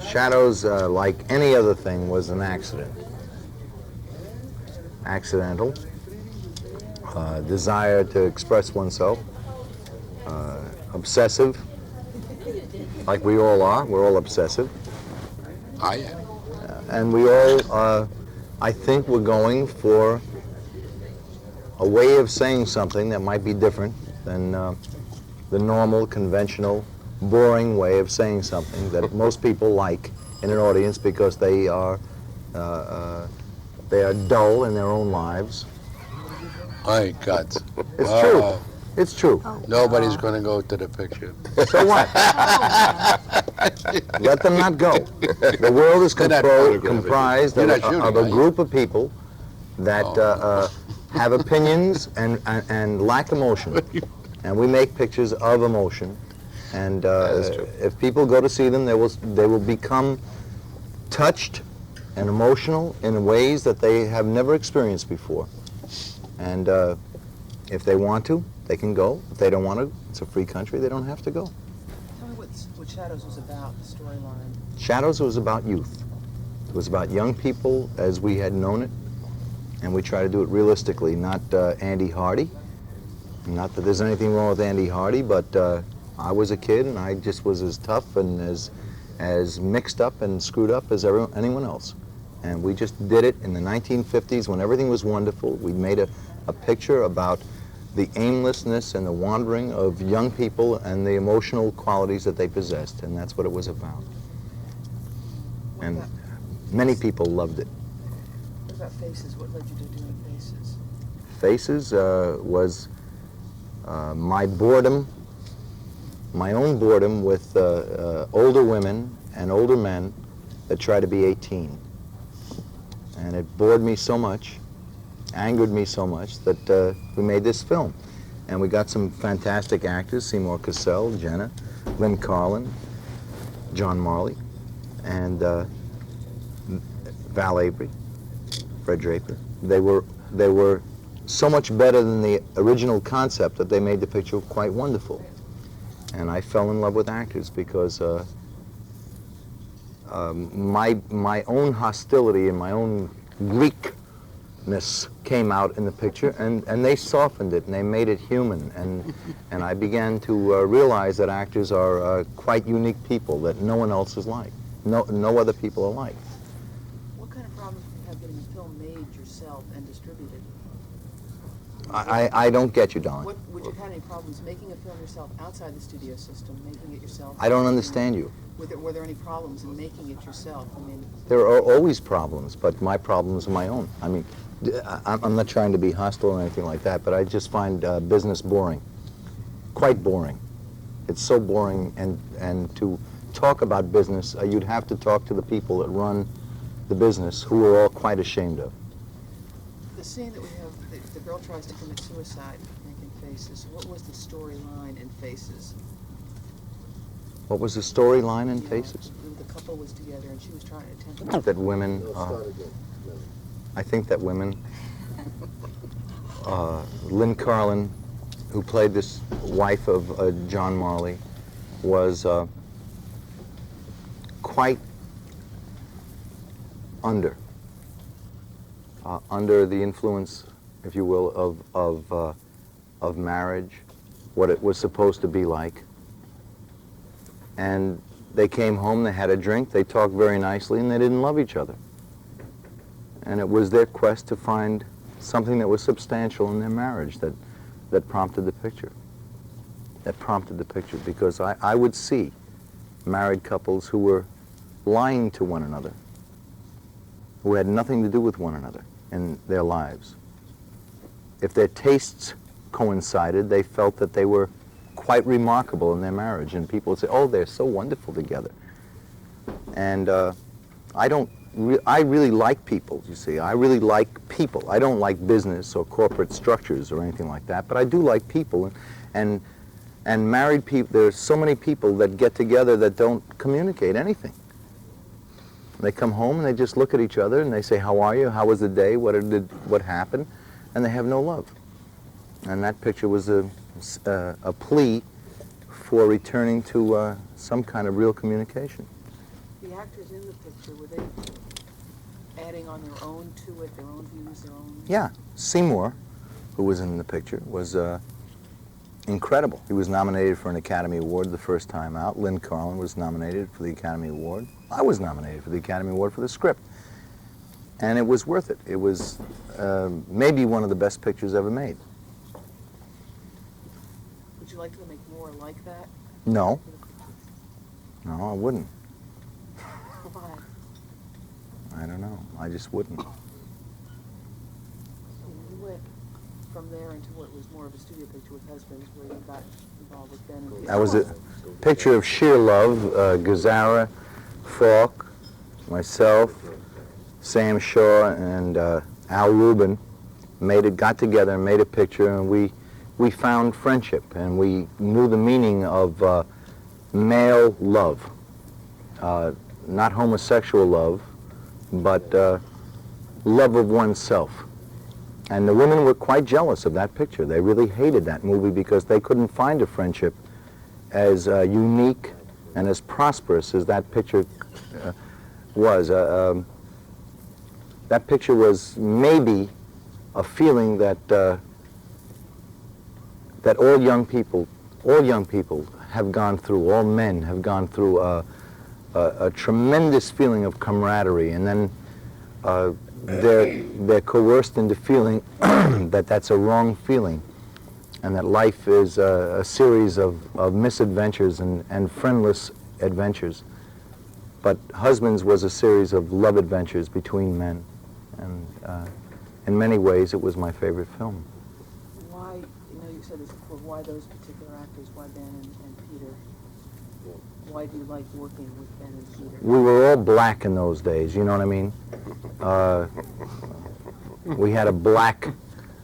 Shadows, like any other thing, was an accident. Accidental. Desire to express oneself. Obsessive, like we all are. We're all obsessive. I am. And we all, I think we're going for a way of saying something that might be different than the normal, conventional, boring way of saying something that most people like in an audience because they are dull in their own lives. My God. It's true. It's true. Nobody's going to go to the picture. So what? Let them not go. The world is comprised of a group of people that have opinions and lack emotion. And we make pictures of emotion. And if people go to see them, they will become touched and emotional in ways that they have never experienced before. And if they want to, they can go. If they don't want to, it's a free country, they don't have to go. Tell me what Shadows was about, the storyline. Shadows was about youth. It was about young people as we had known it, and we try to do it realistically, not Andy Hardy. Not that there's anything wrong with Andy Hardy, but I was a kid and I just was as tough and as mixed up and screwed up as anyone else. And we just did it in the 1950s when everything was wonderful. We made a picture about the aimlessness and the wandering of young people and the emotional qualities that they possessed, and that's what it was about. And many people loved it. What about Faces? What led you to doing Faces? Faces was my boredom, my own boredom with older women and older men that try to be 18. And it bored me so much, angered me so much that we made this film. And we got some fantastic actors, Seymour Cassell, Jenna, Lynn Carlin, John Marley, and Val Avery, Fred Draper. They were so much better than the original concept that they made the picture quite wonderful. And I fell in love with actors because my own hostility and my own Greekness came out in the picture, and they softened it and they made it human. And I began to realize that actors are quite unique people that no one else is like. No other people are like. What kind of problems do you have getting a film made yourself and distributed? I don't get you, darling. Would you have had any problems making a film yourself outside the studio system, making it yourself? I don't understand you. Were there any problems in making it yourself? I mean, there are always problems, but my problems are my own. I mean, I'm not trying to be hostile or anything like that, but I just find business boring, quite boring. It's so boring, and to talk about business, you'd have to talk to the people that run the business, who we're all quite ashamed of. The scene that we have, the girl tries to commit suicide, making Faces. What was the storyline in Faces? What was the storyline in Faces? The couple was together and she was trying to attempt that women, I think that women, Lynn Carlin, who played this wife of John Marley, was quite under the influence, if you will, of marriage, what it was supposed to be like. And they came home, they had a drink, they talked very nicely, and they didn't love each other. And it was their quest to find something that was substantial in their marriage that prompted the picture. That prompted the picture, because I would see married couples who were lying to one another, who had nothing to do with one another in their lives. If their tastes coincided, they felt that they were quite remarkable in their marriage, and people would say, "Oh, they're so wonderful together." And I really like people, you see. I really like people. I don't like business or corporate structures or anything like that, but I do like people. And married people, there's so many people that get together that don't communicate anything. They come home and they just look at each other and they say, "How are you? How was the day? What happened?" And they have no love. And that picture was a plea before returning to some kind of real communication. The actors in the picture, were they adding on their own to it, their own views, their own... Yeah, Seymour, who was in the picture, was incredible. He was nominated for an Academy Award the first time out. Lynn Carlin was nominated for the Academy Award. I was nominated for the Academy Award for the script. And it was worth it. It was maybe one of the best pictures ever made. Would you like to make more like that? No. No, I wouldn't. Why? I don't know. I just wouldn't. You went from there into what was more of a studio picture with Husbands, where you got involved with Ben and Peter. That was a picture of sheer love. Gazara, Falk, myself, Sam Shaw, and Al Rubin got together and made a picture, and we found friendship, and we knew the meaning of male love. Not homosexual love, but love of oneself. And the women were quite jealous of that picture. They really hated that movie because they couldn't find a friendship as unique and as prosperous as that picture was. That picture was maybe a feeling that that all young people have gone through. All men have gone through a tremendous feeling of camaraderie, and then they're coerced into feeling that that's a wrong feeling, and that life is a series of misadventures and friendless adventures. But Husbands was a series of love adventures between men, and in many ways it was my favorite film. Why, you said this before, why those particular actors, why Ben and Peter? Why do you like working with Ben and Peter? We were all black in those days, you know what I mean? We had a black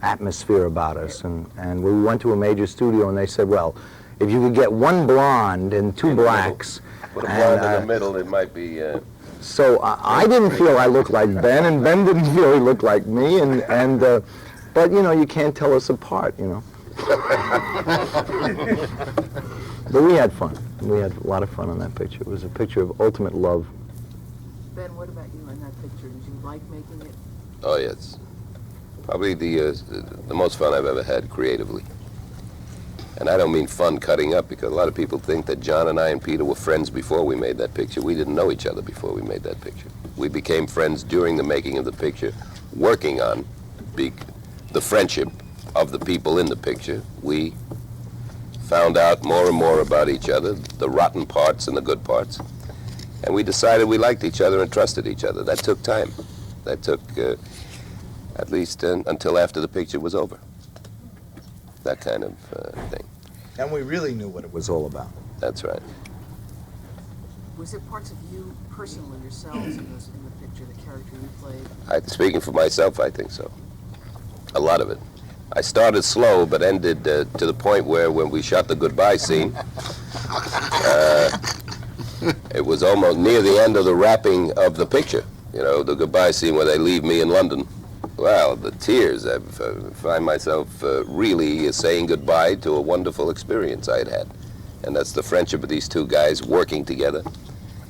atmosphere about us, and we went to a major studio and they said, well, if you could get one blonde and two blacks... Put a blonde in the middle, it might be... So I didn't feel I looked like Ben, and Ben didn't feel he looked like me, but you can't tell us apart, But we had fun. We had a lot of fun on that picture. It was a picture of ultimate love. Ben, what about you in that picture? Did you like making it? Oh, yes. Probably the most fun I've ever had creatively. And I don't mean fun cutting up, because a lot of people think that John and I and Peter were friends before we made that picture. We didn't know each other before we made that picture. We became friends during the making of the picture, working on the friendship of the people in the picture. We found out more and more about each other, the rotten parts and the good parts. And we decided we liked each other and trusted each other. That took time. That took at least until after the picture was over. That kind of thing. And we really knew what it was all about. That's right. Was there parts of you personally, yourselves, in the picture, the character you played? Speaking for myself, I think so. A lot of it. I started slow, but ended to the point where when we shot the goodbye scene, it was almost near the end of the wrapping of the picture. The goodbye scene where they leave me in London. Well, the tears. I find myself really saying goodbye to a wonderful experience I'd had. And that's the friendship of these two guys working together,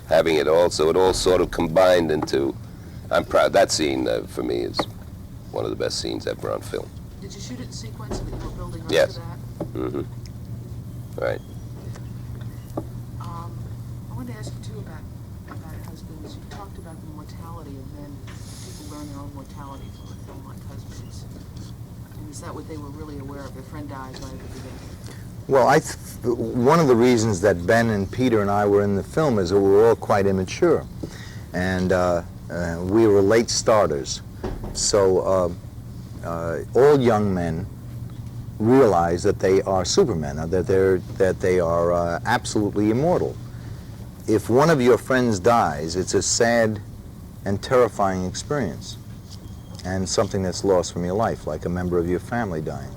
having it all. So it all sort of combined into, I'm proud. That scene, for me, is one of the best scenes ever on film. Did you shoot it in sequence that you were building up Yes. to that? Mm-hmm. Right. I wanted to ask you, too, about Husbands. You talked about the mortality of men. People learn their own mortality from a film like Husbands. And is that what they were really aware of? Their friend dies right at the beginning. Well, one of the reasons that Ben and Peter and I were in the film is that we were all quite immature. And we were late starters. So all young men realize that they are supermen, or that they are absolutely immortal. If one of your friends dies, it's a sad and terrifying experience, and something that's lost from your life, like a member of your family dying.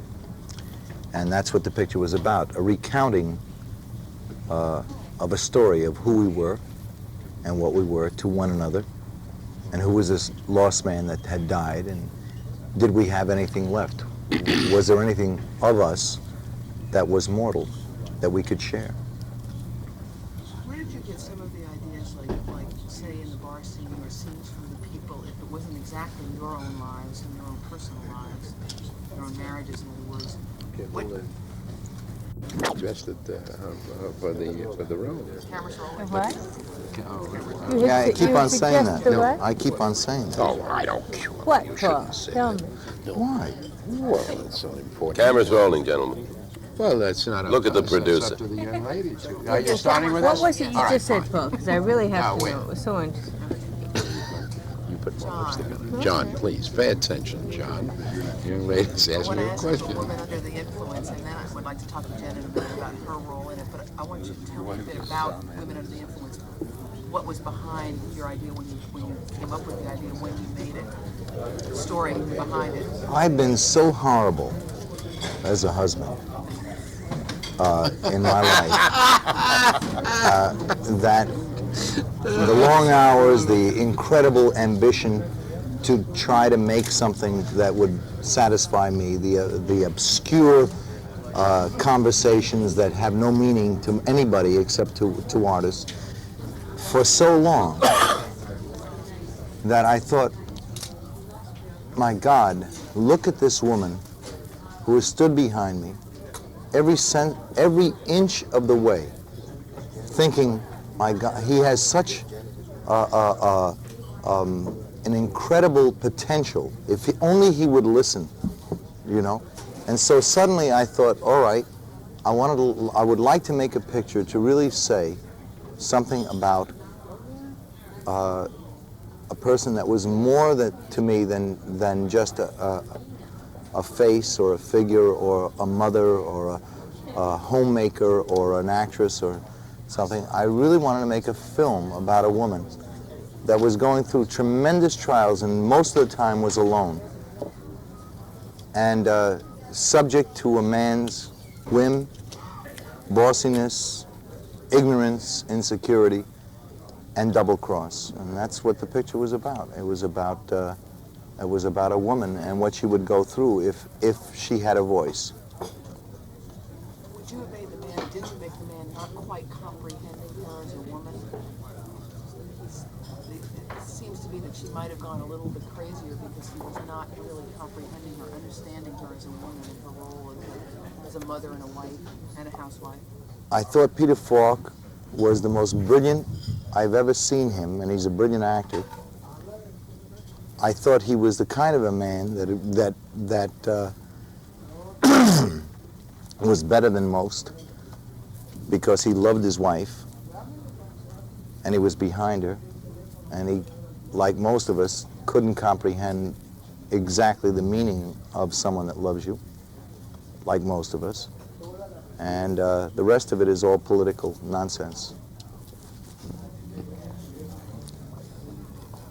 And that's what the picture was about, a recounting of a story of who we were and what we were to one another, and who was this lost man that had died, and did we have anything left? Was there anything of us that was mortal that we could share? exactly your own lives and your own personal lives, your own marriages, in other words. What, Suggested for the room. cameras rolling? What? Yeah, I keep on saying suggest that. the what? I keep on saying that. Oh, I don't care. What, You Paul? shouldn't say Tell that. me. Why? Well, it's so important. Cameras rolling, gentlemen. Well, that's not up Look to at the us. That's producer. up to the young ladies. Are you starting with What us? was it you All right, just said, fine. Paul? Because I really have Now, to wait. know. It was so interesting. You put more lipstick on it. John, please, pay attention, John. Young ladies, I ask want me to a ask you question. Women Under the Influence, and then I would like to talk to Jenna in a minute about her role in it, but I want you to tell me a bit about Women Under the Influence. What was behind your idea when you came up with the idea, when you made it, the story behind it? I've been so horrible as a husband in my life that the long hours, the incredible ambition to try to make something that would satisfy me, the obscure conversations that have no meaning to anybody except to artists, for so long that I thought, my God, look at this woman who has stood behind me every inch of the way, thinking, my God, he has such an incredible potential. If only he would listen, you know. And so suddenly I thought, all right, I would like to make a picture to really say something about a person that was more to me than just a face or a figure or a mother or a homemaker or an actress or something. I really wanted to make a film about a woman that was going through tremendous trials and most of the time was alone and subject to a man's whim, bossiness, ignorance, insecurity, and double cross. And that's what the picture was about. It was about a woman and what she would go through if she had a voice. Would you have made the man, did you make the man not quite comprehending her as a woman? It seems to be that she might have gone a little bit crazier because he was not really comprehending her, understanding her as a woman and her role as a mother and a wife and a housewife. I thought Peter Falk was the most brilliant I've ever seen him, and he's a brilliant actor. I thought he was the kind of a man that was better than most because he loved his wife and he was behind her, and he, like most of us, couldn't comprehend exactly the meaning of someone that loves you, like most of us. And the rest of it is all political nonsense.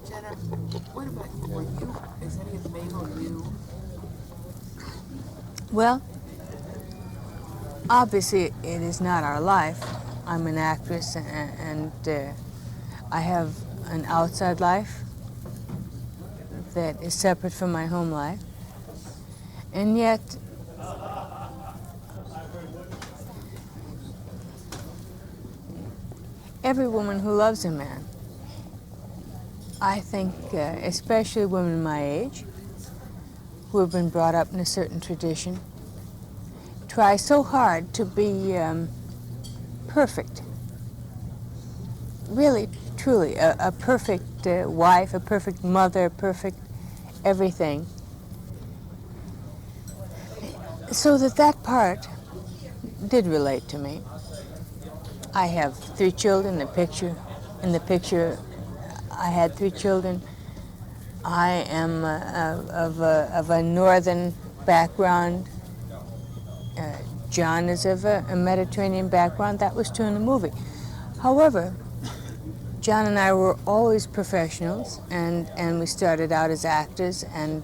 Jenna, what about you? Were you, is any of Mabel you? Well, obviously it is not our life. I'm an actress and I have an outside life that is separate from my home life. And yet, every woman who loves a man, I think, especially women my age, who have been brought up in a certain tradition, try so hard to be perfect. Really, truly, a perfect wife, a perfect mother, perfect everything. So that part did relate to me. I have 3 children. In the picture, I had 3 children. I am of a northern background. John is of a Mediterranean background. That was true in the movie. However, John and I were always professionals, and we started out as actors, and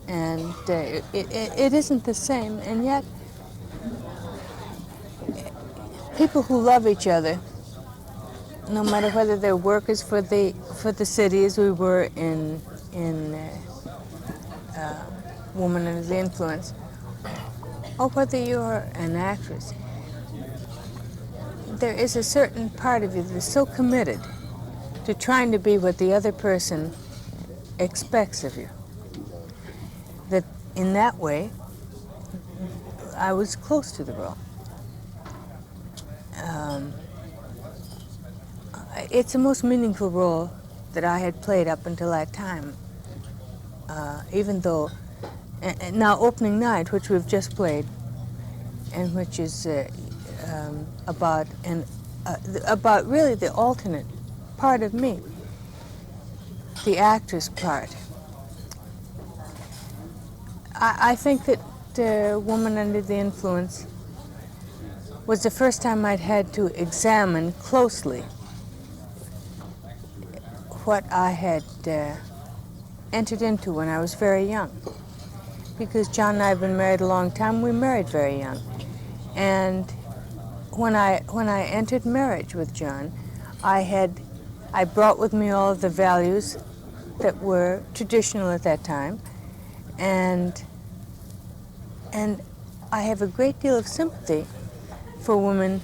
it isn't the same. And yet, people who love each other, no matter whether they're workers for the city, as we were in Woman Under the Influence, or whether you're an actress, there is a certain part of you that's so committed to trying to be what the other person expects of you. That in that way, I was close to the role. It's the most meaningful role that I had played up until that time. Even though, now opening night, which we've just played, and which is about really the alternate part of me, the actress part. I think that Woman Under the Influence was the first time I'd had to examine closely what I had entered into when I was very young. Because John and I have been married a long time, we married very young. And when I entered marriage with John, I brought with me all of the values that were traditional at that time, and I have a great deal of sympathy for women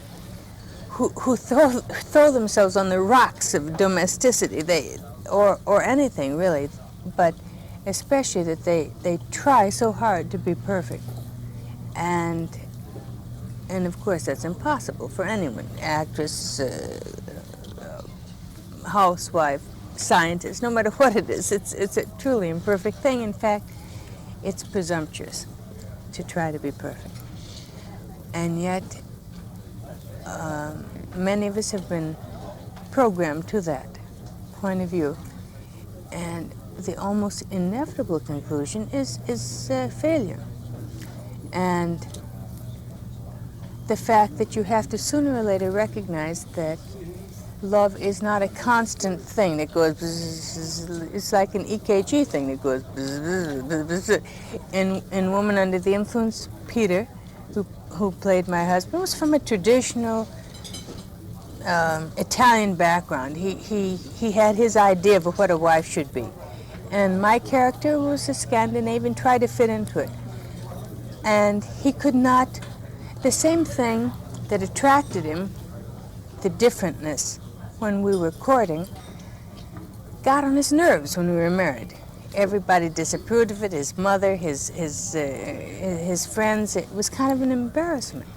who throw themselves on the rocks of domesticity, or anything really, but especially that they try so hard to be perfect, and of course that's impossible for anyone, actress, housewife, scientist, no matter what it is. It's a truly imperfect thing. In fact, it's presumptuous to try to be perfect. And yet, many of us have been programmed to that point of view. And the almost inevitable conclusion is failure. And the fact that you have to sooner or later recognize that love is not a constant thing that goes bzz. It's like an EKG thing that goes bzz. In Woman Under the Influence, Peter, who played my husband, was from a traditional Italian background. He had his idea of what a wife should be. And my character was a Scandinavian, tried to fit into it. And he could not, the same thing that attracted him, the differentness when we were courting, got on his nerves when we were married. Everybody disapproved of it, his mother, his friends. It was kind of an embarrassment.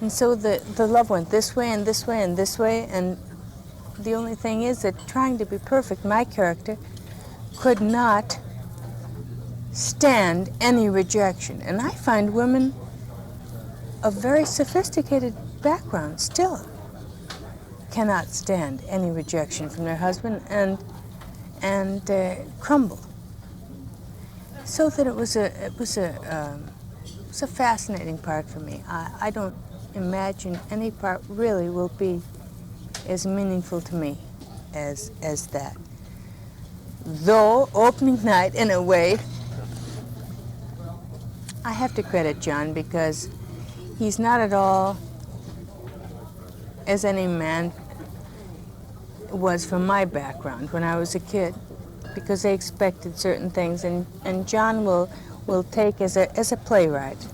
And so the love went this way and this way and this way, and the only thing is that trying to be perfect, my character could not stand any rejection. And I find women of very sophisticated background still cannot stand any rejection from their husband and crumble. So that it was a fascinating part for me. I don't imagine any part really will be as meaningful to me as that. Though opening night, in a way, I have to credit John, because he's not at all as any man was from my background when I was a kid, because they expected certain things, and John will take as a playwright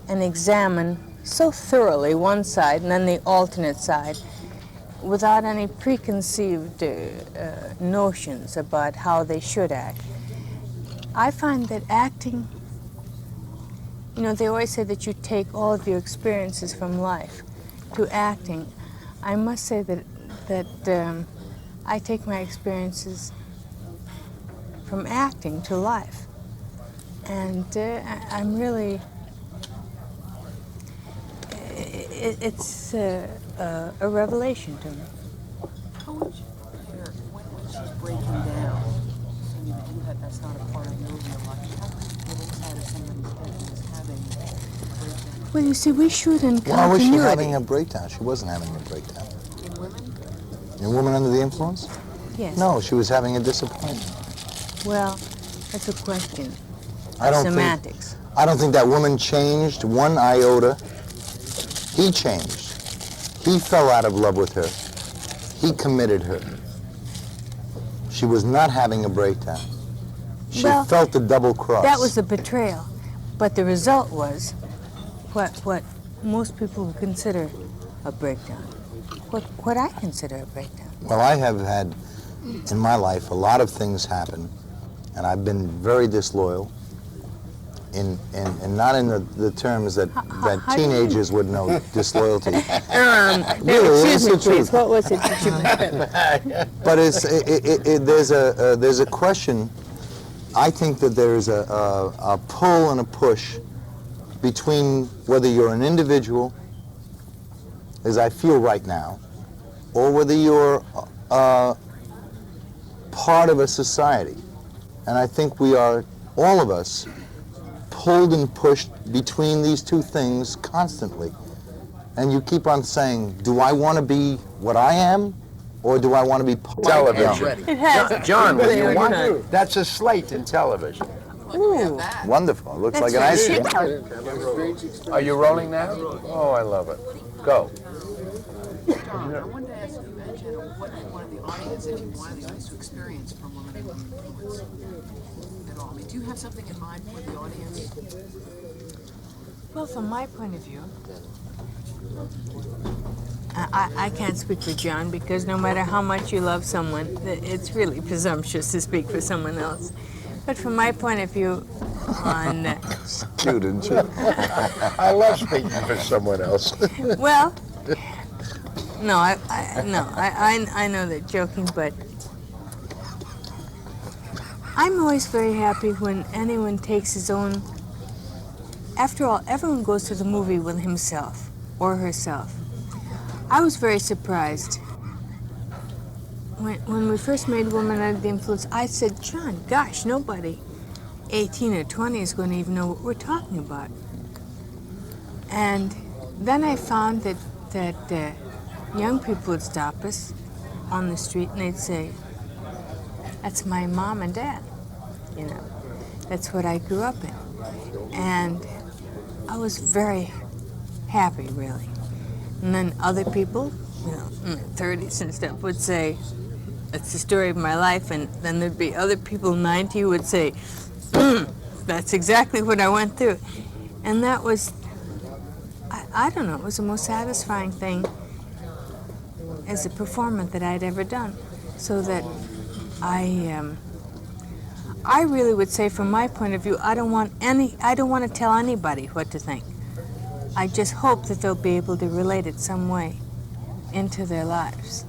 and examine so thoroughly one side and then the alternate side without any preconceived notions about how they should act. I find that acting, you know, they always say that you take all of your experiences from life to acting. I must say that I take my experiences from acting to life. And I'm really, it's a revelation to me. How would you, when she's breaking down, and that's not a part of the movie a lot, how could you get inside of somebody's head who is having a breakdown? Well, you see, we shoot in continuity. Why was she having a breakdown? She wasn't having a breakdown. In women? In Woman Under the Influence? Yes. No, she was having a disappointment. Well, that's a question. I don't semantics. I don't think that woman changed one iota. He changed. He fell out of love with her. He committed her. She was not having a breakdown. She felt the double cross. That was a betrayal. But the result was what most people would consider a breakdown. What I consider a breakdown. Well, I have had in my life a lot of things happen and I've been very disloyal, and not in the terms that how do you teenagers would know disloyalty. Excuse me, please. What was it that you meant? But there's a question. I think that there's a pull and a push between whether you're an individual, as I feel right now, or whether you're part of a society. And I think we are, all of us, pulled and pushed between these two things constantly. And you keep on saying, do I want to be what I am, or do I want to be Television. It has. John, when you Believe it or want not. to, that's a slate in television. Ooh. Wonderful. Looks That's like an ice right. cream. Are you rolling now? Oh, I love it. Go. John, I wanted to ask you and Jenna what you wanted the audience, if you wanted the audience to experience from Women in Influence at all. I mean, do you have something in mind for the audience? Well, from my point of view, I can't speak for John, because no matter how much you love someone, it's really presumptuous to speak for someone else. But from my point of view, on Cute, isn't she? I love speaking for someone else. well, no, I know they're joking, but I'm always very happy when anyone takes his own. After all, everyone goes to the movie with himself or herself. I was very surprised when we first made Woman Under the Influence. I said, John, gosh, nobody 18 or 20 is going to even know what we're talking about. And then I found that young people would stop us on the street and they'd say, that's my mom and dad, you know. That's what I grew up in. And I was very happy, really. And then other people, you know, in their 30s and stuff, would say, that's the story of my life. And then there'd be other people, 90, who would say, that's exactly what I went through. And that was, I don't know, it was the most satisfying thing as a performer that I'd ever done. So that I really would say, from my point of view, I don't want to tell anybody what to think. I just hope that they'll be able to relate it some way into their lives.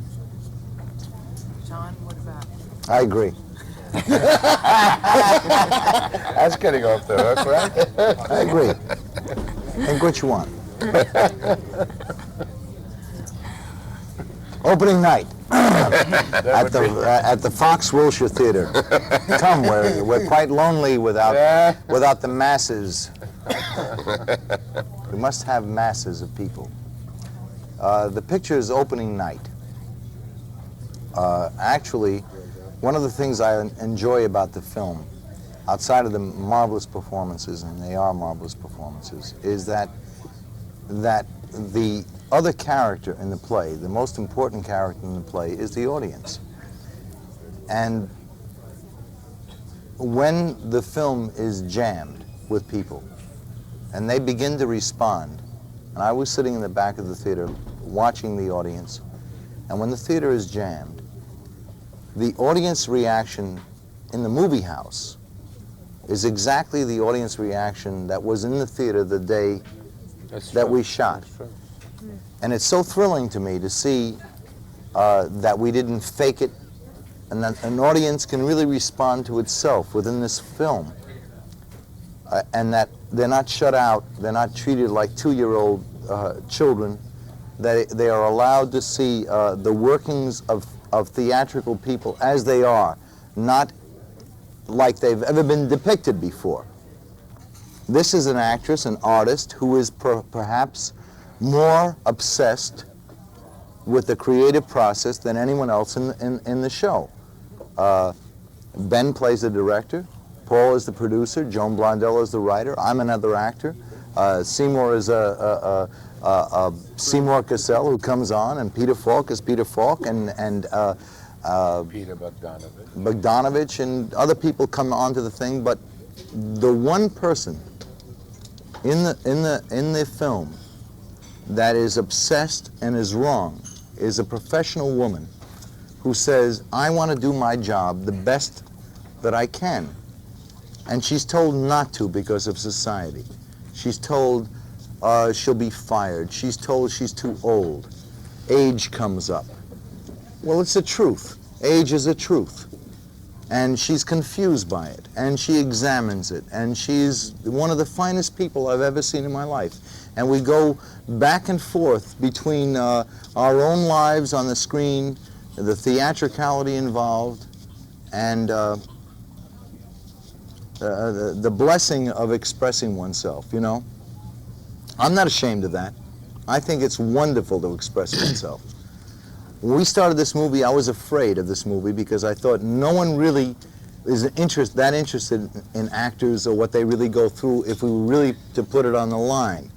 John, what about? I agree. That's getting off the hook, right? I agree. Think what you want. Opening night at the Fox Wilshire Theater. Come, we're quite lonely without the masses. We must have masses of people. The picture is opening night. Actually, one of the things I enjoy about the film, outside of the marvelous performances, and they are marvelous performances, is that the other character in the play, the most important character in the play, is the audience. And when the film is jammed with people, and they begin to respond, and I was sitting in the back of the theater watching the audience, and when the theater is jammed, the audience reaction in the movie house is exactly the audience reaction that was in the theater the day that we shot. And it's so thrilling to me to see that we didn't fake it, and that an audience can really respond to itself within this film, and that they're not shut out, they're not treated like 2-year-old children, that they are allowed to see the workings of theatrical people as they are, not like they've ever been depicted before. This is an actress, an artist, who is perhaps more obsessed with the creative process than anyone else in the show. Ben plays the director, Paul is the producer, Joan Blondell is the writer, I'm another actor, Seymour is Seymour Cassell, who comes on, and Peter Falk is Peter Falk, and Peter Bogdanovich. Bogdanovich, and other people come onto the thing, but the one person in the film that is obsessed and is wrong is a professional woman who says, I want to do my job the best that I can. And she's told not to because of society. She's told she'll be fired. She's told she's too old. Age comes up. Well, it's the truth. Age is a truth. And she's confused by it, and she examines it, and she's one of the finest people I've ever seen in my life. And we go back and forth between our own lives on the screen, the theatricality involved, and the blessing of expressing oneself, you know? I'm not ashamed of that. I think it's wonderful to express oneself. When we started this movie, I was afraid of this movie because I thought no one really is that interested in actors or what they really go through if we were really to put it on the line.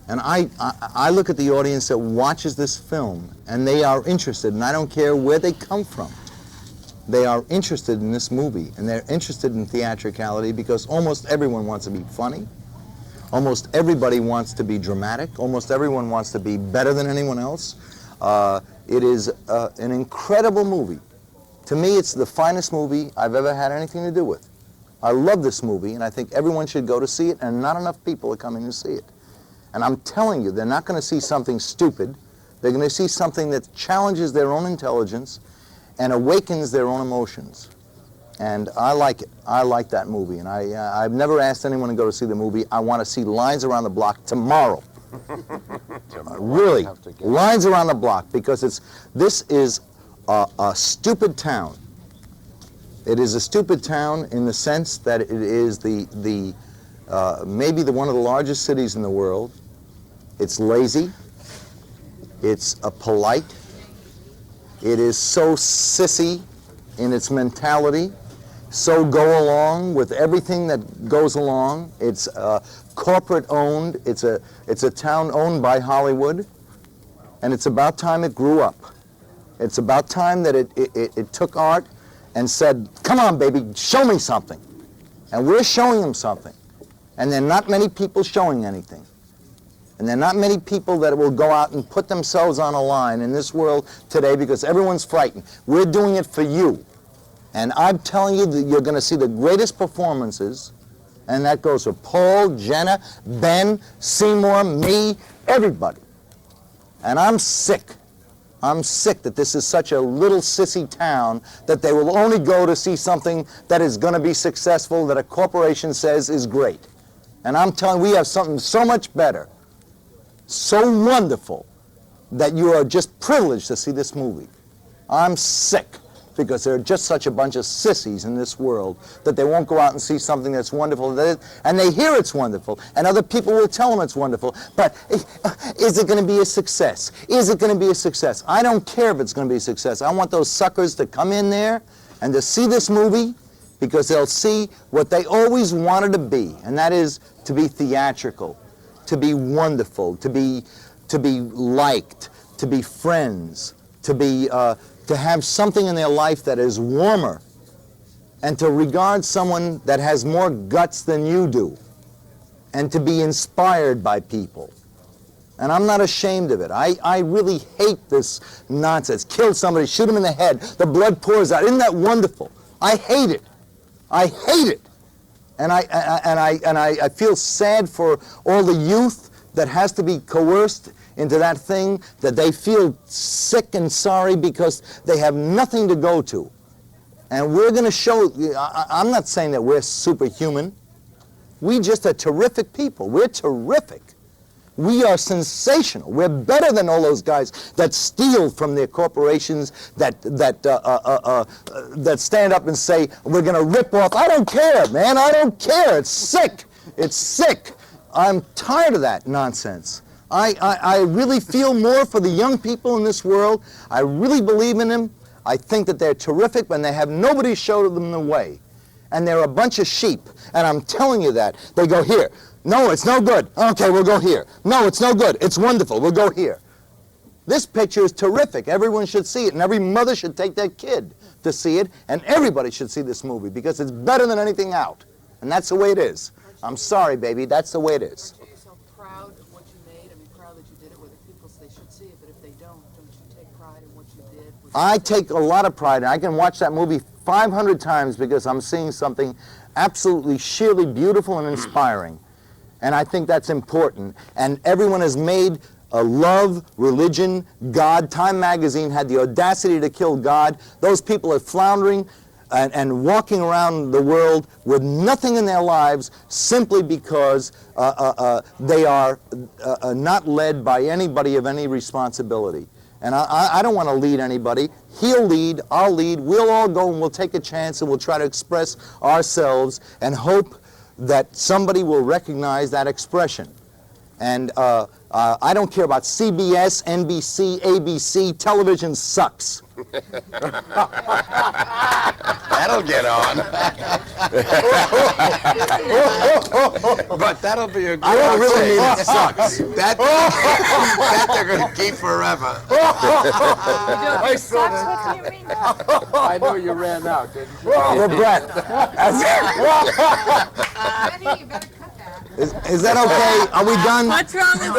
And I look at the audience that watches this film, and they are interested, and I don't care where they come from. They are interested in this movie, and they're interested in theatricality because almost everyone wants to be funny. Almost everybody wants to be dramatic. Almost everyone wants to be better than anyone else. It is an incredible movie. To me, it's the finest movie I've ever had anything to do with. I love this movie, and I think everyone should go to see it, and not enough people are coming to see it. And I'm telling you, they're not going to see something stupid. They're going to see something that challenges their own intelligence and awakens their own emotions. And I like it. I like that movie. And I've never asked anyone to go to see the movie. I want to see Lines Around the Block tomorrow. Really, Lines Around the Block, because this is a stupid town. It is a stupid town in the sense that it is maybe one of the largest cities in the world. It's lazy. It's polite. It is so sissy in its mentality, so go along with everything that goes along. It's corporate owned. It's a town owned by Hollywood, and it's about time it grew up. It's about time that it took art and said, come on, baby, show me something. And we're showing them something. And there are not many people showing anything. And there are not many people that will go out and put themselves on a line in this world today because everyone's frightened. We're doing it for you. And I'm telling you that you're going to see the greatest performances, and that goes for Paul, Jenna, Ben, Seymour, me, everybody. And I'm sick. I'm sick that this is such a little sissy town that they will only go to see something that is going to be successful, that a corporation says is great. And I'm telling you, we have something so much better, so wonderful, that you are just privileged to see this movie. I'm sick because there are just such a bunch of sissies in this world that they won't go out and see something that's wonderful, and they hear it's wonderful, and other people will tell them it's wonderful, but is it going to be a success? Is it going to be a success? I don't care if it's going to be a success. I want those suckers to come in there and to see this movie because they'll see what they always wanted to be, and that is to be theatrical, to be wonderful, to be liked, to be friends, to have something in their life that is warmer, and to regard someone that has more guts than you do, and to be inspired by people. And I'm not ashamed of it. I really hate this nonsense. Kill somebody, shoot him in the head, the blood pours out. Isn't that wonderful? I hate it. I hate it. And I feel sad for all the youth that has to be coerced into that thing, that they feel sick and sorry because they have nothing to go to. And we're going to show, I'm not saying that we're superhuman. We just are terrific people. We're terrific. We are sensational. We're better than all those guys that steal from their corporations, that stand up and say, we're going to rip off. I don't care, man. I don't care. It's sick. It's sick. I'm tired of that nonsense. I really feel more for the young people in this world. I really believe in them. I think that they're terrific, but they have nobody show them the way. And they're a bunch of sheep. And I'm telling you that. They go here. No, it's no good. Okay, we'll go here. No, it's no good. It's wonderful. We'll go here. This picture is terrific. Everyone should see it, and every mother should take their kid to see it, and everybody should see this movie because it's better than anything out. And that's the way it is. I'm sorry, baby. That's the way it is. Aren't you yourself proud of what you made? I mean, proud that you did it where the people say they should see it, but if they don't you take pride in what you did? I take a lot of pride, and I can watch that movie 500 times because I'm seeing something absolutely sheerly beautiful and inspiring. And I think that's important. And everyone has made love, religion, God. Time magazine had the audacity to kill God. Those people are floundering and walking around the world with nothing in their lives simply because they are not led by anybody of any responsibility. And I don't want to lead anybody. He'll lead, I'll lead, we'll all go and we'll take a chance and we'll try to express ourselves and hope that somebody will recognize that expression. And I don't care about CBS, NBC, ABC, television sucks. That'll get on. But that'll be a good I don't really mean it sucks. That they're going to keep forever. I know you ran out, didn't you? Regret. Benny, you better cut that. Is that okay? Are we done? What's wrong with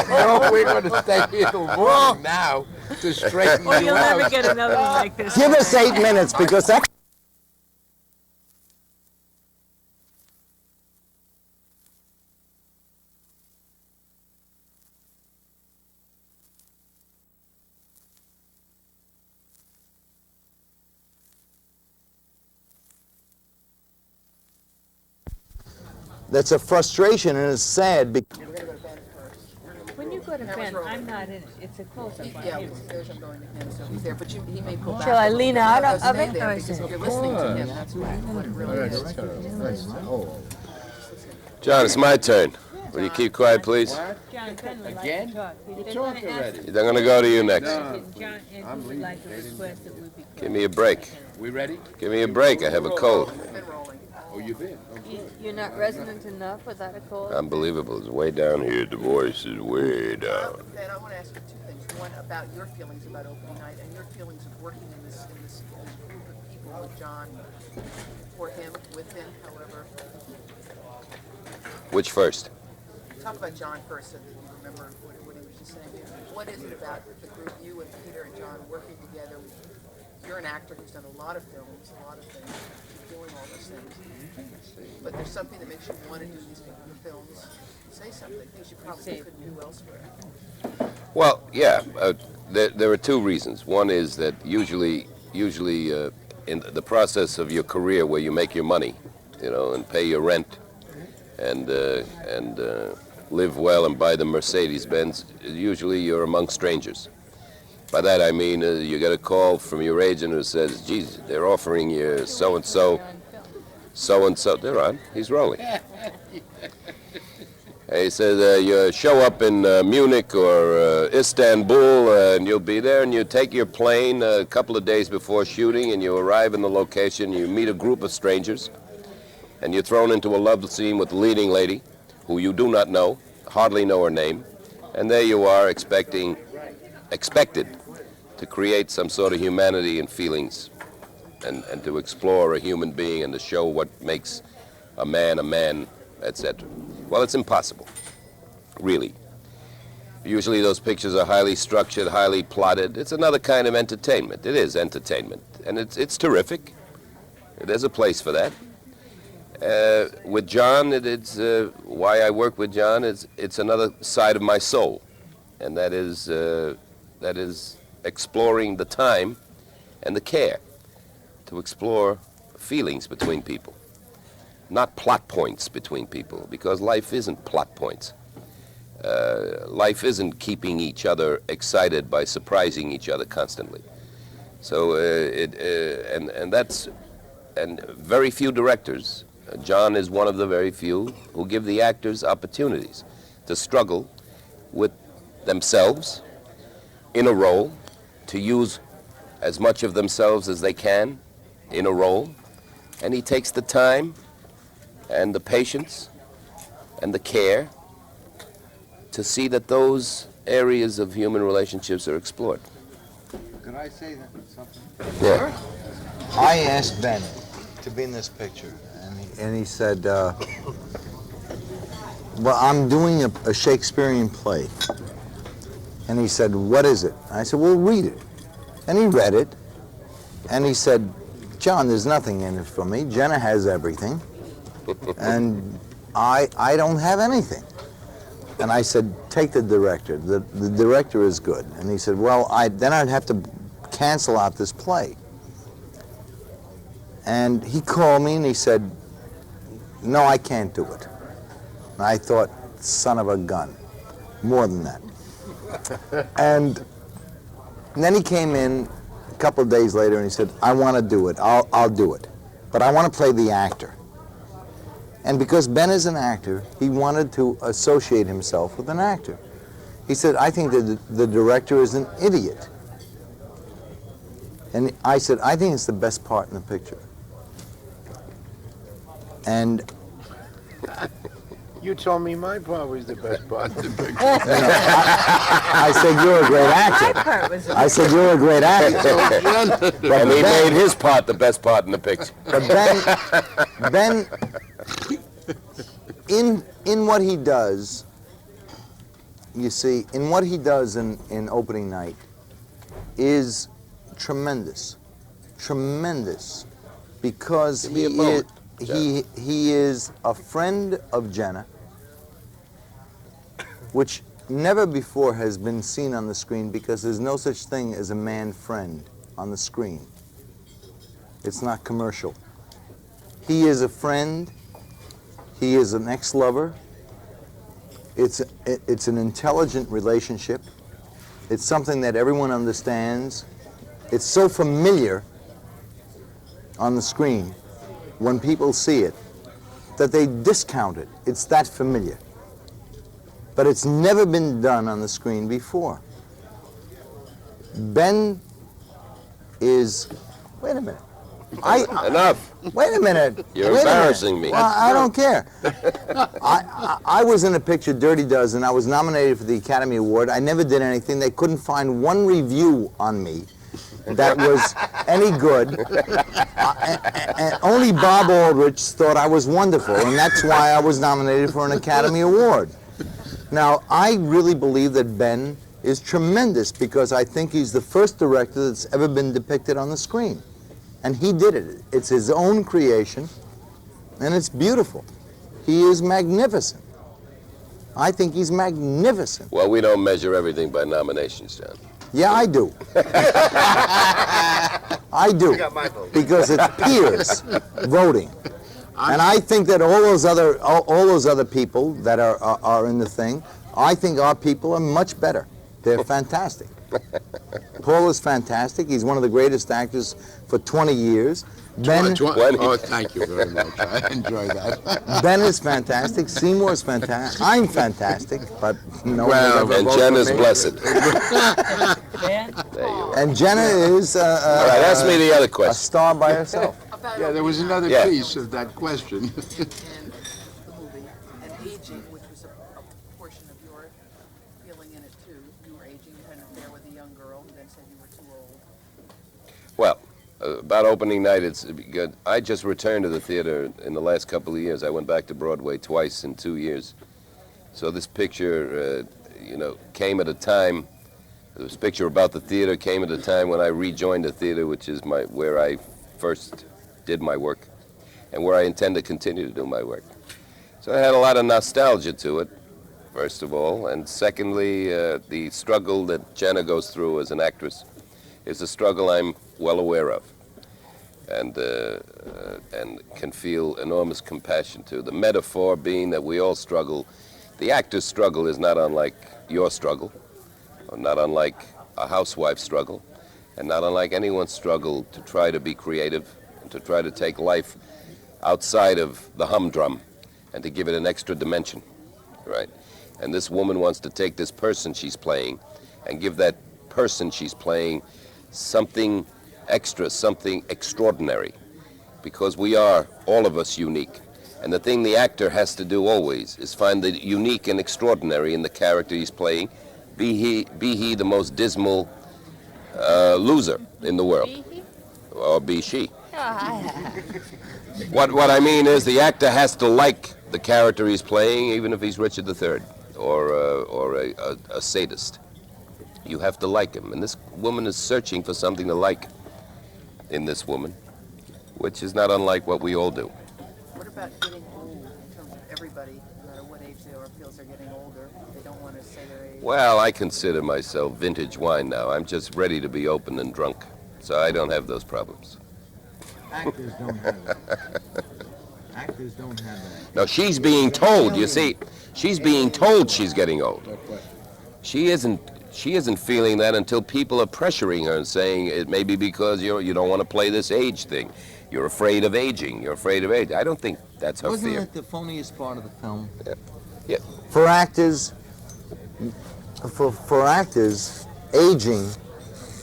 No, we're going to stay here till morning now to straighten Well, you you'll never out. get another one like this. Give us 8 minutes because that. That's a frustration and it's sad because We're gonna go to Ben first. When you go to Ben, I'm not in it. It's a close-up on Yeah, him. there's I'm going to him, so he's there, but he may pull back. Shall I lean out of Stay it? there, Or because is if it- you're listening to him, that's what it really is. John, it's my turn. Will you keep quiet, please? John, Ben would like Again? to talk. You They're talked gonna ask already. I'm going to go to you next. John, and he would like to request that we be quiet. Give me a break. We ready? Give me a break. I have a cold. Been rolling. Oh, you've been? You're not resonant enough without a cold? Unbelievable. It's way down here. The voice is way down. Ben, I want to ask you two things. One, about your feelings about opening night and your feelings of working in this group of people with John, or him, with him, however. Which first? Talk about John first, so that you remember what he was just saying. What is it about the group, you and Peter and John, working together? You're an actor who's done a lot of films, a lot of things, doing all those things. But there's something that makes you want to do these films. Say something, things you probably couldn't do elsewhere. Well, yeah. There are two reasons. One is that usually in the process of your career where you make your money, and pay your rent and live well and buy the Mercedes-Benz, usually you're among strangers. By that I mean you get a call from your agent who says, geez, they're offering you so-and-so. They're on. He's rolling. He says, you show up in Munich or Istanbul, and you'll be there, and you take your plane a couple of days before shooting, and you arrive in the location, you meet a group of strangers, and you're thrown into a love scene with the leading lady, who you do not know, hardly know her name, and there you are expected to create some sort of humanity and feelings, and to explore a human being and to show what makes a man, etc. Well, it's impossible, really. Usually those pictures are highly structured, highly plotted. It's another kind of entertainment. It is entertainment, and it's terrific. There's a place for that. With John, it's why I work with John. It's another side of my soul, and that is exploring the time and the care to explore feelings between people, not plot points between people, because life isn't plot points. Life isn't keeping each other excited by surprising each other constantly. So and very few directors. John is one of the very few who give the actors opportunities to struggle with themselves in a role, to use as much of themselves as they can in a role, and he takes the time and the patience and the care to see that those areas of human relationships are explored. Could I say something? Yeah. I asked Ben to be in this picture, and he said, well, I'm doing a Shakespearean play. And he said, what is it? I said, well, read it. And he read it, and he said, John, there's nothing in it for me. Jenna has everything, and I don't have anything. And I said, take the director. The director is good. And he said, well, then I'd have to cancel out this play. And he called me and he said, no, I can't do it. And I thought, son of a gun, more than that. And then he came in a couple of days later and he said, I want to do it, I'll do it. But I want to play the actor. And because Ben is an actor, he wanted to associate himself with an actor. He said, I think that the director is an idiot. And I said, I think it's the best part in the picture. And You told me my part was the best part of the picture. I said, you're a great actor. I said, you're a great actor. And he made his part the best part in the picture. But Ben, in what he does, you see, in what he does in opening night is tremendous, tremendous, because Give me a moment, he is a friend of Jenna, which never before has been seen on the screen, because there's no such thing as a man friend on the screen. It's not commercial. He is a friend. He is an ex-lover. It's an intelligent relationship. It's something that everyone understands. It's so familiar on the screen when people see it that they discount it. It's that familiar. But it's never been done on the screen before. Ben is, wait a minute. Enough. Wait a minute. You're Wait a minute. embarrassing me. Well, I don't care. I was in a picture, Dirty Dozen. I was nominated for the Academy Award. I never did anything. They couldn't find one review on me that was any good. And only Bob Aldrich thought I was wonderful, and that's why I was nominated for an Academy Award. Now, I really believe that Ben is tremendous, because I think he's the first director that's ever been depicted on the screen. And he did it. It's his own creation, and it's beautiful. He is magnificent. I think he's magnificent. Well, we don't measure everything by nominations, John. Yeah, I do. I do. Because it's peers voting. And I think that all those other people that are in the thing, I think our people are much better. They're fantastic. Paul is fantastic. He's one of the greatest actors for 20 years. Ben, Oh, thank you very much. I enjoy that. Ben is fantastic. Seymour's fantastic. I'm fantastic, but no one Well, ever And voted Jen for is me. blessed. Ben? There you are. And Jenna is All right, ask me the other a question. star by herself. About Yeah, there was another Yeah. piece of that question. in the movie, and aging, which was a portion of your feeling in it too. You were aging, you had an affair with a young girl, who then said you were too old. Well, about opening night, it's good. I just returned to the theater in the last couple of years. I went back to Broadway twice in 2 years. So this picture, came at a time. This picture about the theater came at a time when I rejoined the theater, which is where I first did my work, and where I intend to continue to do my work. So I had a lot of nostalgia to it, first of all, and secondly, the struggle that Jenna goes through as an actress is a struggle I'm well aware of, and can feel enormous compassion to. The metaphor being that we all struggle. The actor's struggle is not unlike your struggle, or not unlike a housewife's struggle, and not unlike anyone's struggle to try to be creative, and to try to take life outside of the humdrum, and to give it an extra dimension, right? And this woman wants to take this person she's playing and give that person she's playing something extra, something extraordinary, because we are, all of us, unique. And the thing the actor has to do always is find the unique and extraordinary in the character he's playing, be he the most dismal loser in the world, or be she. What I mean is the actor has to like the character he's playing, even if he's Richard III or a sadist. You have to like him, and this woman is searching for something to like in this woman, which is not unlike what we all do. What about getting old in terms of everybody, no matter what age they are, feels they're getting older? They don't want to say their age. Well, I consider myself vintage wine now. I'm just ready to be open and drunk, so I don't have those problems. Actors don't have that. Actors don't have that. No, she's being told, you see. She's being told she's getting old. She isn't feeling that until people are pressuring her and saying it may be because you don't want to play this age thing. You're afraid of aging. You're afraid of age. I don't think that's her Wasn't fear. it the phoniest part of the film? Yeah. For actors, for actors, aging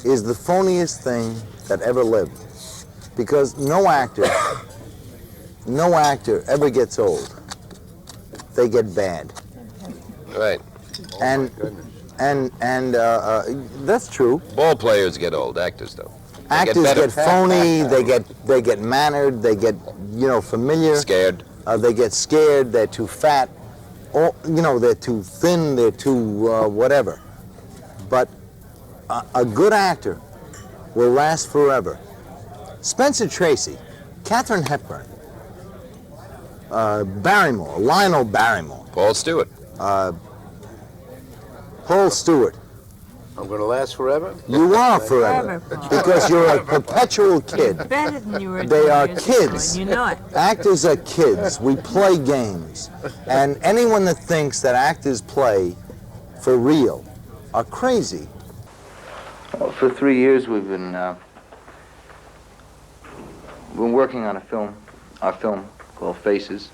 is the phoniest thing that ever lived. Because no actor ever gets old. They get bad. Right. And that's true. Ball players get old. Actors don't. Actors better. get phony. They get mannered. They get familiar. Scared. They get scared. They're too fat. Or they're too thin. They're too whatever. But a good actor will last forever. Spencer Tracy, Katharine Hepburn, Barrymore, Lionel Barrymore, Paul Stewart. Paul Stewart. I'm going to last forever? You are forever. Forever, Paul. Because you're a perpetual kid. Better than you were. They 10 are years ago, kids. and you know it. Actors are kids. We play games. And anyone that thinks that actors play for real are crazy. Well, for 3 years we've been working on our film called Faces.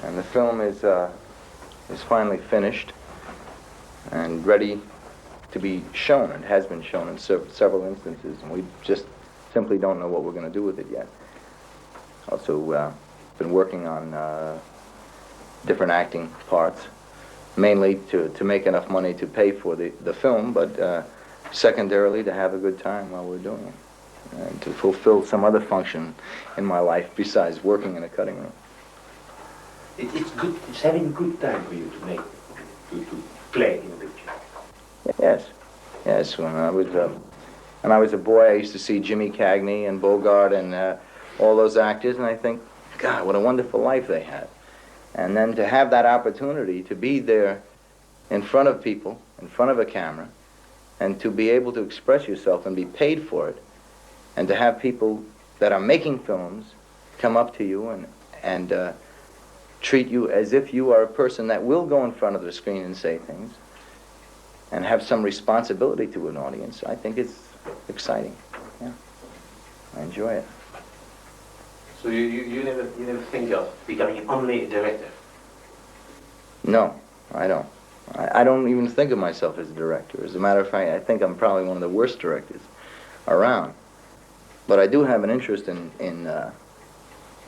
And the film is finally finished and ready to be shown. It has been shown in several instances, and we just simply don't know what we're going to do with it yet. Also, been working on different acting parts, mainly to make enough money to pay for the film, but secondarily to have a good time while we're doing it, and to fulfill some other function in my life besides working in a cutting room. It's good. It's having a good time for you to make, to play in a picture. Yes. When I was a boy, I used to see Jimmy Cagney and Bogart and all those actors, and I think, God, what a wonderful life they had. And then to have that opportunity to be there in front of people, in front of a camera, and to be able to express yourself and be paid for it, and to have people that are making films come up to you and treat you as if you are a person that will go in front of the screen and say things, and have some responsibility to an audience, I think it's exciting. Yeah, I enjoy it. So you never think of becoming only a director? No, I don't. I don't even think of myself as a director. As a matter of fact, I think I'm probably one of the worst directors around. But I do have an interest in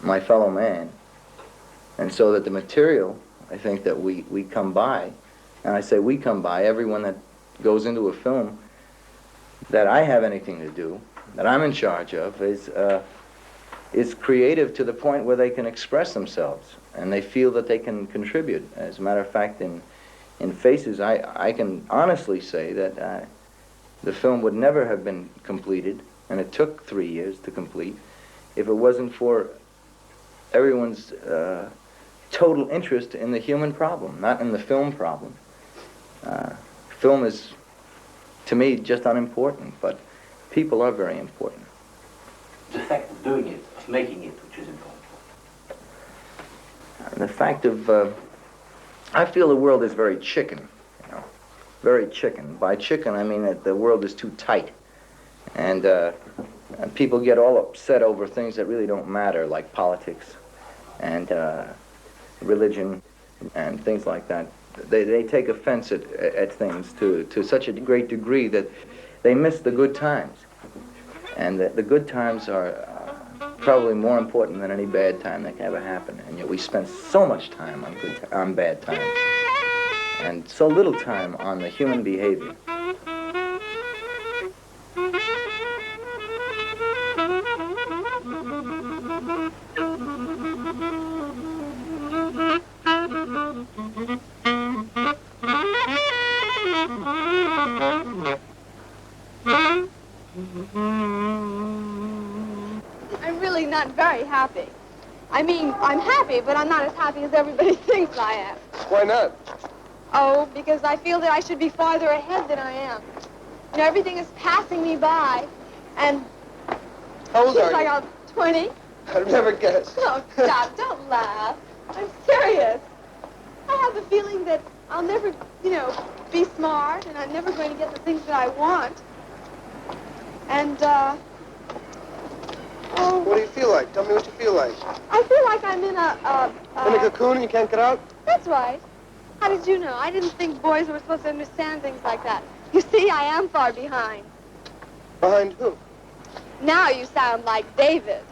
my fellow man, and so that the material, I think that we come by, and I say we come by, everyone that goes into a film that I have anything to do, that I'm in charge of, is creative to the point where they can express themselves, and they feel that they can contribute. As a matter of fact, in Faces, I can honestly say that the film would never have been completed, and it took 3 years to complete, if it wasn't for everyone's total interest in the human problem, not in the film problem. Film is, to me, just unimportant, but people are very important. The fact of doing it, of making it, which is important. The fact of, I feel the world is very chicken, very chicken. By chicken, I mean that the world is too tight, and people get all upset over things that really don't matter, like politics and religion and things like that. They take offense at things to such a great degree that they miss the good times. And the good times are probably more important than any bad time that can ever happen. And yet we spend so much time on bad times, and so little time on the human behavior. I'm really not very happy. I mean, I'm happy, but I'm not as happy as everybody thinks I am. Why not? Oh, because I feel that I should be farther ahead than I am. You know, everything is passing me by, and How old seems are like you? I'm 20. I'd never guess. Oh, stop, don't laugh. I'm serious. I have the feeling that I'll never, you know, be smart, and I'm never going to get the things that I want. And, oh, What do you feel like? Tell me what you feel like. I feel like I'm in In a cocoon and you can't get out? That's right. How did you know? I didn't think boys were supposed to understand things like that. You see, I am far behind. Behind who? Now you sound like David.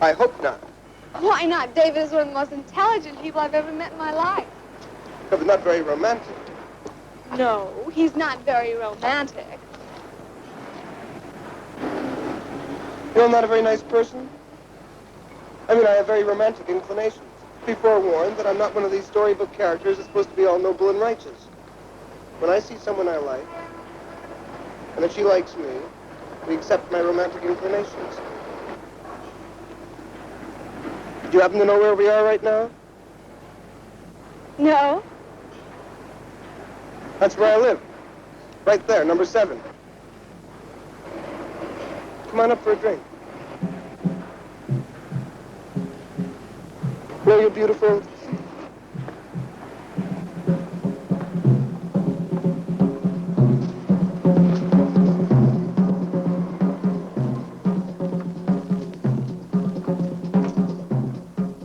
I hope not. Why not? David is one of the most intelligent people I've ever met in my life. But not very romantic. No, he's not very romantic. You know, I'm not a very nice person. I mean, I have very romantic inclinations. Be forewarned that I'm not one of these storybook characters that's supposed to be all noble and righteous. When I see someone I like, and if she likes me, we accept my romantic inclinations. Do you happen to know where we are right now? No? That's where I live. Right there, number 7. Come on up for a drink. Well, you're beautiful.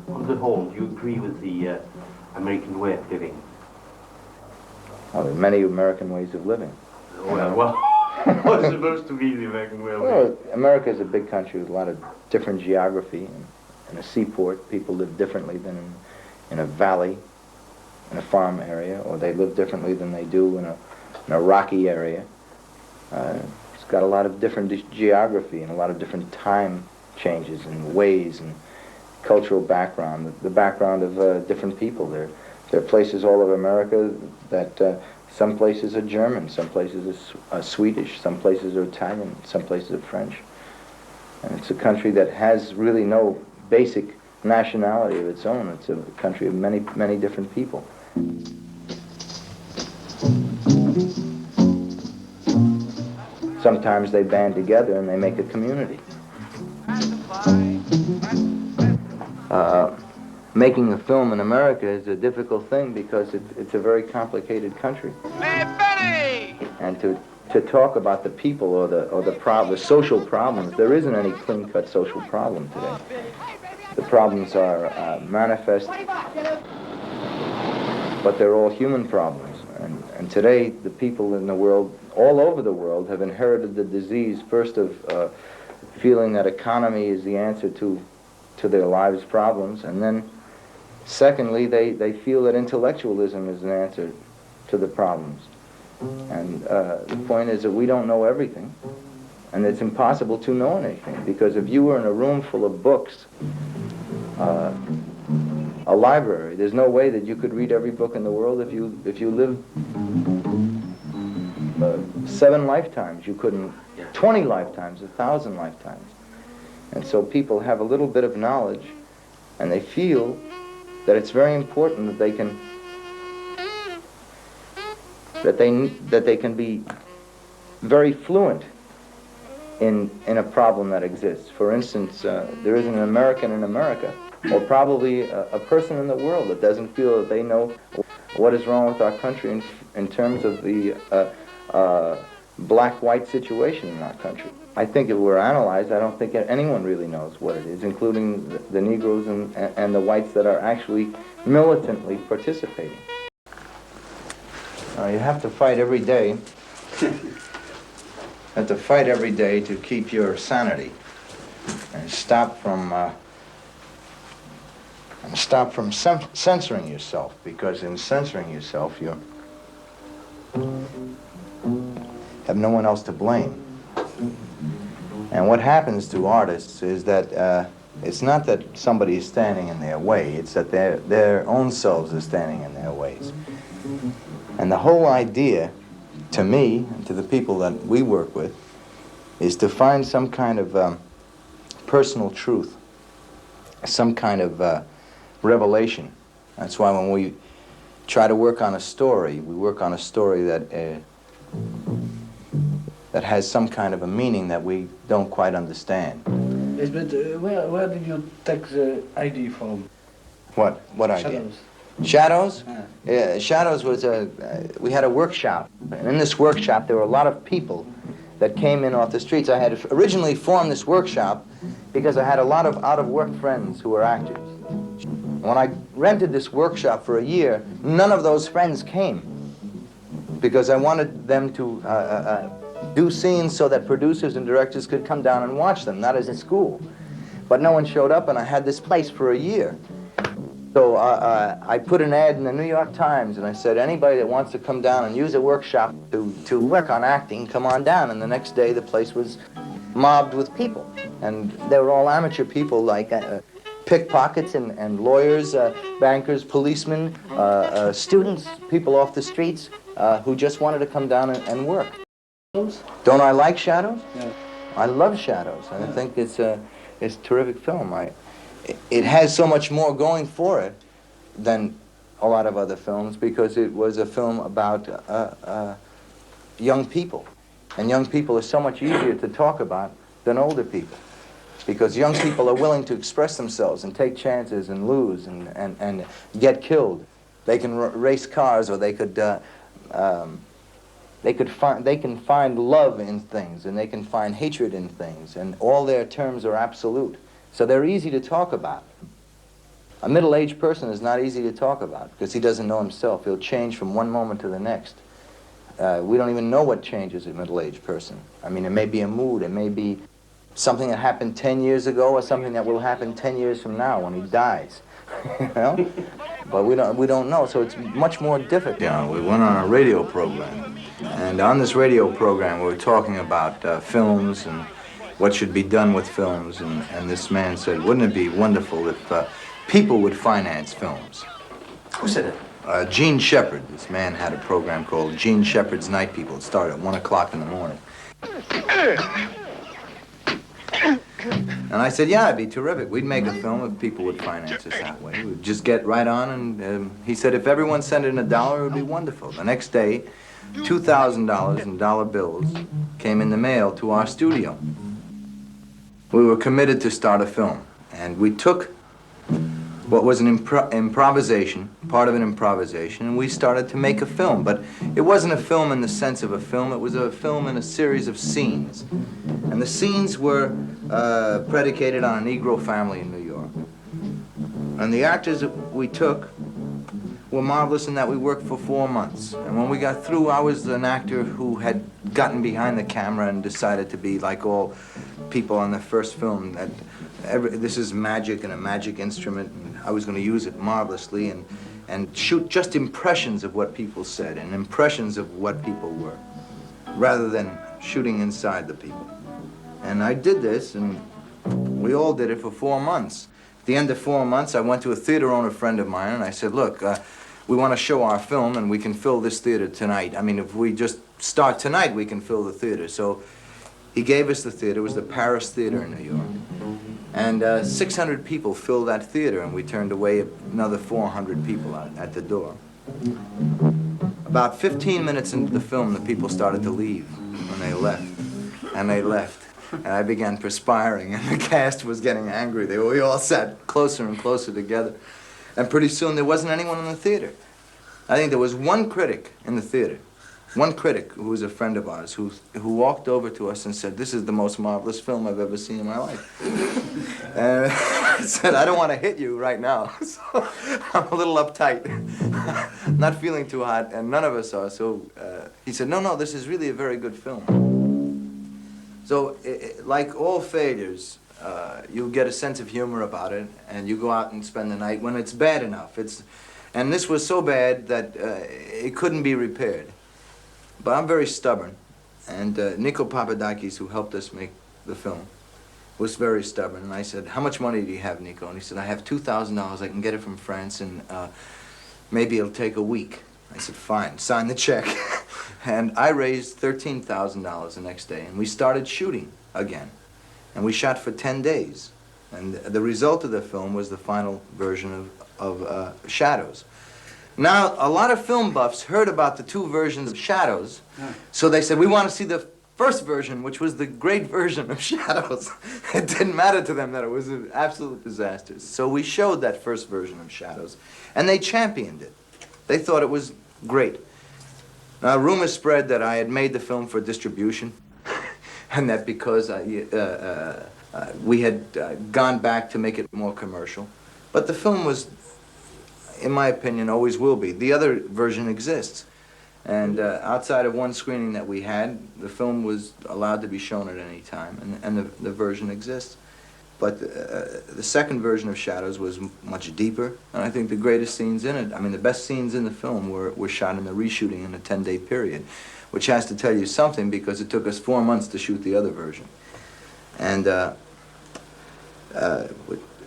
On the whole, do you agree with the American way of living? Oh, there are many American ways of living. Well, what's supposed to be the American way of living? Well, America is a big country with a lot of different geography. In a seaport, people live differently than in a valley, in a farm area, or they live differently than they do in a rocky area. It's got a lot of different geography and a lot of different time changes and ways and cultural background, the background of different people. There are places all over America that some places are German, some places are Swedish, some places are Italian, some places are French. And it's a country that has really no basic nationality of its own. It's a country of many, many different people. Sometimes they band together and they make a community. Making a film in America is a difficult thing because it's a very complicated country. And to talk about the people or the social problems, there isn't any clean-cut social problem today. The problems are manifest, but they're all human problems. And today, the people in the world, all over the world, have inherited the disease, first of feeling that economy is the answer to their lives' problems, and then, secondly, they feel that intellectualism is an answer to the problems. And the point is that we don't know everything, and it's impossible to know anything, because if you were in a room full of books, a library, there's no way that you could read every book in the world. If you lived 7 lifetimes, you couldn't, 20 lifetimes, 1,000 lifetimes. And so people have a little bit of knowledge, and they feel that it's very important that they can be very fluent in a problem that exists. For instance, there isn't an American in America, or probably a person in the world that doesn't feel that they know what is wrong with our country in terms of the black-white situation in our country. I think if we're analyzed, I don't think anyone really knows what it is, including the Negroes and the whites that are actually militantly participating. You have to fight every day. You have to fight every day to keep your sanity and stop from censoring yourself, because in censoring yourself, you have no one else to blame. And what happens to artists is that it's not that somebody is standing in their way, it's that their own selves are standing in their ways. And the whole idea, to me, and to the people that we work with, is to find some kind of personal truth some kind of revelation. That's why when we try to work on a story, we work on a story that that has some kind of a meaning that we don't quite understand. Yes, but where did you take the idea from? What idea? Shadows. Shadows? Yeah, Shadows was we had a workshop. And in this workshop, there were a lot of people that came in off the streets. I had originally formed this workshop because I had a lot of out-of-work friends who were actors. When I rented this workshop for a year, none of those friends came because I wanted them to do scenes so that producers and directors could come down and watch them, not as a school. But no one showed up, and I had this place for a year. So I put an ad in the New York Times, and I said, anybody that wants to come down and use a workshop to work on acting, come on down. And the next day, the place was mobbed with people. And they were all amateur people, like pickpockets and lawyers, bankers, policemen, students, people off the streets who just wanted to come down and work. Don't I like Shadows? Yeah. I love Shadows. I think it's a terrific film. It has so much more going for it than a lot of other films because it was a film about young people. And young people are so much easier to talk about than older people because young people are willing to express themselves and take chances and lose and get killed. They can race cars, or they can find love in things, and they can find hatred in things, and all their terms are absolute. So they're easy to talk about. A middle-aged person is not easy to talk about because he doesn't know himself. He'll change from one moment to the next. We don't even know what changes a middle-aged person. I mean, it may be a mood, it may be something that happened 10 years ago or something that will happen 10 years from now when he dies. You know? But we don't know, so it's much more difficult. Yeah, we went on a radio program, and on this radio program we were talking about films and what should be done with films, and this man said, wouldn't it be wonderful if people would finance films? Who said it? Gene Shepard. This man had a program called Gene Shepard's Night People. It started at 1 o'clock in the morning. And I said, yeah, it'd be terrific. We'd make a film if people would finance us that way. We'd just get right on, and he said, if everyone sent in $1, it would be wonderful. The next day, $2,000 in dollar bills came in the mail to our studio. We were committed to start a film, and we took what was an improvisation, part of an improvisation, and we started to make a film. But it wasn't a film in the sense of a film, it was a film in a series of scenes. And the scenes were predicated on a Negro family in New York. And the actors that we took were marvelous in that we worked for 4 months. And when we got through, I was an actor who had gotten behind the camera and decided to be like all people on the first film, that this is magic and a magic instrument, and I was going to use it marvelously and shoot just impressions of what people said and impressions of what people were, rather than shooting inside the people. And I did this, and we all did it for 4 months. At the end of 4 months, I went to a theater owner friend of mine, and I said, look, we want to show our film, and we can fill this theater tonight. I mean, if we just start tonight, we can fill the theater. So he gave us the theater. It was the Paris Theater in New York. And 600 people filled that theater, and we turned away another 400 people at the door. About 15 minutes into the film, the people started to leave, and they left. And they left. And I began perspiring, and the cast was getting angry. We all sat closer and closer together. And pretty soon, there wasn't anyone in the theater. I think there was one critic in the theater. One critic who was a friend of ours who walked over to us and said, this is the most marvelous film I've ever seen in my life. And I said, I don't want to hit you right now. So I'm a little uptight, not feeling too hot, and none of us are. So he said, no, this is really a very good film. So like all failures, you get a sense of humor about it, and you go out and spend the night when it's bad enough. And this was so bad that it couldn't be repaired. But I'm very stubborn, and Nico Papadakis, who helped us make the film, was very stubborn. And I said, how much money do you have, Nico? And he said, I have $2,000. I can get it from France, and maybe it'll take a week. I said, fine, sign the check. And I raised $13,000 the next day, and we started shooting again. And we shot for 10 days. And the result of the film was the final version of Shadows. Now, a lot of film buffs heard about the two versions of Shadows, so they said, we want to see the first version, which was the great version of Shadows. It didn't matter to them that it was an absolute disaster. So we showed that first version of Shadows, and they championed it. They thought it was great. Now, rumors spread that I had made the film for distribution, and that because we had gone back to make it more commercial. But the film was, in my opinion, always will be. The other version exists. And outside of one screening that we had, the film was allowed to be shown at any time, and the version exists. But the second version of Shadows was much deeper, and I think the greatest scenes in it, I mean, the best scenes in the film were shot in the reshooting in a 10-day period, which has to tell you something, because it took us 4 months to shoot the other version. And it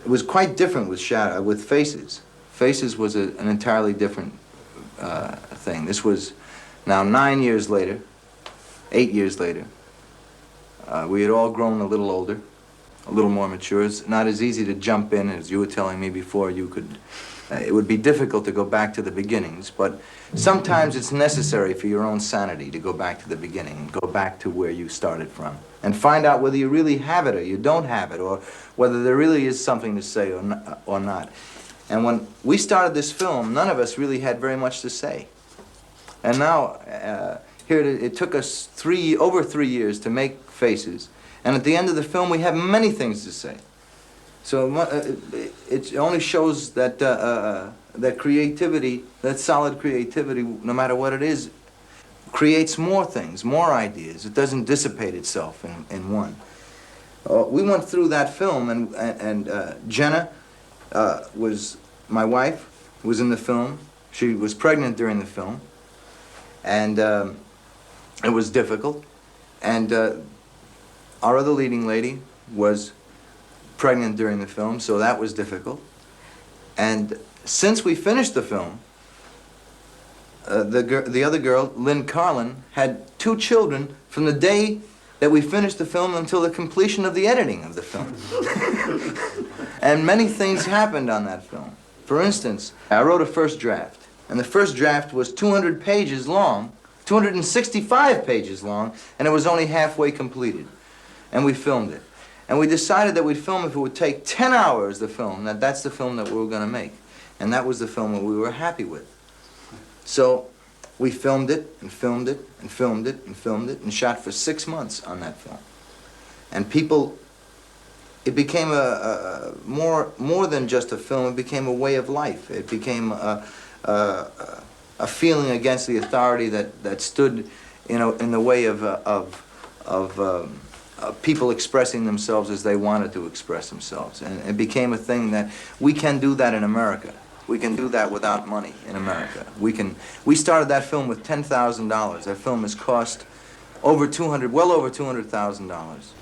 was quite different with Faces. Faces was an entirely different thing. This was now 9 years later, 8 years later. We had all grown a little older, a little more mature. It's not as easy to jump in as you were telling me before. You could, it would be difficult to go back to the beginnings, but sometimes it's necessary for your own sanity to go back to the beginning and go back to where you started from and find out whether you really have it or you don't have it, or whether there really is something to say or not. And when we started this film, none of us really had very much to say. And now, here it took us over 3 years to make Faces, and at the end of the film we have many things to say. So it only shows that that creativity, that solid creativity, no matter what it is, creates more things, more ideas. It doesn't dissipate itself in one. We went through that film, and Jenna was my wife, was in the film. She was pregnant during the film, and it was difficult. And our other leading lady was pregnant during the film, so that was difficult. And since we finished the film, the other girl, Lynn Carlin, had 2 children from the day that we finished the film until the completion of the editing of the film. And many things happened on that film. For instance, I wrote a first draft, and the first draft was 200 pages long, 265 pages long, and it was only halfway completed. And we filmed it. And we decided that we'd film if it would take 10 hours to film, that's the film that we were going to make. And that was the film that we were happy with. So we filmed it, and filmed it, and filmed it, and filmed it, and shot for 6 months on that film. And people, it became more than just a film, it became a way of life. It became a feeling against the authority that stood, in the way of people expressing themselves as they wanted to express themselves. And it became a thing that we can do that in America. We can do that without money in America. We started that film with $10,000. That film has cost well over $200,000.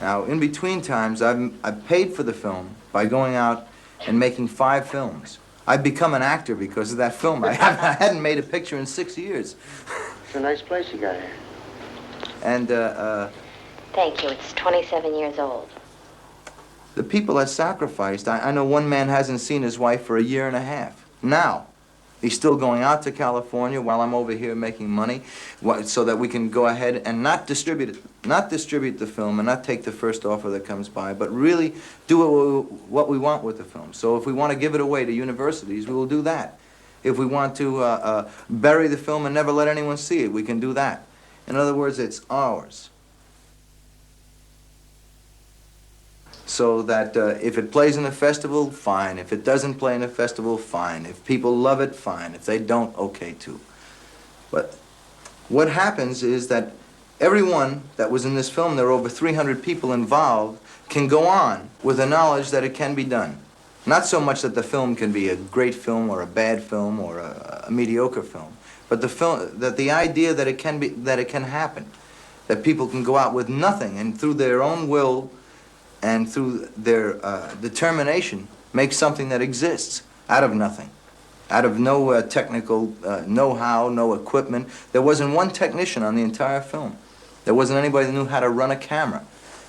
Now, in between times, I've paid for the film by going out and making 5 films. I've become an actor because of that film. I hadn't made a picture in 6 years. It's a nice place you got here. And, Thank you. It's 27 years old. the people that sacrificed, I know one man hasn't seen his wife for 1.5 years. Now, he's still going out to California while I'm over here making money, so that we can go ahead and not distribute the film and not take the first offer that comes by, but really do what we want with the film. So if we want to give it away to universities, we will do that. If we want to bury the film and never let anyone see it, we can do that. In other words, it's ours. So that if it plays in a festival, fine. If it doesn't play in a festival, fine. If people love it, fine. If they don't, okay too. But what happens is that everyone that was in this film, there were over 300 people involved, can go on with the knowledge that it can be done. Not so much that the film can be a great film or a bad film or a mediocre film, but the idea that it can happen, that people can go out with nothing and through their own will and through their determination make something that exists out of nothing, out of no technical know-how, no equipment. There wasn't one technician on the entire film. There wasn't anybody that knew how to run a camera.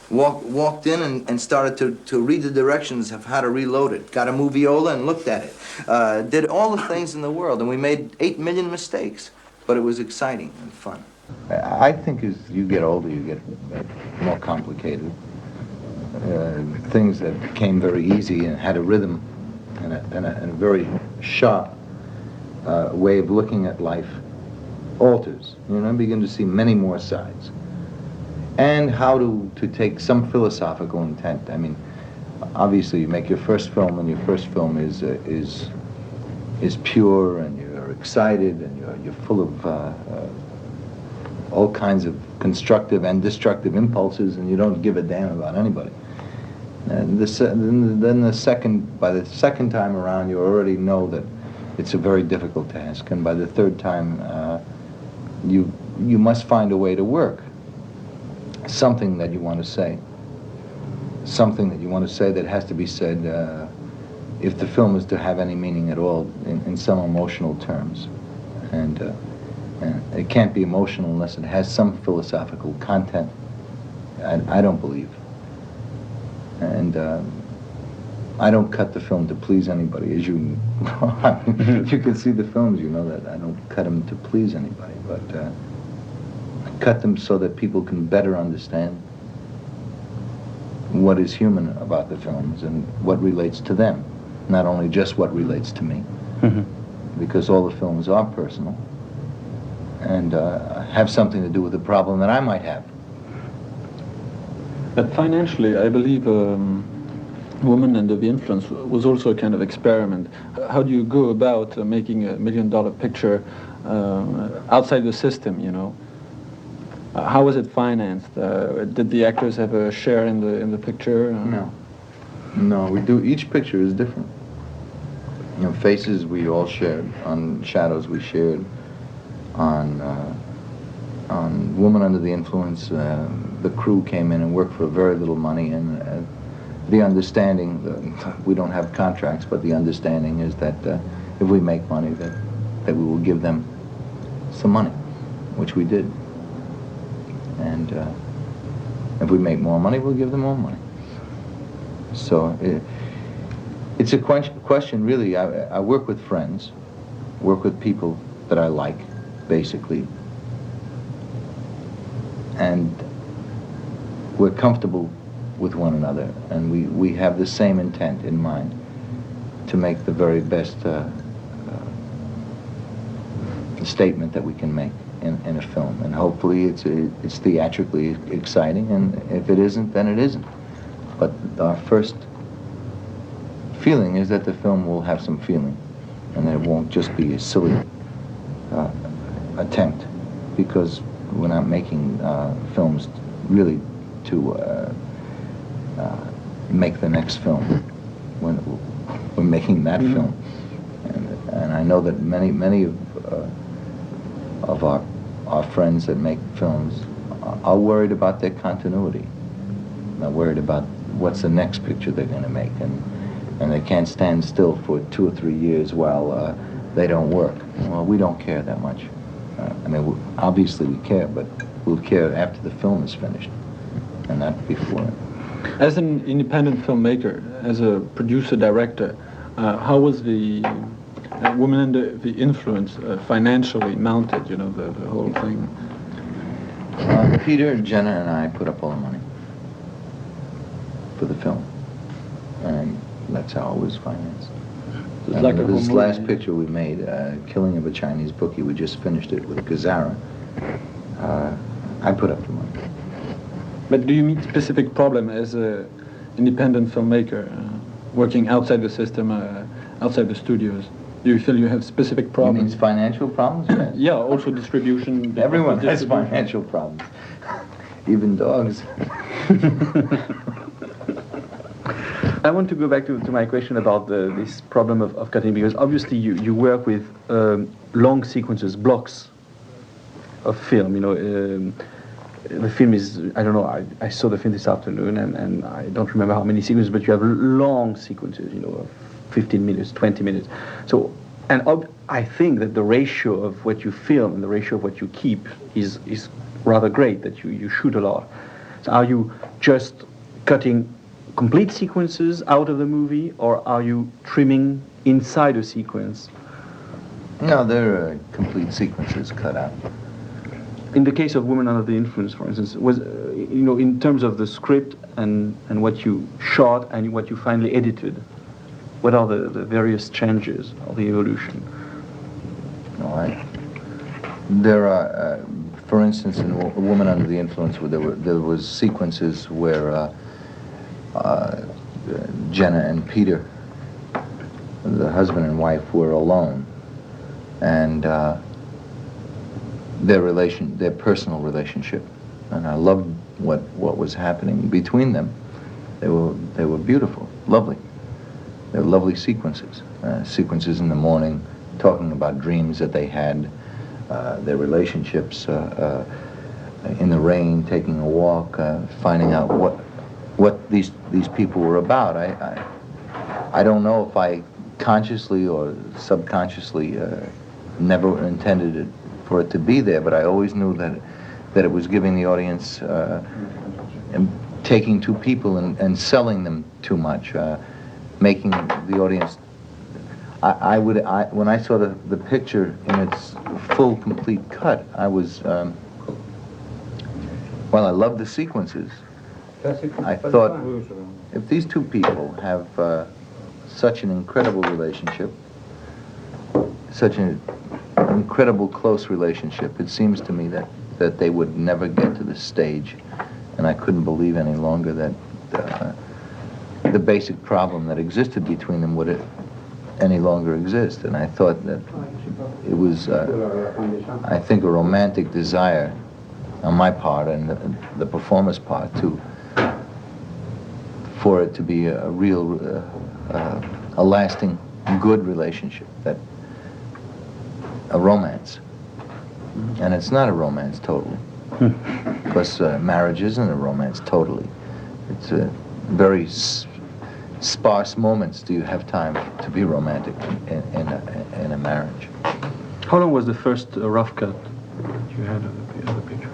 walked in and started to read the directions of how to reload it. Got a moviola and looked at it. Did all the things in the world, and we made 8 million mistakes, but it was exciting and fun. I think as you get older, you get more complicated. Things that became very easy and had a rhythm and a very sharp way of looking at life alters. You know, I begin to see many more sides. And how to take some philosophical intent. I mean, obviously you make your first film, and your first film is pure, and you're excited, and you're full of all kinds of constructive and destructive impulses, and you don't give a damn about anybody. And then by the second time around, you already know that it's a very difficult task, and by the third time, you must find a way to work something that you want to say. Something that you want to say that has to be said if the film is to have any meaning at all in some emotional terms. And it can't be emotional unless it has some philosophical content. I don't believe. And I don't cut the film to please anybody. As you I mean, if you can see the films, you know that I don't cut them to please anybody. But cut them so that people can better understand what is human about the films and what relates to them, not only just what relates to me. Mm-hmm. Because all the films are personal and have something to do with the problem that I might have. But financially, I believe Woman Under the Influence was also a kind of experiment. How do you go about making $1 million picture outside the system, you know? How was it financed? Did the actors have a share in the picture? No, we do. Each picture is different. You know, faces we all shared. On shadows we shared. On Woman Under the Influence, the crew came in and worked for very little money, and the understanding, we don't have contracts, but the understanding is that if we make money, that we will give them some money, which we did. And if we make more money, we'll give them more money. So it's a question, really. I work with friends, work with people that I like, basically. And we're comfortable with one another, and we have the same intent in mind, to make the very best statement that we can make in a film, and hopefully it's theatrically exciting, and if it isn't, then it isn't. But our first feeling is that the film will have some feeling, and that it won't just be a silly attempt, because we're not making films really to make the next film. We're making that film, and I know that many of our friends that make films are worried about their continuity. They're worried about what's the next picture they're going to make, and they can't stand still for 2 or 3 years while they don't work. Well, we don't care that much. I mean, obviously we care, but we'll care after the film is finished, and not before it. As an independent filmmaker, as a producer-director, how was the Woman Under the Influence financially mounted, you know, the whole thing? Peter, Jenna, and I put up all the money for the film, and that's how it was financed. Like this last picture we made, Killing of a Chinese Bookie, we just finished it with Gazara. I put up the money. But do you meet specific problem as an independent filmmaker, working outside the system, outside the studios? Do you feel you have specific problems? You mean financial problems? Yes. Yeah, also distribution. Everyone has financial problems, even dogs. I want to go back to my question about this problem of cutting, because obviously you work with long sequences, blocks of film, you know. The film is, I don't know, I saw the film this afternoon, and I don't remember how many sequences, but you have long sequences, you know, 15 minutes, 20 minutes. So, and I think that the ratio of what you film and the ratio of what you keep is rather great, that you shoot a lot. So are you just cutting complete sequences out of the movie, or are you trimming inside a sequence? No, there are complete sequences cut out. In the case of Women Under the Influence, for instance, was in terms of the script and what you shot and what you finally edited, what are the various changes or the evolution? There are, for instance, in A Woman Under the Influence, there was sequences where Jenna and Peter, the husband and wife, were alone, and their personal relationship, and I loved what was happening between them. They were beautiful, lovely. They were lovely sequences. Sequences in the morning, talking about dreams that they had, their relationships, in the rain, taking a walk, finding out what these people were about. I don't know if I consciously or subconsciously never intended it for it to be there, but I always knew that it was giving the audience, and taking two people and selling them too much, making the audience. When I saw the picture in its full, complete cut, I was, while I loved the sequences, I thought, if these two people have such an incredible relationship, such an incredible close relationship, it seems to me that they would never get to this stage, and I couldn't believe any longer that the basic problem that existed between them would any longer exist. And I thought that it was, I think, a romantic desire on my part and the performer's part for it to be a real, a lasting, good relationship, a romance. And it's not a romance totally, because marriage isn't a romance totally. It's a very sparse moments do you have time to be romantic in a marriage. How long was the first rough cut you had of the picture?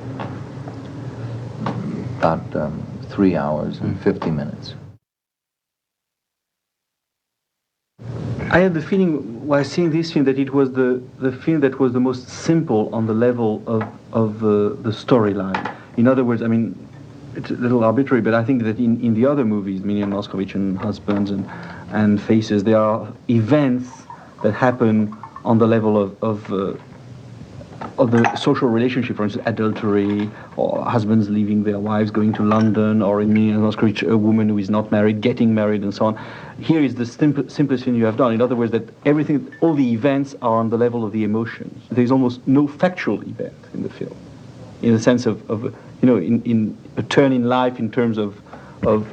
About 3 hours and 50 minutes. I had the feeling while seeing this film that it was the film that was the most simple on the level of the storyline. In other words, I mean, it's a little arbitrary, but I think that in the other movies, Million Moscovich and Husbands and Faces, there are events that happen on the level of the social relationship, for instance, adultery, or husbands leaving their wives, going to London, or in Million Moscovich, a woman who is not married, getting married, and so on. Here is the simplest thing you have done. In other words, that everything, all the events are on the level of the emotions. There is almost no factual event in the film, in the sense of in a turn in life in terms of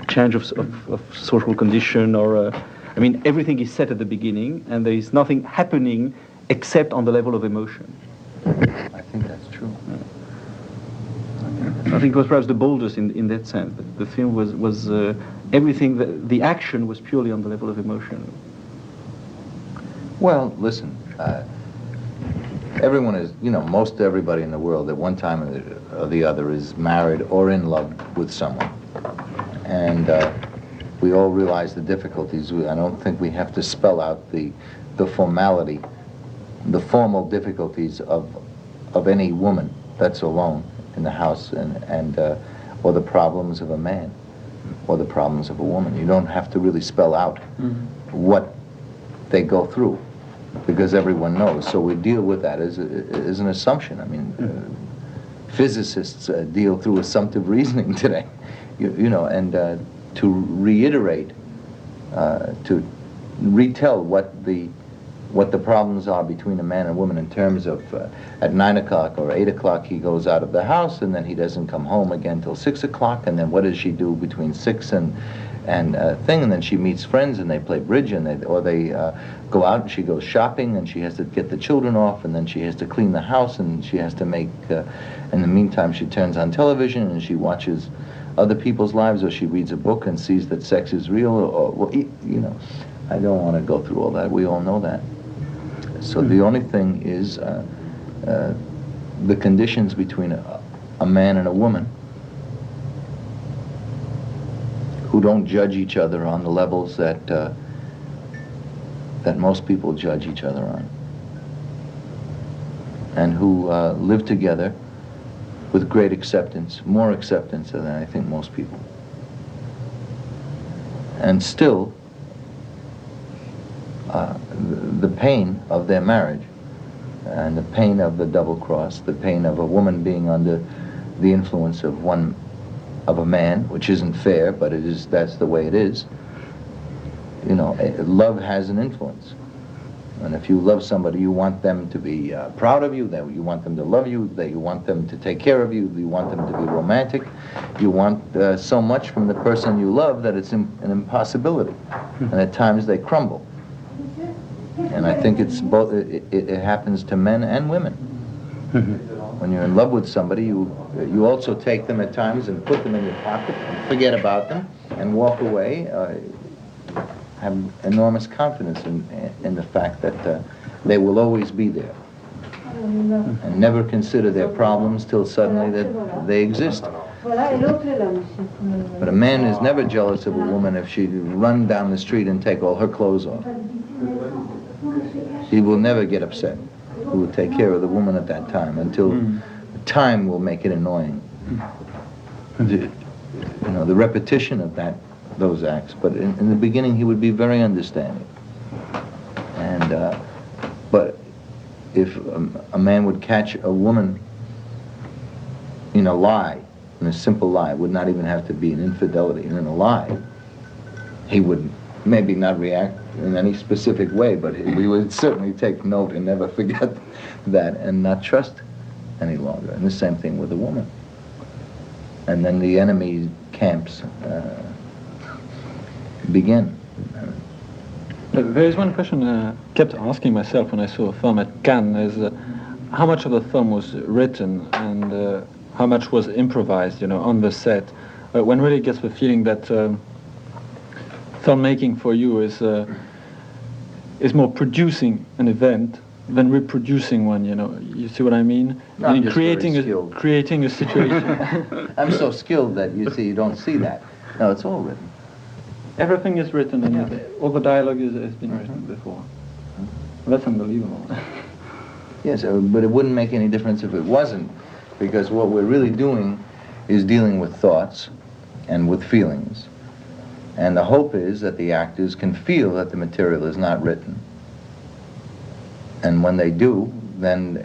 change of social condition, or I mean, everything is set at the beginning, and there is nothing happening except on the level of emotion. I think that's true. I think it was perhaps the boldest in that sense. The film was everything, the action was purely on the level of emotion. Well, listen, everyone is, most everybody in the world at one time or the other is married or in love with someone. And we all realize the difficulties. I don't think we have to spell out the formality, the formal difficulties of any woman that's alone in the house, and or the problems of a man, or the problems of a woman. You don't have to really spell out what they go through, because everyone knows. So we deal with that as an assumption. I mean, physicists deal through assumptive reasoning today, and to reiterate, to retell what the problems are between a man and woman in terms of at 9 o'clock or 8 o'clock he goes out of the house, and then he doesn't come home again till 6 o'clock, and then what does she do between 6 and then she meets friends and they play bridge, and they go out and she goes shopping, and she has to get the children off, and then she has to clean the house, and she has to make in the meantime she turns on television and she watches other people's lives, or she reads a book and sees that sex is real, or I don't want to go through all that. We all know that. So the only thing is the conditions between a man and a woman who don't judge each other on the levels that that most people judge each other on, and who live together with great acceptance, more acceptance than I think most people. And still, the pain of their marriage, and the pain of the double cross, the pain of a woman being under the influence of a man, which isn't fair, but that's the way it is. You know, love has an influence. And if you love somebody, you want them to be proud of you, that you want them to love you, that you want them to take care of you, you want them to be romantic. You want so much from the person you love that it's an impossibility. And at times they crumble. And I think it's both. It happens to men and women. When you're in love with somebody, you also take them at times and put them in your pocket and forget about them and walk away. Have enormous confidence in the fact that they will always be there, and never consider their problems till suddenly that they exist. But a man is never jealous of a woman if she run down the street and take all her clothes off. He will never get upset. He will take care of the woman at that time until time will make it annoying. You know, the repetition of those acts, but in the beginning he would be very understanding. And but if a man would catch a woman in a lie, in a simple lie, it would not even have to be an infidelity, in a lie, he would maybe not react in any specific way, but we would certainly take note and never forget that and not trust any longer. And the same thing with a woman. And then the enemy camps begin. There is one question I kept asking myself when I saw a film at Cannes, is how much of the film was written and how much was improvised, you know, on the set. One really gets the feeling that filmmaking for you is more producing an event than reproducing one, you know. You see what I mean? No, And creating a situation. I'm so skilled that you don't see that. No, it's all written. Everything is written, and all the dialogue has been written before. That's unbelievable. Yes, but it wouldn't make any difference if it wasn't, because what we're really doing is dealing with thoughts and with feelings. And the hope is that the actors can feel that the material is not written. And when they do, then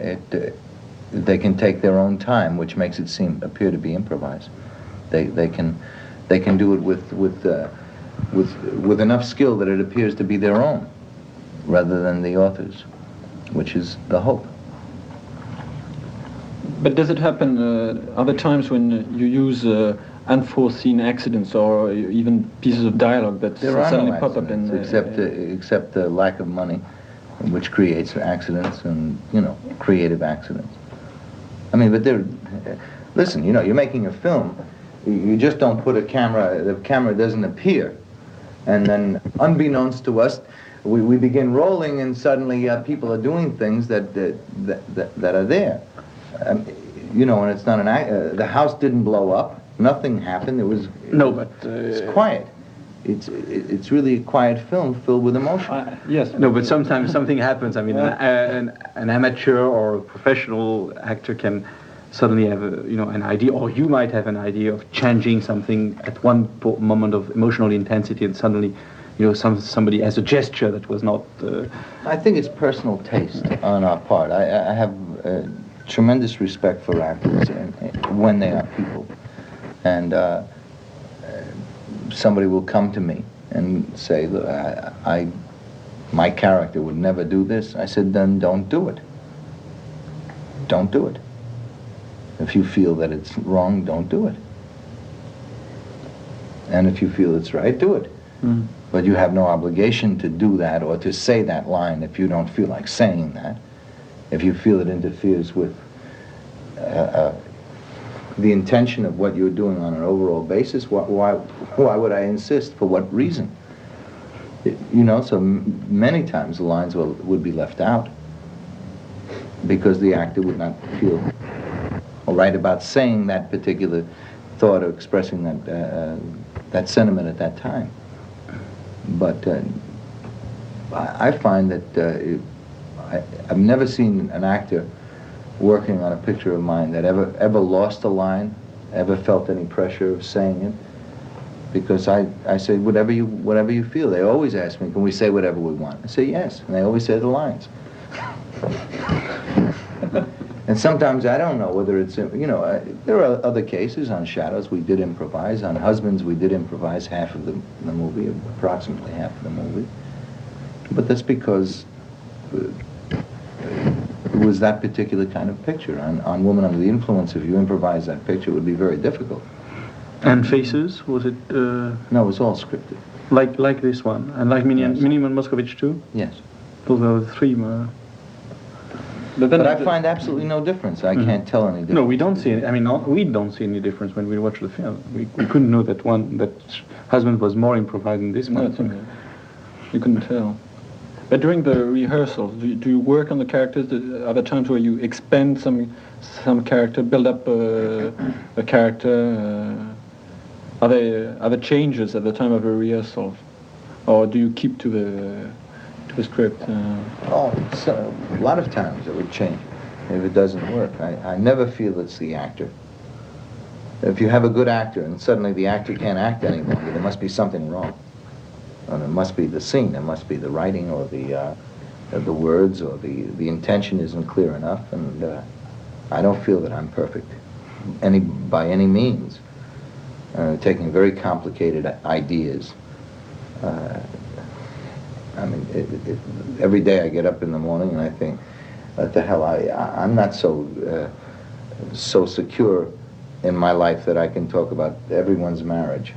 they can take their own time, which makes it appear to be improvised. They can do it with enough skill that it appears to be their own, rather than the author's, which is the hope. But does it happen other times when you use unforeseen accidents or even pieces of dialogue that suddenly pop up in except the lack of money, which creates accidents and, you know, creative accidents. I mean, but listen, you know, you're making a film. You just don't put the camera doesn't appear. And then, unbeknownst to us, we begin rolling, and suddenly people are doing things that are there. You know, and it's not the house didn't blow up. Nothing happened. It's quiet. It's really a quiet film filled with emotion. Yes. No, but sometimes something happens. I mean, an amateur or a professional actor can suddenly have an idea, or you might have an idea of changing something at one moment of emotional intensity, and suddenly, you know, somebody has a gesture that was not. I think it's personal taste on our part. I have tremendous respect for actors when they are people, and somebody will come to me and say, "Look, my character would never do this." I said, "Then don't do it. Don't do it. If you feel that it's wrong, don't do it. And if you feel it's right, do it. But you have no obligation to do that or to say that line if you don't feel like saying that. If you feel it interferes with the intention of what you're doing on an overall basis, why would I insist? For what reason? You know, so many times the lines would be left out because the actor would not feel all right about saying that particular thought or expressing that that sentiment at that time. But I find that I've never seen an actor working on a picture of mine that ever lost a line, ever felt any pressure of saying it, because I say whatever you feel. They always ask me, can we say whatever we want? I say yes, and they always say the lines. And sometimes I don't know whether it's, there are other cases. On Shadows we did improvise. On Husbands we did improvise half of the movie, approximately half of the movie. But that's because it was that particular kind of picture. On Woman Under the Influence, if you improvise that picture, it would be very difficult. And Faces, was it? No, it was all scripted. Like this one, and like Miniman Moscovich too? Yes. Those are the three. But I find absolutely no difference. I can't tell any difference. No, we don't see any. I mean, we don't see any difference when we watch the film. We couldn't know that Husband was more improvised than this one. No, you couldn't tell. But during the rehearsals, do you work on the characters? Are there times where you expand some character, build up a character? Are there changes at the time of a rehearsal, or do you keep to the script? So a lot of times it would change if it doesn't work. I never feel it's the actor. If you have a good actor and suddenly the actor can't act any longer, there must be something wrong. And it must be the scene, it must be the writing or the words, or the intention isn't clear enough, and I don't feel that I'm perfect by any means. Taking very complicated ideas. I mean, every day I get up in the morning and I think, what the hell, I'm not so secure in my life that I can talk about everyone's marriage.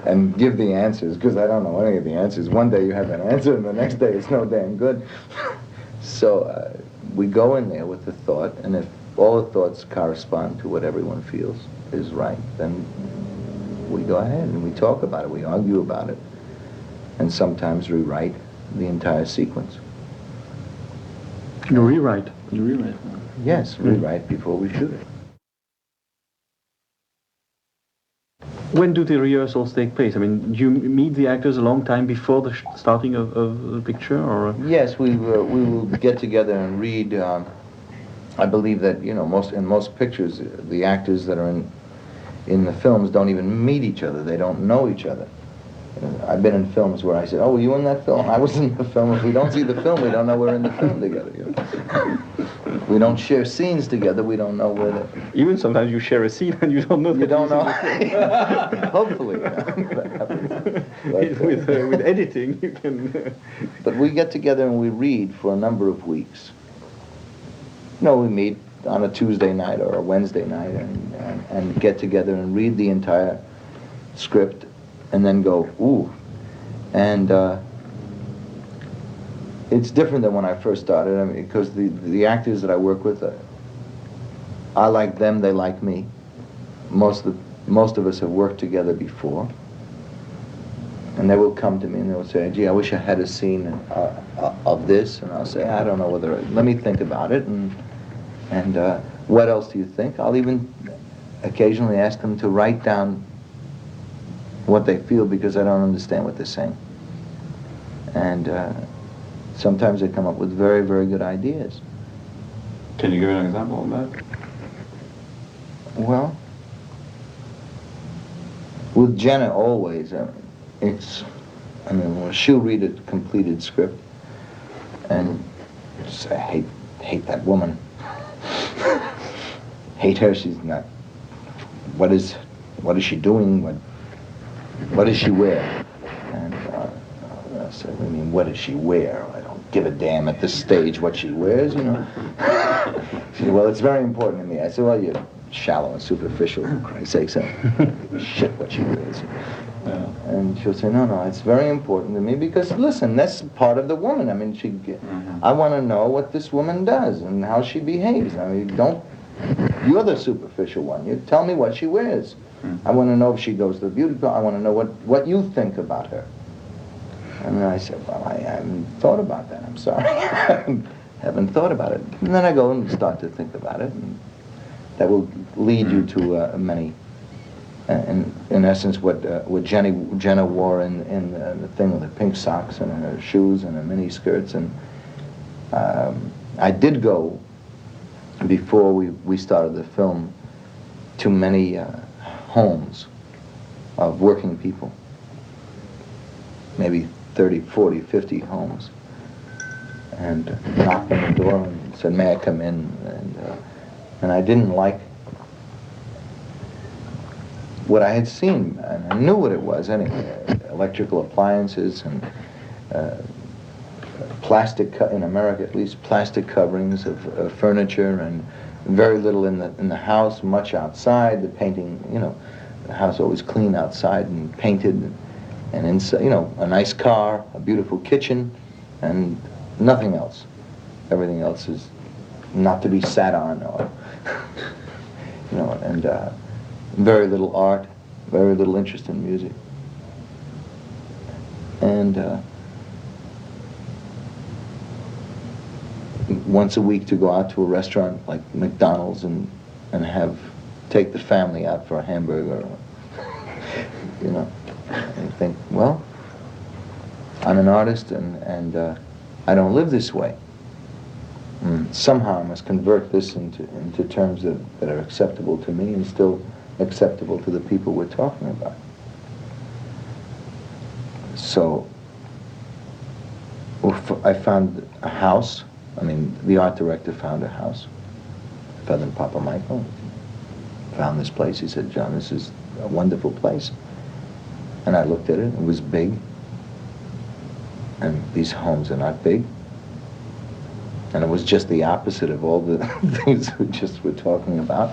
And give the answers, because I don't know any of the answers. One day you have an answer and the next day it's no damn good. So we go in there with the thought, and if all the thoughts correspond to what everyone feels is right, then we go ahead and we talk about it, we argue about it, and sometimes rewrite the entire sequence. You rewrite? You rewrite? Yes, rewrite before we shoot it. When do the rehearsals take place? I mean, do you meet the actors a long time before the starting of the picture, or? Yes, we will get together and read. I believe that in most pictures, the actors that are in the films don't even meet each other. They don't know each other. I've been in films where I said, "Oh, were you in that film?" I was in the film. If we don't see the film, we don't know we're in the film together. We don't share scenes together. We don't know where they're... Even sometimes you share a scene and you don't know. You don't know. Hopefully. With editing, you can... But we get together and we read for a number of weeks. We meet on a Tuesday night or a Wednesday night and get together and read the entire script and then go, ooh. And it's different than when I first started. I mean, because the actors that I work with, I like them, they like me. Most of us have worked together before. And they will come to me and they'll say, gee, I wish I had a scene of this. And I'll say, I don't know whether, let me think about it. And what else do you think? I'll even occasionally ask them to write down what they feel, because I don't understand what they're saying. And sometimes they come up with very, very good ideas. Can you give an example of that? Well, with Jenna always, she'll read a completed script and say, I hate that woman. Hate her, she's not, what is she doing? What does she wear? And I said, I mean, what does she wear? I don't give a damn at this stage what she wears, She said, well, it's very important to me. I said, well, you're shallow and superficial, for Christ's sake, so shit what she wears. Yeah. And she'll say, no, it's very important to me because, listen, that's part of the woman. I mean, I want to know what this woman does and how she behaves. I mean, you're the superficial one. You tell me what she wears. I want to know if she goes to the beauty parlor. I want to know what you think about her. And then I said, well, I haven't thought about that. I'm sorry. I haven't thought about it. And then I go and start to think about it. And that will lead you to many And in essence, what Jenna wore in the thing with the pink socks and her shoes and her mini skirts. And I did go, before we started the film, to many homes of working people, maybe 30, 40, 50 homes, and knocked on the door and said, "May I come in?" And I didn't like what I had seen, and I knew what it was anyway. Electrical appliances and plastic, in America at least, plastic coverings of furniture, and very little in the house, much outside. The painting, you know, the house always clean outside and painted, and inside, you know, a nice car, a beautiful kitchen, and nothing else. Everything else is not to be sat on, or you know, and very little art, very little interest in music. And once a week to go out to a restaurant like McDonald's and take the family out for a hamburger, you know, and think, well, I'm an artist and I don't live this way. Somehow I must convert this into terms that are acceptable to me and still acceptable to the people we're talking about. So I found a house. I mean, the art director found a house. Feather Papa Michael found this place. He said, "John, this is a wonderful place." And I looked at it. It was big. And these homes are not big. And it was just the opposite of all the things we just were talking about.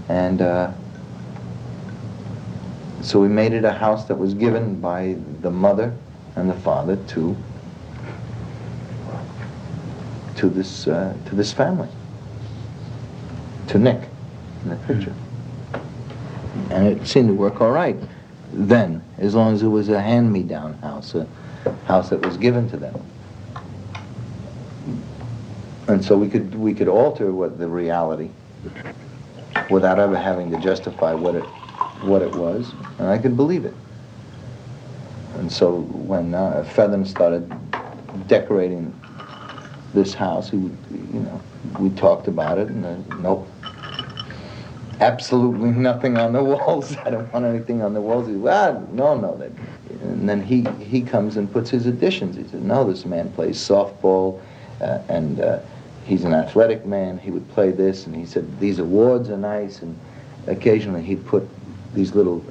And so we made it a house that was given by the mother and the father to this family, to Nick in the picture. And it seemed to work all right then, as long as it was a hand-me-down house, a house that was given to them. And so we could alter the reality without ever having to justify what it was, and I could believe it. And so when Feather started decorating this house, we talked about it, and nope, absolutely nothing on the walls. I don't want anything on the walls. He said, well, no. And then he comes and puts his additions. He said, no, this man plays softball, and he's an athletic man. He would play this, and he said, these awards are nice, and occasionally he'd put these little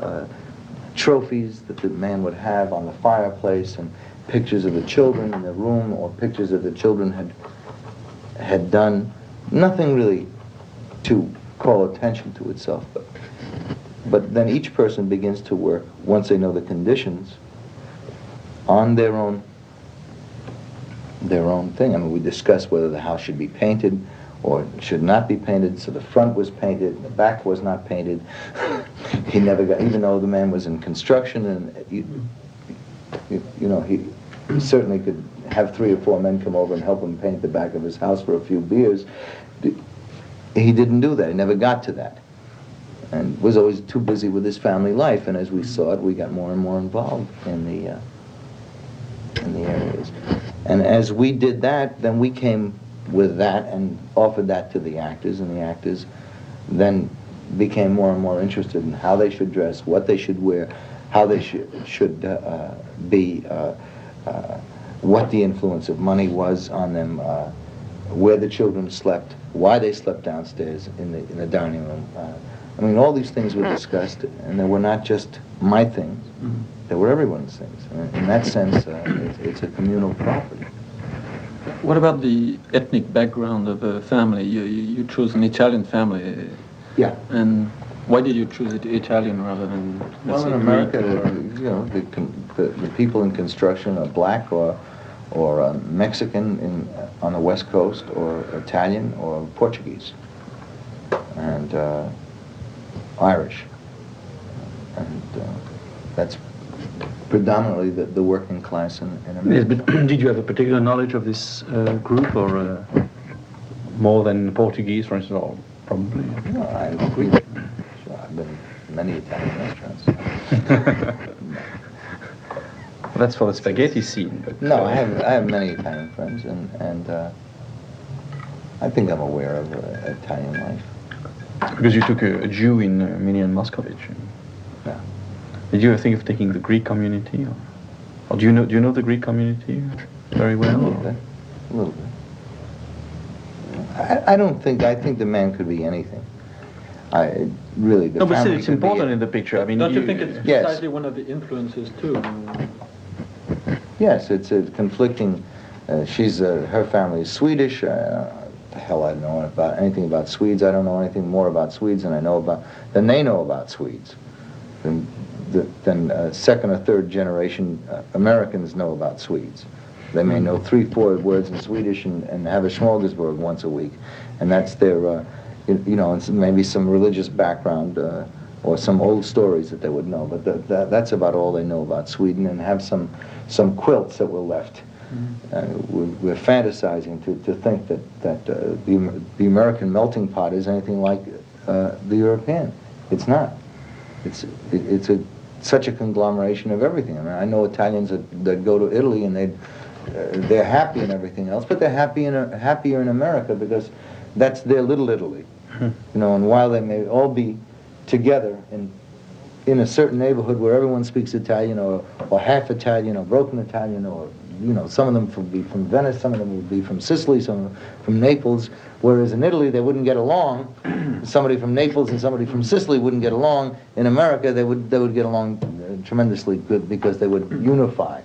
trophies that the man would have on the fireplace, and pictures of the children in the room, or pictures that the children had done. Nothing really to call attention to itself, but then each person begins to work, once they know the conditions, on their own thing. I mean, we discussed whether the house should be painted or should not be painted. So the front was painted, the back was not painted. He never got, even though the man was in construction, and he certainly could have 3 or 4 men come over and help him paint the back of his house for a few beers. He didn't do that. He never got to that, and was always too busy with his family life. And as we saw it, we got more and more involved in the areas. And as we did that, then we came with that and offered that to the actors, and the actors then became more and more interested in how they should dress, what they should wear, how they should be, what the influence of money was on them, where the children slept, why they slept downstairs in the dining room. I mean, all these things were discussed, and they were not just my things. They were everyone's things. In that sense, it's a communal property. What about the ethnic background of a family? You chose an Italian family. Yeah. And why did you choose Italian rather than, well, in America, the people in construction are black or Mexican on the West Coast, or Italian or Portuguese, and Irish, and that's predominantly the working class in America. Yes, but did you have a particular knowledge of this group, or more than Portuguese, for instance, or probably? No, I've been many Italian restaurants. Well, that's for the spaghetti scene. But, no, I have many Italian friends, and I think I'm aware of Italian life. Because you took a Jew in Milian Moscovich. Yeah. Did you ever think of taking the Greek community, or do you know the Greek community very well? A little bit. A little bit. I don't think. I think the man could be anything. Really. The no, but still, family it's could important be in the picture. I mean, don't you think it's yes. precisely one of the influences too? Yes, it's a conflicting. She's her family is Swedish. The hell I don't know about anything about Swedes. I don't know anything more about Swedes than they know about Swedes. Than second or third generation Americans know about Swedes. They may know 3-4 words in Swedish and have a smorgasbord once a week, and that's their, and maybe some religious background or some old stories that they would know. But that's about all they know about Sweden, and have some quilts that were left. We're fantasizing to think that the American melting pot is anything like the European. It's not. It's such a conglomeration of everything. I mean, I know Italians that go to Italy and they're happy and everything else, but they're happier in America because that's their little Italy. And while they may all be together in a certain neighborhood where everyone speaks Italian or half Italian or broken Italian, or some of them will be from Venice, some of them will be from Sicily, some from Naples, whereas in Italy they wouldn't get along. Somebody from Naples and somebody from Sicily wouldn't get along. In America they would get along tremendously good because they would unify.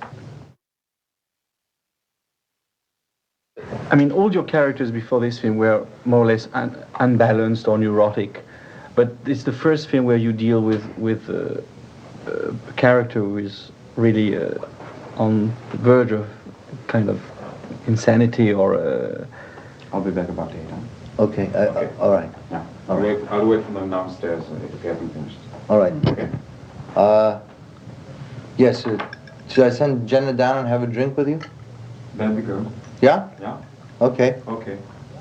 I mean, all your characters before this film were more or less unbalanced or neurotic, but it's the first film where you deal with a character who is really on the verge of kind of insanity or. I'll be back about 8. Okay. All right. Yeah. All right. I'll wait for them downstairs if they haven't finished. All right. Okay. Yes. Should I send Jenna down and have a drink with you? That'd be good. Yeah. Yeah. Okay. Okay.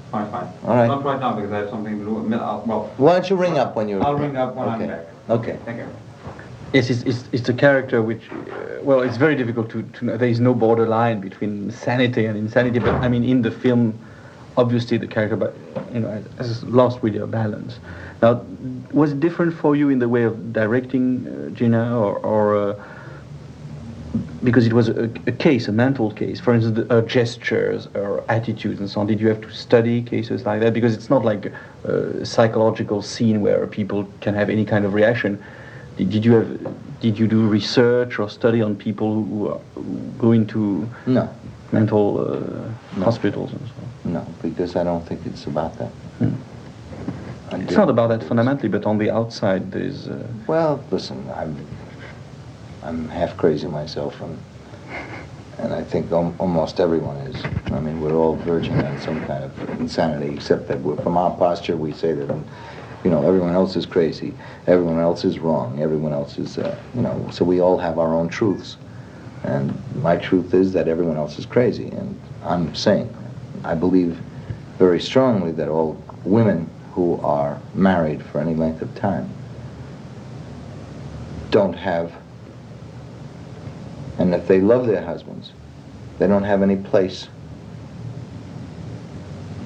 Fine. All right. Not right now because I have something to do. Well. Why don't you ring up when you're? I'll ring up when I'm back. Okay. Thank you. Yes, it's a character which, well, it's very difficult to know. There is no borderline between sanity and insanity, but I mean, in the film, obviously the character, has lost really a balance. Now, was it different for you in the way of directing Jenna, or because it was a case, a mental case, for instance, gestures or attitudes and so on? Did you have to study cases like that? Because it's not like a psychological scene where people can have any kind of reaction. Did you do research or study on people who go into mental hospitals and so on? No, because I don't think it's about that. It's not about that fundamentally, but on the outside there's. Well, listen, I'm half crazy myself, and I think almost everyone is. I mean, we're all verging on some kind of insanity, except that from our posture we say that. Everyone else is crazy, everyone else is wrong, everyone else is, so we all have our own truths. And my truth is that everyone else is crazy. And I'm saying, I believe very strongly that all women who are married for any length of time don't have, and if they love their husbands, they don't have any place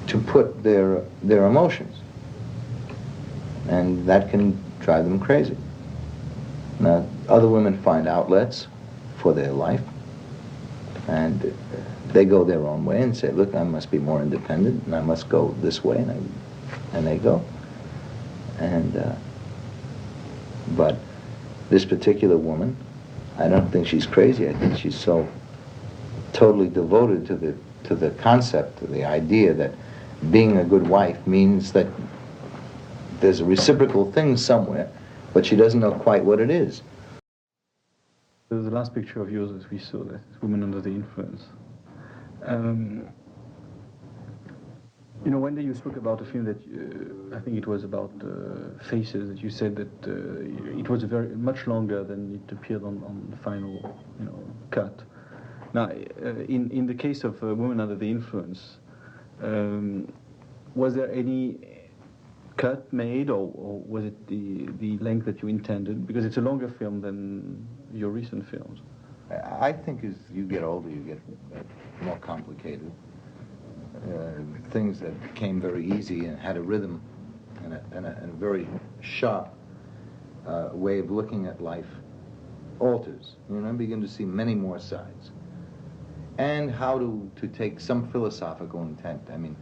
to put their emotions. And that can drive them crazy. Now, other women find outlets for their life, and they go their own way and say, look, I must be more independent, and I must go this way, and they go. But this particular woman, I don't think she's crazy. I think she's so totally devoted to the concept, to the idea that being a good wife means that there's a reciprocal thing somewhere, but she doesn't know quite what it is. The last picture of yours that we saw, that Woman Under the Influence. One day you spoke about a film that I think it was about faces. That you said that it was very much longer than it appeared on the final, cut. Now, in the case of Woman Under the Influence, was there any cut made, or was it the length that you intended? Because it's a longer film than your recent films. I think as you get older, you get more complicated. Things that came very easy and had a rhythm and a very sharp way of looking at life alters. You know, I begin to see many more sides. And how to take some philosophical intent. I mean,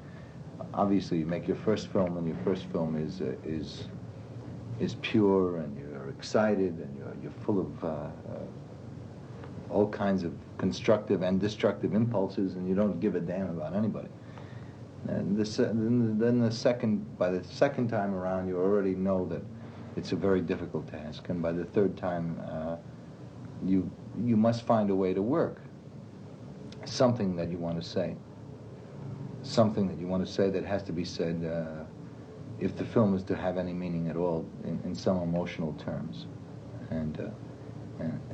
obviously you make your first film, and your first film is pure, and you're excited, and you're full of all kinds of constructive and destructive impulses, and you don't give a damn about anybody. And then by the second time around, you already know that it's a very difficult task, and by the third time, you must find a way to work something that you want to say. Something that you want to say that has to be said if the film is to have any meaning at all in some emotional terms. And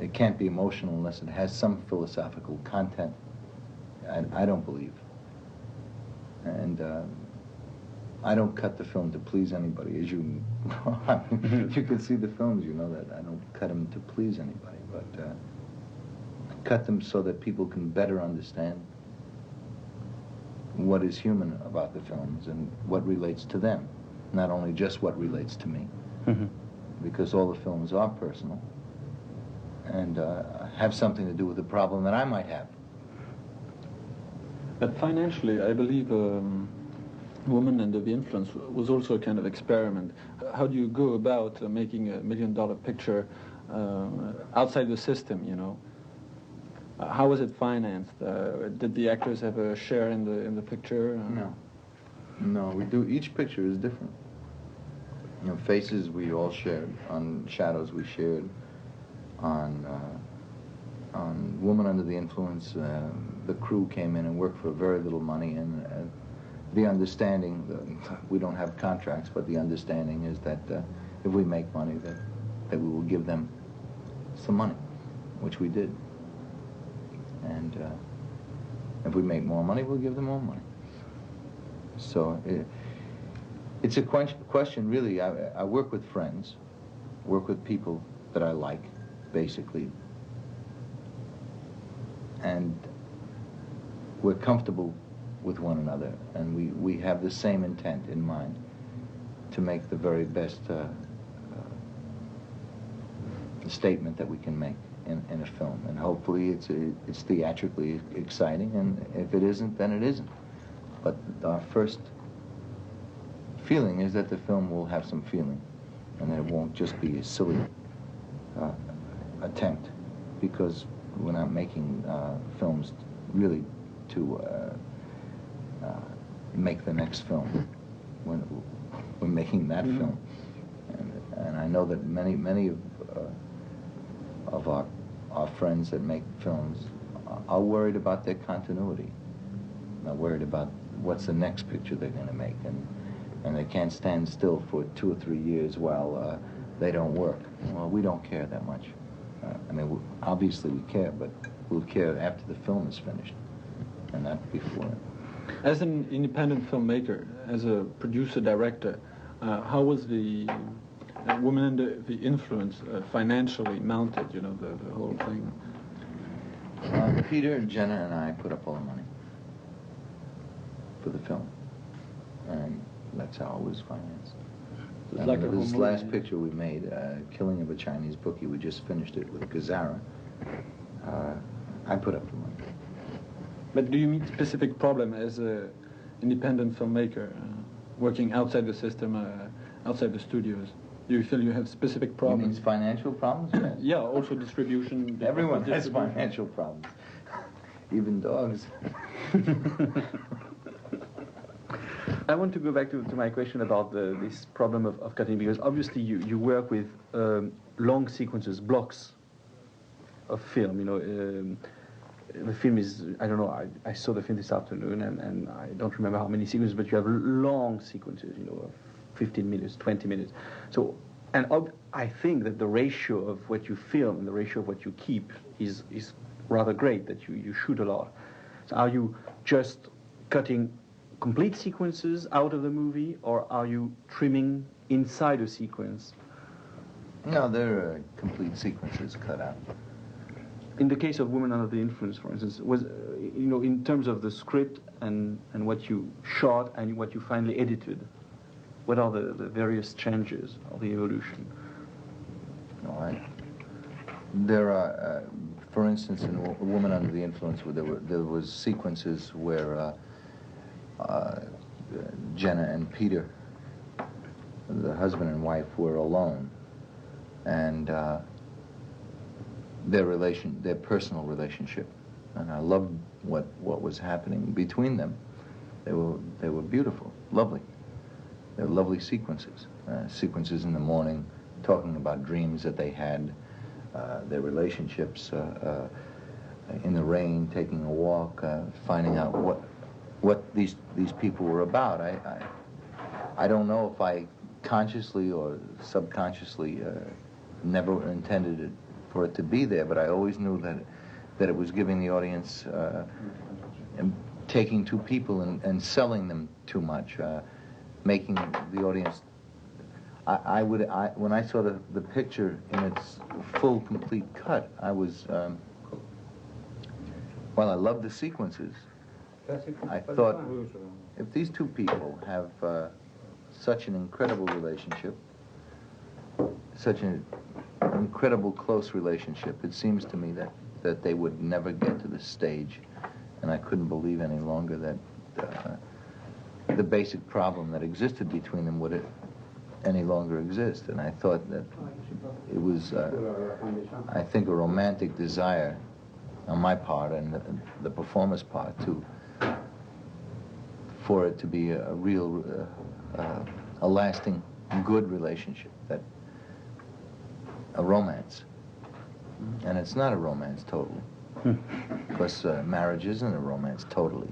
it can't be emotional unless it has some philosophical content. I don't believe. And I don't cut the film to please anybody. As you know, if you can see the films, you know that I don't cut them to please anybody, but I cut them so that people can better understand what is human about the films and what relates to them, not only just what relates to me, because all the films are personal and have something to do with the problem that I might have. But financially, I believe Woman Under the Influence was also a kind of experiment. How do you go about making $1 million picture outside the system, you know? How was it financed? Did the actors have a share in the picture? No, we do. Each picture is different. You know, faces we all shared. On shadows we shared. On Woman Under the Influence, the crew came in and worked for very little money, and the understanding, we don't have contracts, but the understanding is that if we make money, that we will give them some money, which we did. And if we make more money, we'll give them more money. So it's a question, really. I work with friends, work with people that I like, basically. And we're comfortable with one another, and we have the same intent in mind, to make the very best statement that we can make in a film. And hopefully it's theatrically exciting, and if it isn't, then it isn't. But our first feeling is that the film will have some feeling, and that it won't just be a silly attempt, because we're not making films really to make the next film. We're making that film, and I know that many of our friends that make films are worried about their continuity. They're worried about what's the next picture they're going to make, and they can't stand still for 2 or 3 years while they don't work. Well, we don't care that much. I mean, obviously we care, but we'll care after the film is finished, and not before. As an independent filmmaker, as a producer-director, how was the Woman Under the Influence financially mounted, you know, the whole thing? Peter and Jenna and I put up all the money for the film, and that's how it was financed. It's like this last picture we made, Killing of a Chinese Bookie, we just finished it with Gazara. I put up the money. But do you meet specific problem as an independent filmmaker, working outside the system, outside the studios? Do you feel you have specific problems? You mean financial problems? Yes. Yeah, also distribution. Everyone has financial problems, even dogs. I want to go back to my question about this problem of cutting, because obviously you work with long sequences, blocks of film. You know, the film is, I don't know, I saw the film this afternoon, and I don't remember how many sequences, but you have long sequences, you know, 15 minutes, 20 minutes. So, and I think that the ratio of what you film and the ratio of what you keep is rather great, that you shoot a lot. So are you just cutting complete sequences out of the movie, or are you trimming inside a sequence? No, there are complete sequences cut out. In the case of Women Under the Influence, for instance, was in terms of the script and what you shot and what you finally edited, what are the various changes or the evolution? All right. There are, for instance, in Woman Under the Influence, there was sequences where Jenna and Peter, the husband and wife, were alone, and their personal relationship, and I loved what was happening between them. They were beautiful, lovely. They were lovely sequences. Sequences in the morning, talking about dreams that they had, their relationships, in the rain, taking a walk, finding out what these people were about. I don't know if I consciously or subconsciously never intended it for it to be there, but I always knew that it was giving the audience, and taking two people and selling them too much, making the audience. When I saw the picture in its full, complete cut, I was, while I loved the sequences, I thought, if these two people have such an incredible relationship, such an incredible close relationship, it seems to me that they would never get to this stage, and I couldn't believe any longer that the basic problem that existed between them would any longer exist. And I thought that it was, I think, a romantic desire on my part and the performer's part for it to be a real, a lasting, good relationship, that a romance. And it's not a romance totally, because marriage isn't a romance totally.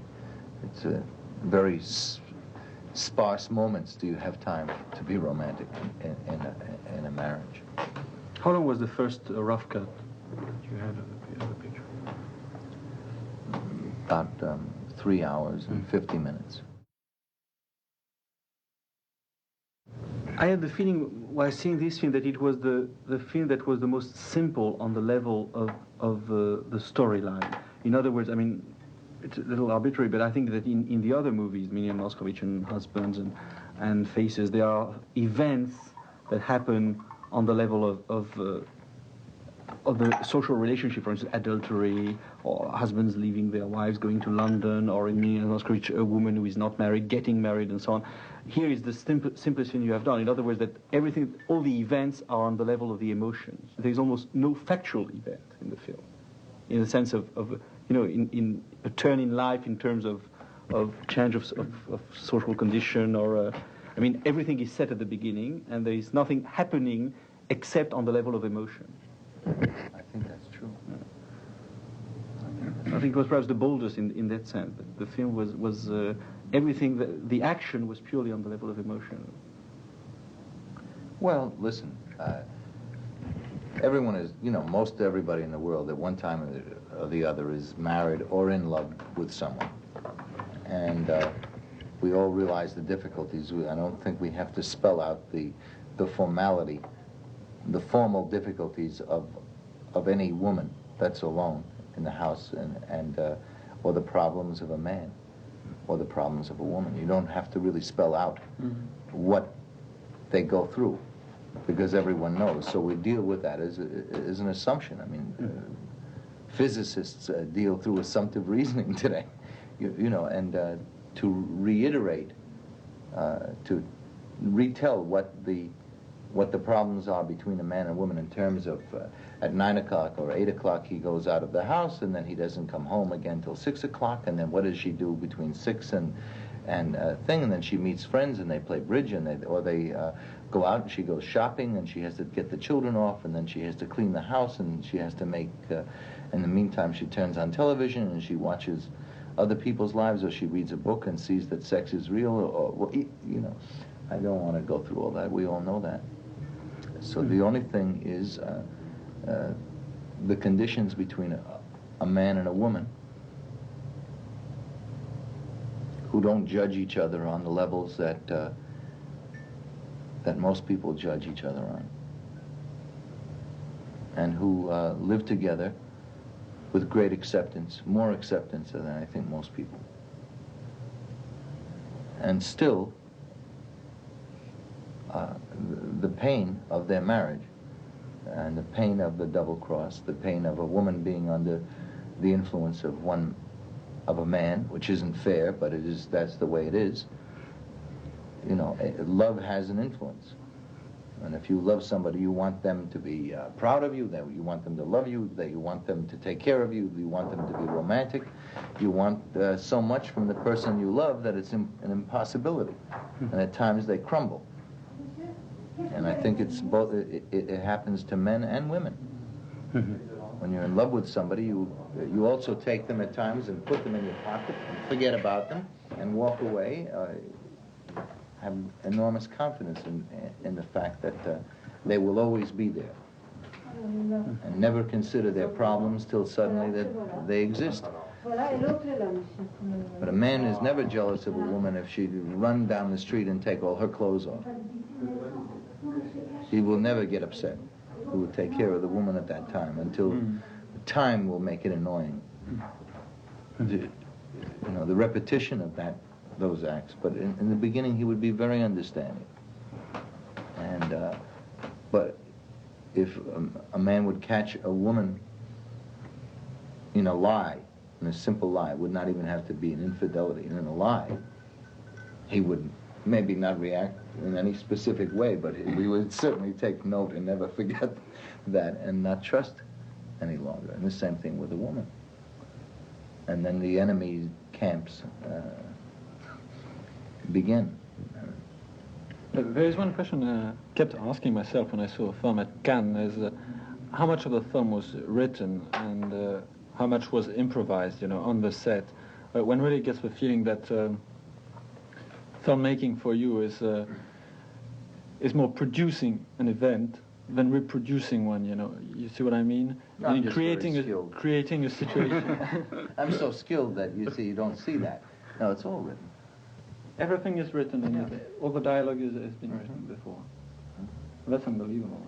It's a very sparse moments do you have time to be romantic in a marriage. How long was the first rough cut that you had of the picture? About 3 hours and 50 minutes. I had the feeling while seeing this film that it was the film that was the most simple on the level of the storyline. In other words, I mean, it's a little arbitrary, but I think that in the other movies, Million Moscovich and Husbands and Faces, there are events that happen on the level of the social relationship, for instance, adultery, or husbands leaving their wives, going to London, or in Million Moscovich, a woman who is not married, getting married, and so on. Here is the simplest thing you have done. In other words, that everything, all the events are on the level of the emotions. There is almost no factual event in the film, in the sense of in a turn in life in terms of change of social condition, or I mean, everything is set at the beginning, and there is nothing happening except on the level of emotion. I think that's true. I think it was perhaps the boldest in that sense. The film was everything, the action was purely on the level of emotion. Well, listen, everyone is, most everybody in the world at one time or the other is married or in love with someone. And we all realize the difficulties. I don't think we have to spell out the formality, the formal difficulties of any woman that's alone in the house, and or the problems of a man, or the problems of a woman. You don't have to really spell out what they go through, because everyone knows. So we deal with that as an assumption. I mean, physicists deal through assumptive reasoning today, and to reiterate, to retell what the problems are between a man and woman in terms of at 9 o'clock or 8 o'clock he goes out of the house, and then he doesn't come home again till 6 o'clock, and then what does she do between 6 and then she meets friends and they play bridge, and they go out and she goes shopping, and she has to get the children off, and then she has to clean the house, and she has to make in the meantime she turns on television and she watches other people's lives, or she reads a book and sees that sex is real, or I don't want to go through all that. We all know that. So the only thing is the conditions between a man and a woman. who don't judge each other on the levels that that most people judge each other on, and who live together with great acceptance, more acceptance than I think most people. And still, the pain of their marriage and the pain of the double cross, the pain of a woman being under the influence of a man, which isn't fair, but that's the way it is. You know, love has an influence. And if you love somebody, you want them to be proud of you, that you want them to love you, that you want them to take care of you, you want them to be romantic. You want so much from the person you love that it's an impossibility. And at times they crumble. And I think it's both. It happens to men and women. When you're in love with somebody, you also take them at times and put them in your pocket and forget about them and walk away. Have enormous confidence in the fact that they will always be there, and never consider their problems till suddenly that they exist. But a man is never jealous of a woman if she run down the street and take all her clothes off. He will never get upset. He will take care of the woman at that time until time will make it annoying. The repetition of those acts. But in the beginning, he would be very understanding. And but if a man would catch a woman in a lie, in a simple lie, it would not even have to be an infidelity, in a lie, he would maybe not react in any specific way, but we would certainly take note and never forget that and not trust any longer. And the same thing with a woman. And then the enemy camps begin. There is one question I kept asking myself when I saw a film at Cannes, is how much of the film was written and how much was improvised, on the set. One really gets the feeling that filmmaking for you is more producing an event than reproducing one, You see what I mean? Creating a situation. I'm so skilled that you don't see that. No, it's all written. Everything is written, and all the dialogue has been written before. That's unbelievable.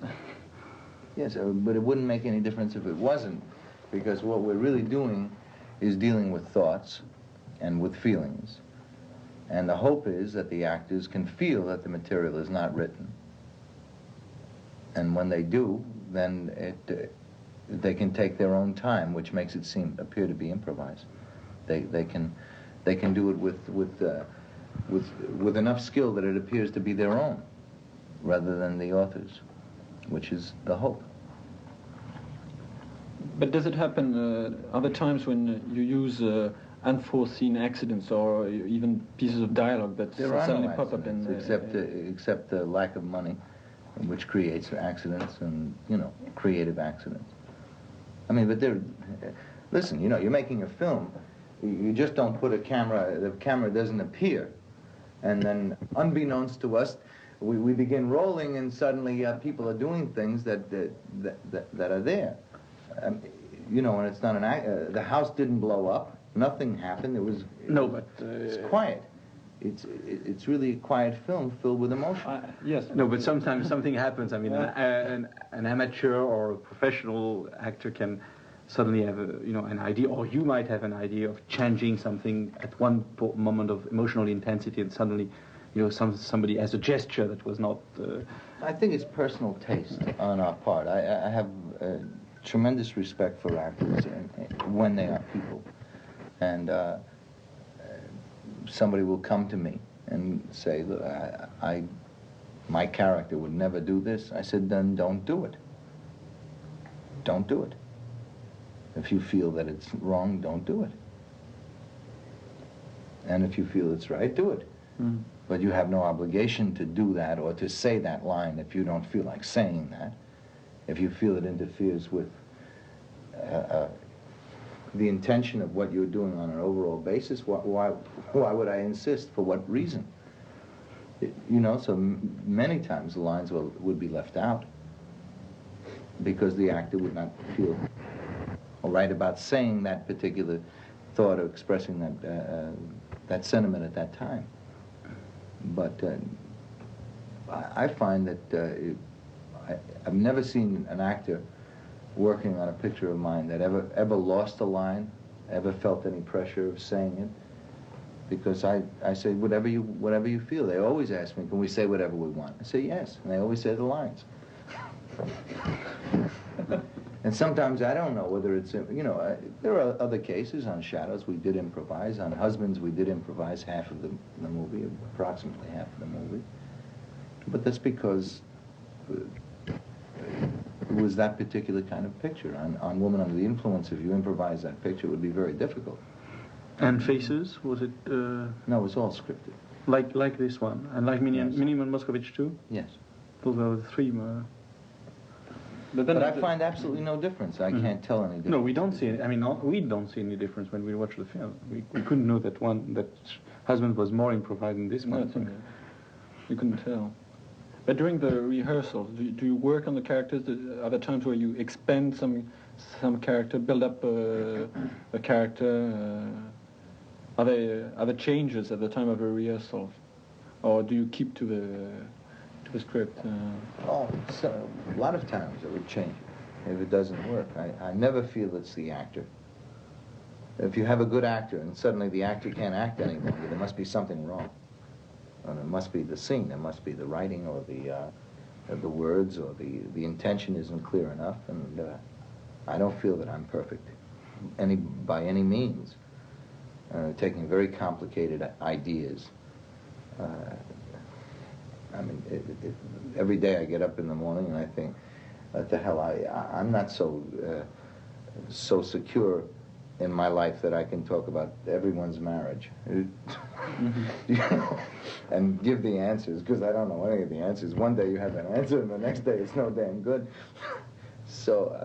Yes, but it wouldn't make any difference if it wasn't, because what we're really doing is dealing with thoughts and with feelings. And the hope is that the actors can feel that the material is not written. And when they do, then they can take their own time, which makes it appear to be improvised. They can do it with enough skill that it appears to be their own, rather than the author's, which is the hope. But does it happen other times when you use unforeseen accidents or even pieces of dialogue that suddenly pop up in except the lack of money, which creates accidents and creative accidents. I mean, but listen, you're making a film. You just don't put the camera doesn't appear, and then unbeknownst to us, we begin rolling, and suddenly people are doing things that are there. And it's not the house didn't blow up. Nothing happened. It's quiet. It's really a quiet film filled with emotion. Yes. No, but sometimes something happens. I mean, an amateur or a professional actor can suddenly have an idea, or you might have an idea of changing something at one moment of emotional intensity, and suddenly, somebody has a gesture that was not. I think it's personal taste on our part. I have tremendous respect for actors when they are people. And somebody will come to me and say, look, my character would never do this. I said, then don't do it. Don't do it. If you feel that it's wrong, don't do it. And if you feel it's right, do it. Mm. But you have no obligation to do that or to say that line if you don't feel like saying that. If you feel it interferes with the intention of what you're doing on an overall basis, why would I insist? For what reason? So many times the lines would be left out because the actor would not feel all right about saying that particular thought or expressing that sentiment at that time. But I find that I've never seen an actor working on a picture of mine that ever lost a line, ever felt any pressure of saying it, because I say whatever you feel. They always ask me, can we say whatever we want? I say yes, and they always say the lines. And sometimes I don't know whether it's, there are other cases. On Shadows we did improvise. On Husbands we did improvise half of the movie, approximately half of the movie. But that's because it was that particular kind of picture. On Woman Under the Influence, if you improvise that picture, it would be very difficult. And Faces, was it? No, it was all scripted. Like this one, and like Miniman Moscovich too? Yes. Those are the three. But I find absolutely no difference. I can't tell any difference. No, we don't see it. I mean, we don't see any difference when we watch the film. We couldn't know that Husband was more improvised than this one. No, you couldn't tell. But during the rehearsals, do you work on the characters? Are there times where you expand some character, build up a character? Are there changes at the time of a rehearsal, or do you keep to the script? So a lot of times it would change it if it doesn't work. I never feel it's the actor. If you have a good actor and suddenly the actor can't act any longer, there must be something wrong. And it must be the scene, there must be the writing or the words, or the intention isn't clear enough, and I don't feel that I'm perfect by any means. Taking very complicated ideas. I mean, every day I get up in the morning and I think, what the hell, I'm not so secure in my life that I can talk about everyone's marriage. And give the answers, because I don't know any of the answers. One day you have an answer and the next day it's no damn good. So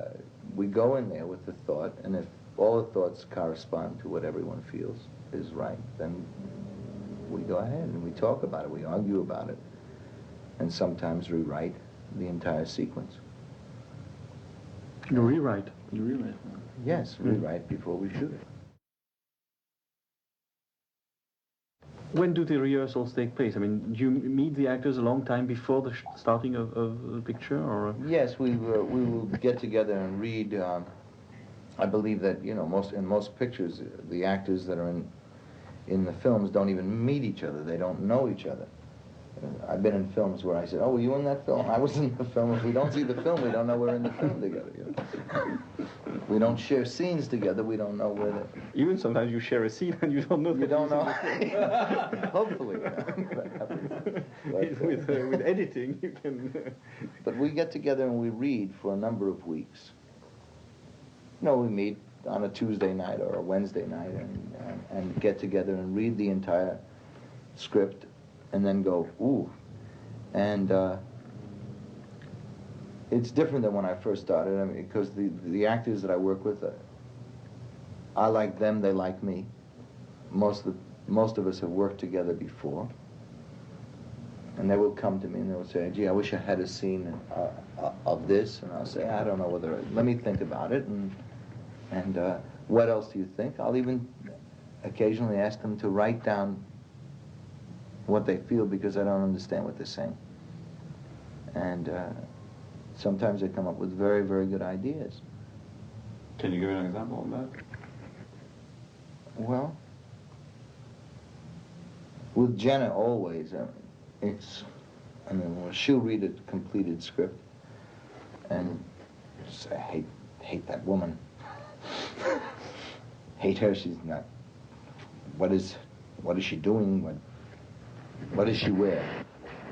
we go in there with the thought, and if all the thoughts correspond to what everyone feels is right, then we go ahead and we talk about it, we argue about it, and sometimes rewrite the entire sequence. You rewrite? Yes, rewrite before we shoot it. When do the rehearsals take place? I mean, do you meet the actors a long time before the starting of the picture, or? Yes, we will get together and read. I believe that in most pictures, the actors that are in the films don't even meet each other. They don't know each other. I've been in films where I said, "Oh, were you in that film?" I was in the film. If we don't see the film, we don't know we're in the film together. We don't share scenes together. We don't know where they're... Even sometimes you share a scene and you don't know. You don't know. Hopefully. With editing, you can... But we get together and we read for a number of weeks. We meet on a Tuesday night or a Wednesday night and get together and read the entire script and then go, ooh. And it's different than when I first started. I mean, because the actors that I work with, I like them, they like me. Most of us have worked together before. And they will come to me and they will say, gee, I wish I had a scene of this. And I'll say, I don't know whether, let me think about it. And what else do you think? I'll even occasionally ask them to write down what they feel, because I don't understand what they're saying. And sometimes they come up with very, very good ideas. Can you give an example of that? Well, with Jenna always, she'll read a completed script and say, I hate that woman. Hate her, she's not, what is she doing? What does she wear?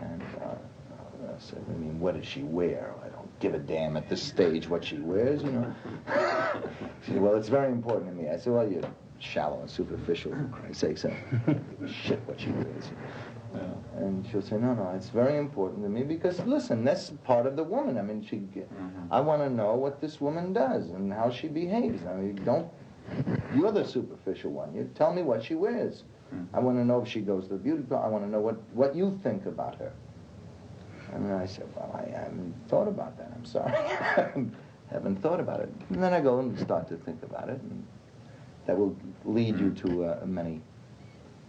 And I said, I mean, what does she wear? I don't give a damn at this stage what she wears, She said, well, it's very important to me. I said, well, you're shallow and superficial, for Christ's sake, so I don't give a shit what she wears. Yeah. And she'll say, no, it's very important to me, because, listen, that's part of the woman. I mean, I want to know what this woman does and how she behaves. I mean, you're the superficial one. You tell me what she wears. I want to know if she goes to the beauty parlor. I want to know what you think about her. And then I said, well, I haven't thought about that. I'm sorry. I haven't thought about it. And then I go and start to think about it. And that will lead you to many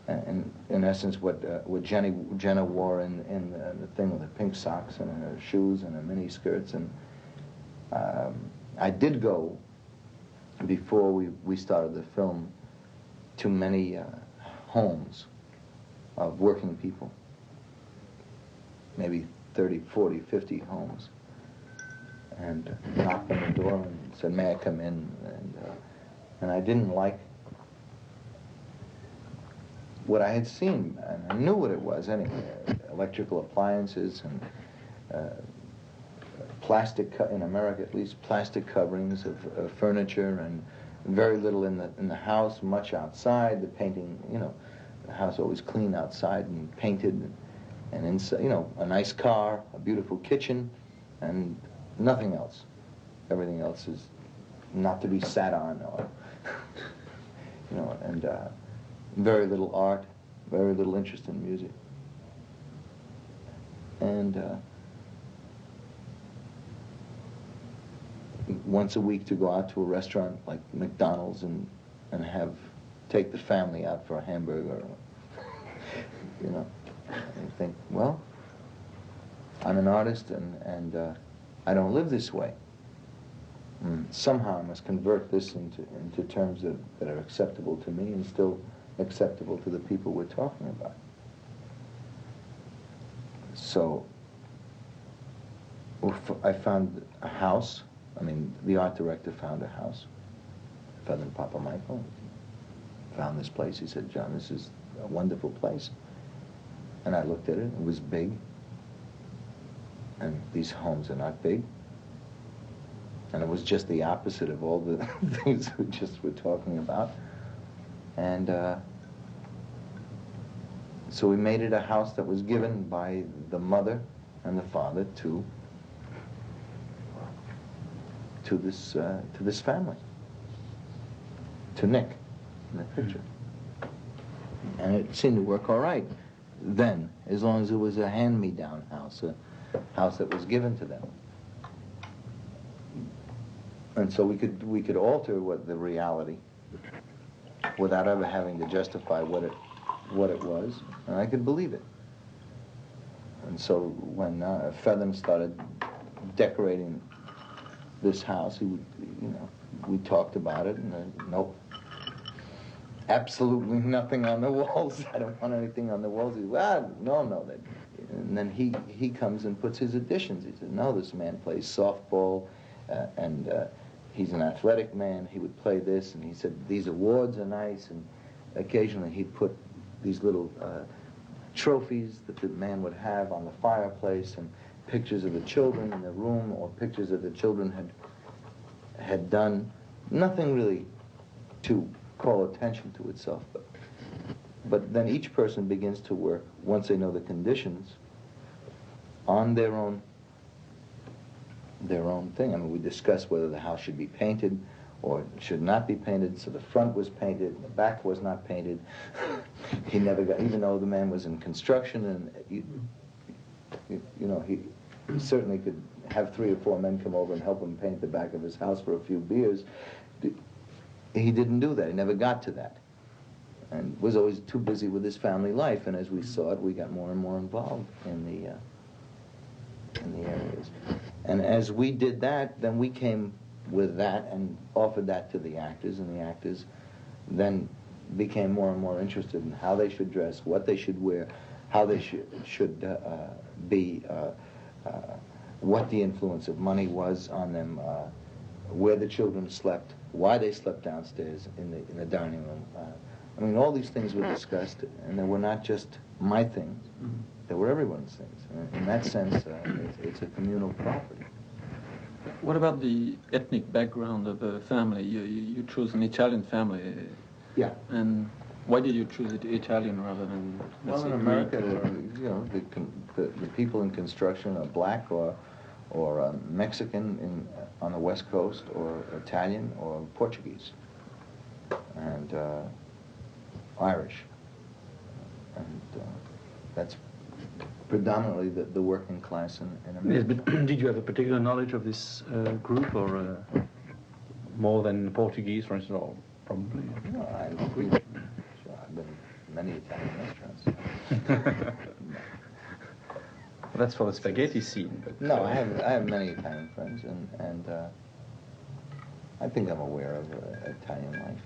And in essence, what Jenna wore in the thing with the pink socks and her shoes and her mini skirts. And I did go, before we started the film, to many homes of working people, maybe 30, 40, 50 homes, and knocked on the door and said, "May I come in?" And I didn't like what I had seen, and I knew what it was anyway. Electrical appliances and plastic, in America at least, plastic coverings of furniture, and very little in the house, much outside. The painting, you know, the house always clean outside and painted, and inside, you know, a nice car, a beautiful kitchen, and nothing else. Everything else is not to be sat on, or you know, and very little art, very little interest in music. And once a week to go out to a restaurant like McDonald's and take the family out for a hamburger, you know. And think, well, I'm an artist and I don't live this way. Somehow I must convert this into terms that are acceptable to me and still acceptable to the people we're talking about. So I found a house. I mean, the art director found a house. Feather Papa Michael found this place. He said, "John, this is a wonderful place." And I looked at it. It was big. And these homes are not big. And it was just the opposite of all the things we just were talking about. And so we made it a house that was given by the mother and the father to this family, to Nick in the picture. And it seemed to work all right then, as long as it was a hand-me-down house, a house that was given to them. And so we could alter the reality without ever having to justify what it was, and I could believe it. And so when Feather started decorating this house, he would, you know, we talked about it, and nope, absolutely nothing on the walls. I don't want anything on the walls. He said, well, no. And then he comes and puts his additions. He said, no, this man plays softball, and he's an athletic man. He would play this, and he said, these awards are nice, and occasionally he'd put these little trophies that the man would have on the fireplace, and pictures of the children in the room, or pictures that the children had done. Nothing really to call attention to itself, but then each person begins to work, once they know the conditions, on their own thing. I mean, we discussed whether the house should be painted or should not be painted. So the front was painted, the back was not painted. He never got, even though the man was in construction, and you know, he certainly could have 3 or 4 men come over and help him paint the back of his house for a few beers. He didn't do that. He never got to that, and was always too busy with his family life. And as we saw it, we got more and more involved in the areas. And as we did that, then we came with that and offered that to the actors, and the actors then became more and more interested in how they should dress, what they should wear, how they should be, what the influence of money was on them, where the children slept, why they slept downstairs in the dining room. I mean, all these things were discussed, and they were not just my things. They were everyone's things. In that sense, it's a communal property. What about the ethnic background of the family? You chose an Italian family. Yeah. And why did you choose Italian rather than, let's well, in say, America, Greek? you know, the people in construction are black or Mexican on the West Coast, or Italian or Portuguese, and Irish, and that's predominantly the working class in America. Yes, but did you have a particular knowledge of this group, or more than Portuguese, for instance, or probably? No, I've been many Italian restaurants. Well, that's for the spaghetti scene. But, no, I have many Italian friends, and I think I'm aware of Italian life.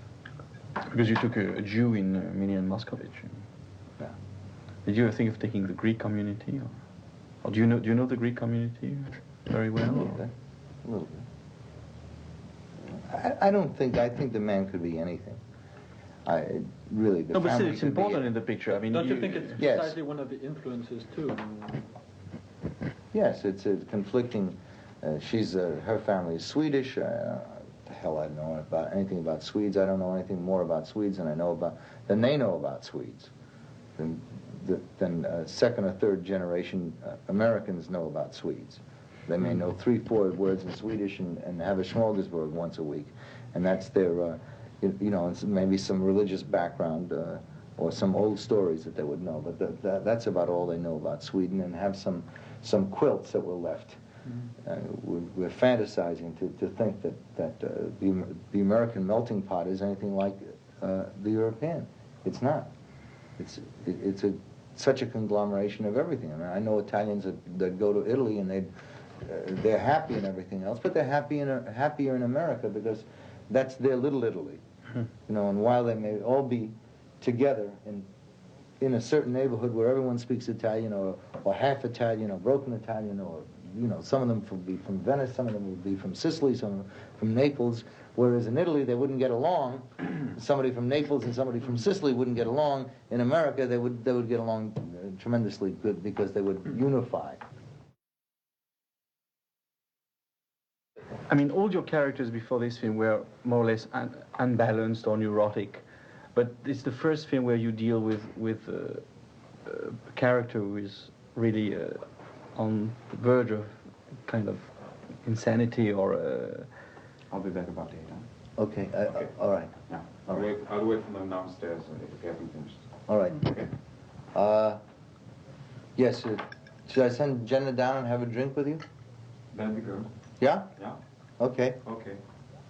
Because you took a Jew in Mini and Moscovich. Yeah. Did you ever think of taking the Greek community, or do you know the Greek community very well? A little bit. A little bit. I don't think. I think the man could be anything. Really. The no, but still, family it's could important be, in the picture. I mean, don't you think it's yes. precisely one of the influences too? Yes, it's a conflicting. She's her family is Swedish. The hell I don't know about anything about Swedes. I don't know anything more about Swedes than they know about Swedes. Than second or third generation Americans know about Swedes. They may know 3-4 words in Swedish and have a smorgasbord once a week, and that's their, and maybe some religious background or some old stories that they would know. But that's about all they know about Sweden, and have some quilts that were left. We're fantasizing to think that the American melting pot is anything like the European. It's not. It's such a conglomeration of everything. I mean, I know Italians that go to Italy and they're happy and everything else, but they're happier in America because that's their little Italy. And while they may all be together in a certain neighborhood where everyone speaks Italian or half Italian or broken Italian, or some of them will be from Venice, some of them will be from Sicily, some from Naples, whereas in Italy they wouldn't get along. Somebody from Naples and somebody from Sicily wouldn't get along. In America they would get along tremendously good because they would unify. I mean, all your characters before this film were more or less unbalanced or neurotic, but it's the first film where you deal with a character who is really on the verge of kind of insanity or. I'll be back about 8. Okay. All right. Yeah. All right. I'll wait for them downstairs if you haven't finished. All right. Okay. Yes. Should I send Jenna down and have a drink with you? That'd be good. Yeah. Yeah. Okay. Okay.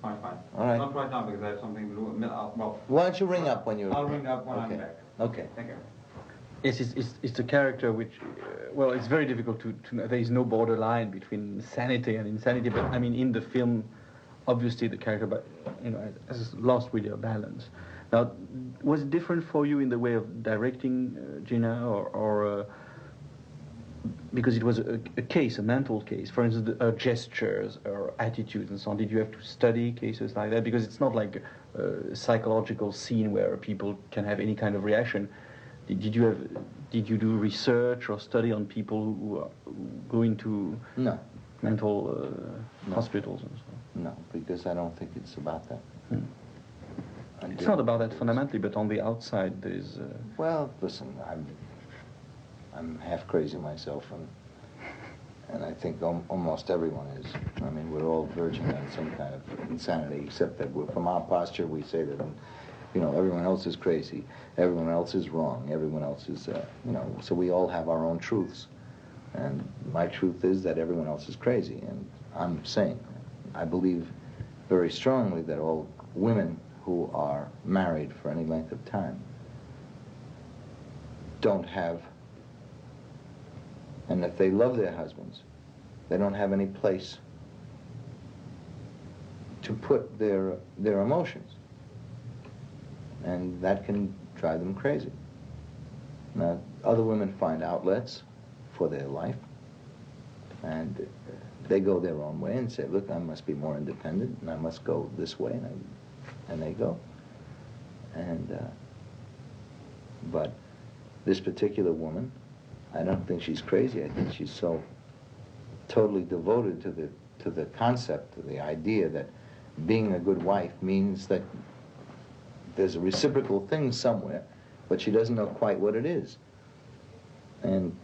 Fine. All right. Not right now because I have something to do. Well. Why don't you ring up when you're... I'll ring up when I'm back. Okay. Thank you. Yes, it's a character which, well, it's very difficult to know. There is no borderline between sanity and insanity, but I mean, in the film, obviously the character, has lost really a balance. Now, was it different for you in the way of directing Jenna, or because it was a case, a mental case, for instance, gestures or attitudes and so on? Did you have to study cases like that? Because it's not like a psychological scene where people can have any kind of reaction. Did you do research or study on people who go into mental hospitals and so on? No, because I don't think it's about that. It's not about that fundamentally, but on the outside there's... Well, listen, I'm half crazy myself, and I think almost everyone is. I mean, we're all verging on some kind of insanity, except that from our posture we say that, everyone else is crazy, everyone else is wrong, everyone else is, so we all have our own truths. And my truth is that everyone else is crazy, and I'm saying, I believe very strongly that all women who are married for any length of time don't have, and if they love their husbands, they don't have any place to put their emotions. And that can drive them crazy. Now, other women find outlets for their life, and they go their own way and say, look, I must be more independent, and I must go this way, and they go. But this particular woman, I don't think she's crazy. I think she's so totally devoted to the concept, to the idea that being a good wife means that there's a reciprocal thing somewhere, but she doesn't know quite what it is. And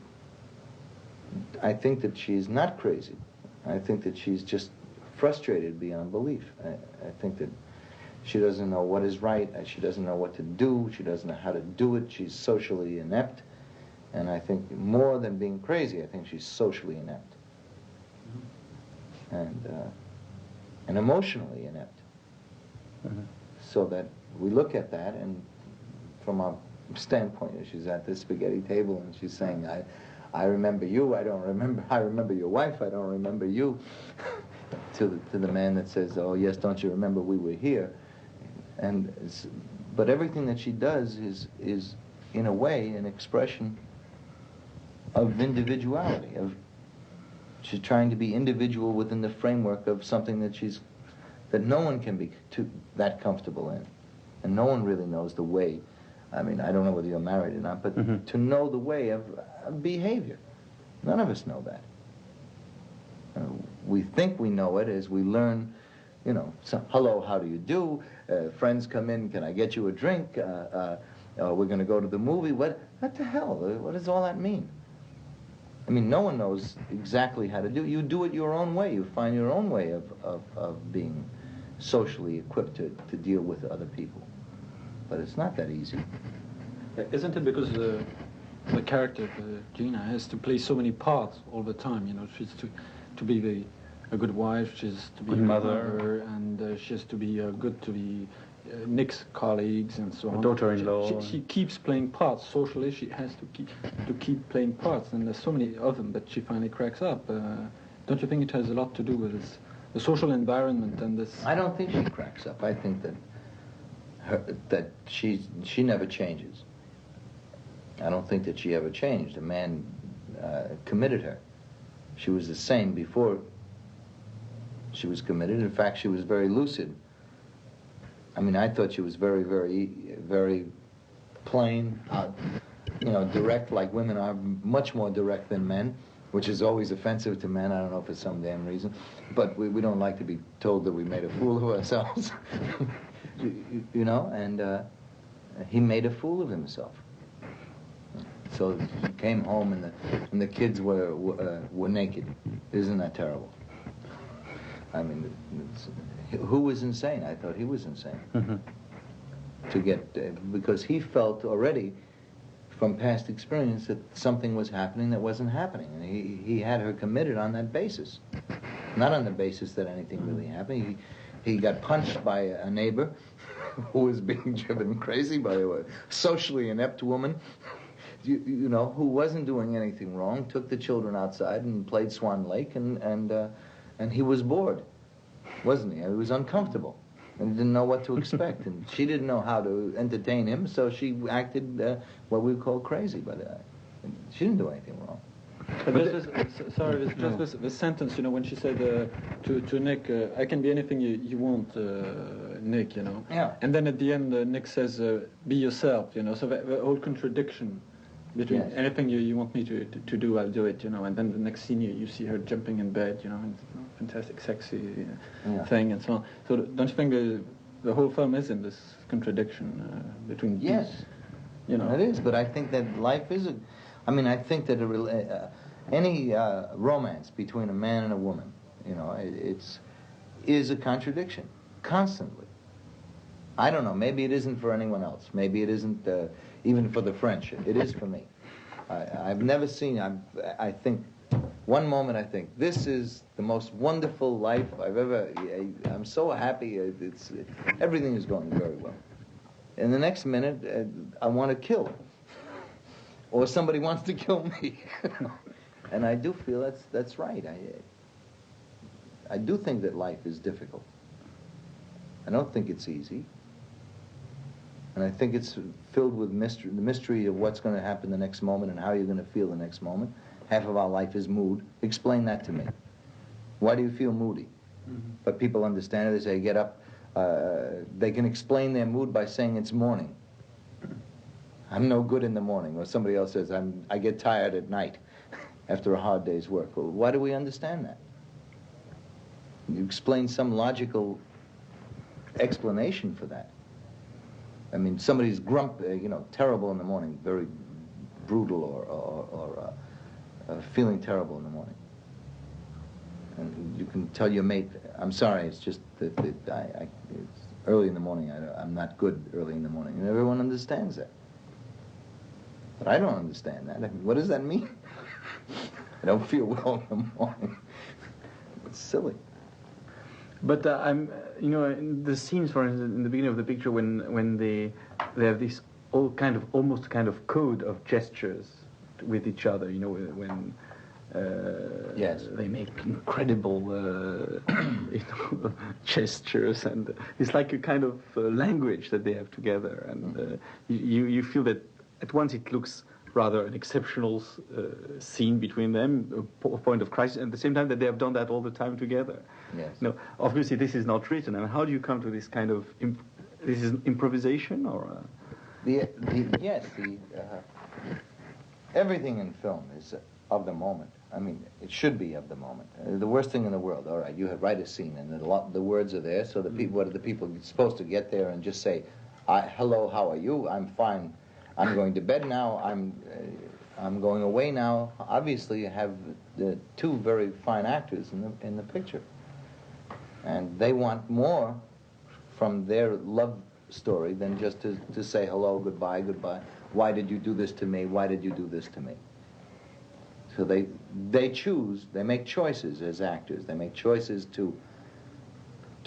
I think that she's not crazy. I think that she's just frustrated beyond belief. I think that she doesn't know what is right. She doesn't know what to do. She doesn't know how to do it. She's socially inept. And I think more than being crazy, I think she's socially inept. And emotionally inept. So that we look at that, and from a standpoint. She's at the spaghetti table and she's saying, I remember you, I remember your wife, I don't remember you. to the man that says, oh yes, don't you remember we were here? But everything that she does is in a way an expression of individuality. She's trying to be individual within the framework of something that no one can be that comfortable in, and no one really knows the way. I mean, I don't know whether you're married or not, but to know the way of behavior, none of us know that. We think we know it as we learn, you know, hello, how do you do? Friends come in, can I get you a drink? We're going to go to the movie. What the hell? What does all that mean? I mean, no one knows exactly how to do it. You do it your own way. You find your own way of being socially equipped to deal with other people. But it's not that easy. Isn't it because the character, Jenna, has to play so many parts all the time? You know, she's to be a good wife, she's to be a mother, and she has to be good to the Nick's colleagues and so on. Daughter-in-law. She keeps playing parts. Socially, she has to keep playing parts, and there's so many of them that she finally cracks up. Don't you think it has a lot to do with this, the social environment and this? I don't think she cracks up. I think that she never changes. I don't think that she ever changed. A man committed her. She was the same before she was committed. In fact, she was very lucid. I mean, I thought she was very, very, very plain, you know, direct, like women are much more direct than men, which is always offensive to men. I don't know, for some damn reason. But we don't like to be told that we made a fool of ourselves. you know, and he made a fool of himself. So he came home and the kids were naked. Isn't that terrible? I mean, who was insane? I thought he was insane. To get because he felt already from past experience that something was happening that wasn't happening, and he had her committed on that basis, not on the basis that anything really happened. He got punched by a neighbor who was being driven crazy by a socially inept woman. You know, who wasn't doing anything wrong, took the children outside and played Swan Lake, and he was bored, wasn't he? He was uncomfortable, and didn't know what to expect, and she didn't know how to entertain him, so she acted what we call crazy, but she didn't do anything wrong. Sorry, just this sentence, you know, when she said to Nick, I can be anything you want, Nick, you know. Yeah. And then at the end, Nick says, be yourself, you know, so the whole contradiction between anything you want me to do, I'll do it, you know, and then the next scene you see her jumping in bed, you know, and fantastic sexy thing and so on. So don't you think the whole film is in this contradiction between Yes, you know? It is, but I think that life is I think that any romance between a man and a woman, you know, is a contradiction, constantly. I don't know, maybe it isn't for anyone else. Maybe it isn't even for the French. It is for me. I've never seen, I think, one moment I think, this is the most wonderful life I've ever, I'm so happy, everything is going very well. And the next minute, I want to kill. Or somebody wants to kill me. And I do feel that's right. I do think that life is difficult. I don't think it's easy. And I think it's filled with mystery, the mystery of what's going to happen the next moment and how you're going to feel the next moment. Half of our life is mood. Explain that to me. Why do you feel moody? But people understand it. They say, get up. They can explain their mood by saying it's morning. I'm no good in the morning. Or somebody else says, I get tired at night after a hard day's work. Well, why do we understand that? You explain some logical explanation for that. I mean, somebody's terrible in the morning, very brutal or feeling terrible in the morning. And you can tell your mate, I'm sorry, it's just that it's early in the morning, I'm not good early in the morning. And everyone understands that. But I don't understand that. I mean, what does that mean? I don't feel well in the morning. It's silly. But you know, in the scenes, for instance, in the beginning of the picture, when they have this almost kind of code of gestures with each other. You know, when yes, they make incredible gestures, and it's like a kind of language that they have together, and you feel that at once it looks rather an exceptional scene between them, a point of crisis, and at the same time that they have done that all the time together. Yes. No, obviously this is not written. I mean, how do you come to this kind of this is improvisation or? Everything in film is of the moment. I mean, it should be of the moment. The worst thing in the world. All right, you write a scene, and the words are there. So the people, what are the people supposed to get there and just say, "Hello, how are you? I'm fine. I'm going to bed now. I'm going away now." Obviously, you have the two very fine actors in the picture, and they want more from their love story than just to say hello, goodbye, goodbye. Why did you do this to me? Why did you do this to me? So they choose. They make choices as actors. They make choices to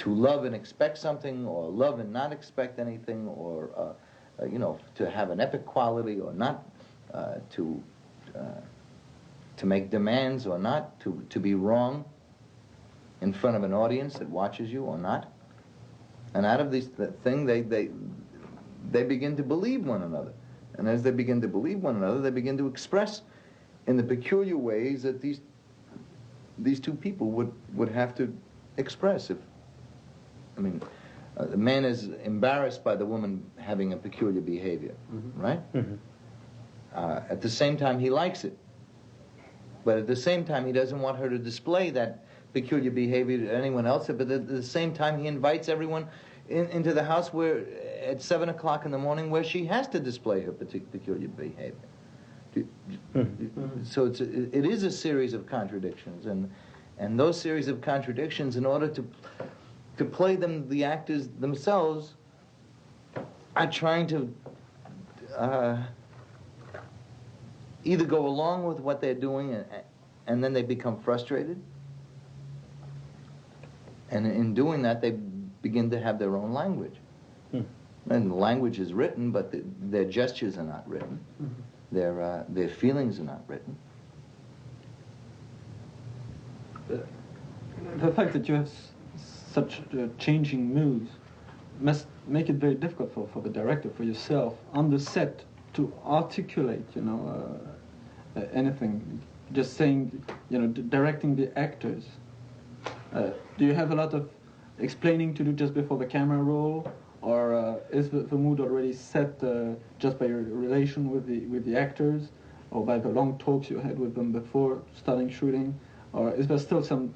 love and expect something, or love and not expect anything, or to have an epic quality or not, to make demands or not, to be wrong in front of an audience that watches you or not. And out of this thing, they begin to believe one another. And as they begin to believe one another, they begin to express in the peculiar ways that these two people would have to express. The man is embarrassed by the woman having a peculiar behavior, right? Mm-hmm. At the same time, he likes it. But at the same time, he doesn't want her to display that peculiar behavior to anyone else. But at the same time, he invites everyone into the house where at 7 o'clock in the morning, where she has to display her peculiar behavior. Mm-hmm. So it is a series of contradictions, and those series of contradictions, in order to play them, the actors themselves are trying to either go along with what they're doing, and then they become frustrated, and in doing that they begin to have their own language. And the language is written, but their gestures are not written. Mm-hmm. Their feelings are not written. The fact that you have such changing moods must make it very difficult for the director, for yourself, on the set to articulate, anything. Just saying, directing the actors. Do you have a lot of explaining to do just before the camera roll, or is the mood already set just by your relation with the actors, or by the long talks you had with them before starting shooting, or is there still some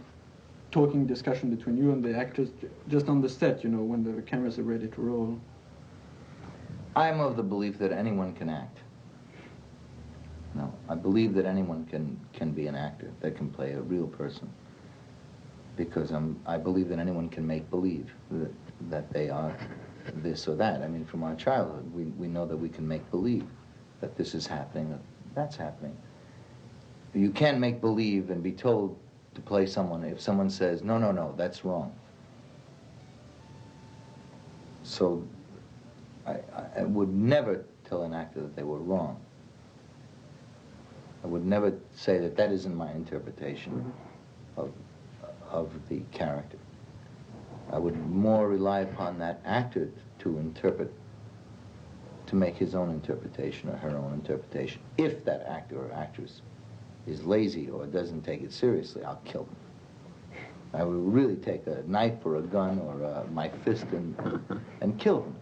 talking discussion between you and the actors just on the set, when the cameras are ready to roll? I'm of the belief that anyone can act. No, I believe that anyone can be an actor, that can play a real person. Because I believe that anyone can make believe that they are this or that. I mean, from our childhood, we know that we can make believe that this is happening, that that's happening. You can't make believe and be told to play someone if someone says, no, that's wrong. So I would never tell an actor that they were wrong. I would never say that isn't my interpretation of the character. I would more rely upon that actor to interpret, to make his own interpretation or her own interpretation. If that actor or actress is lazy or doesn't take it seriously, I'll kill them. I would really take a knife or a gun or my fist and kill them.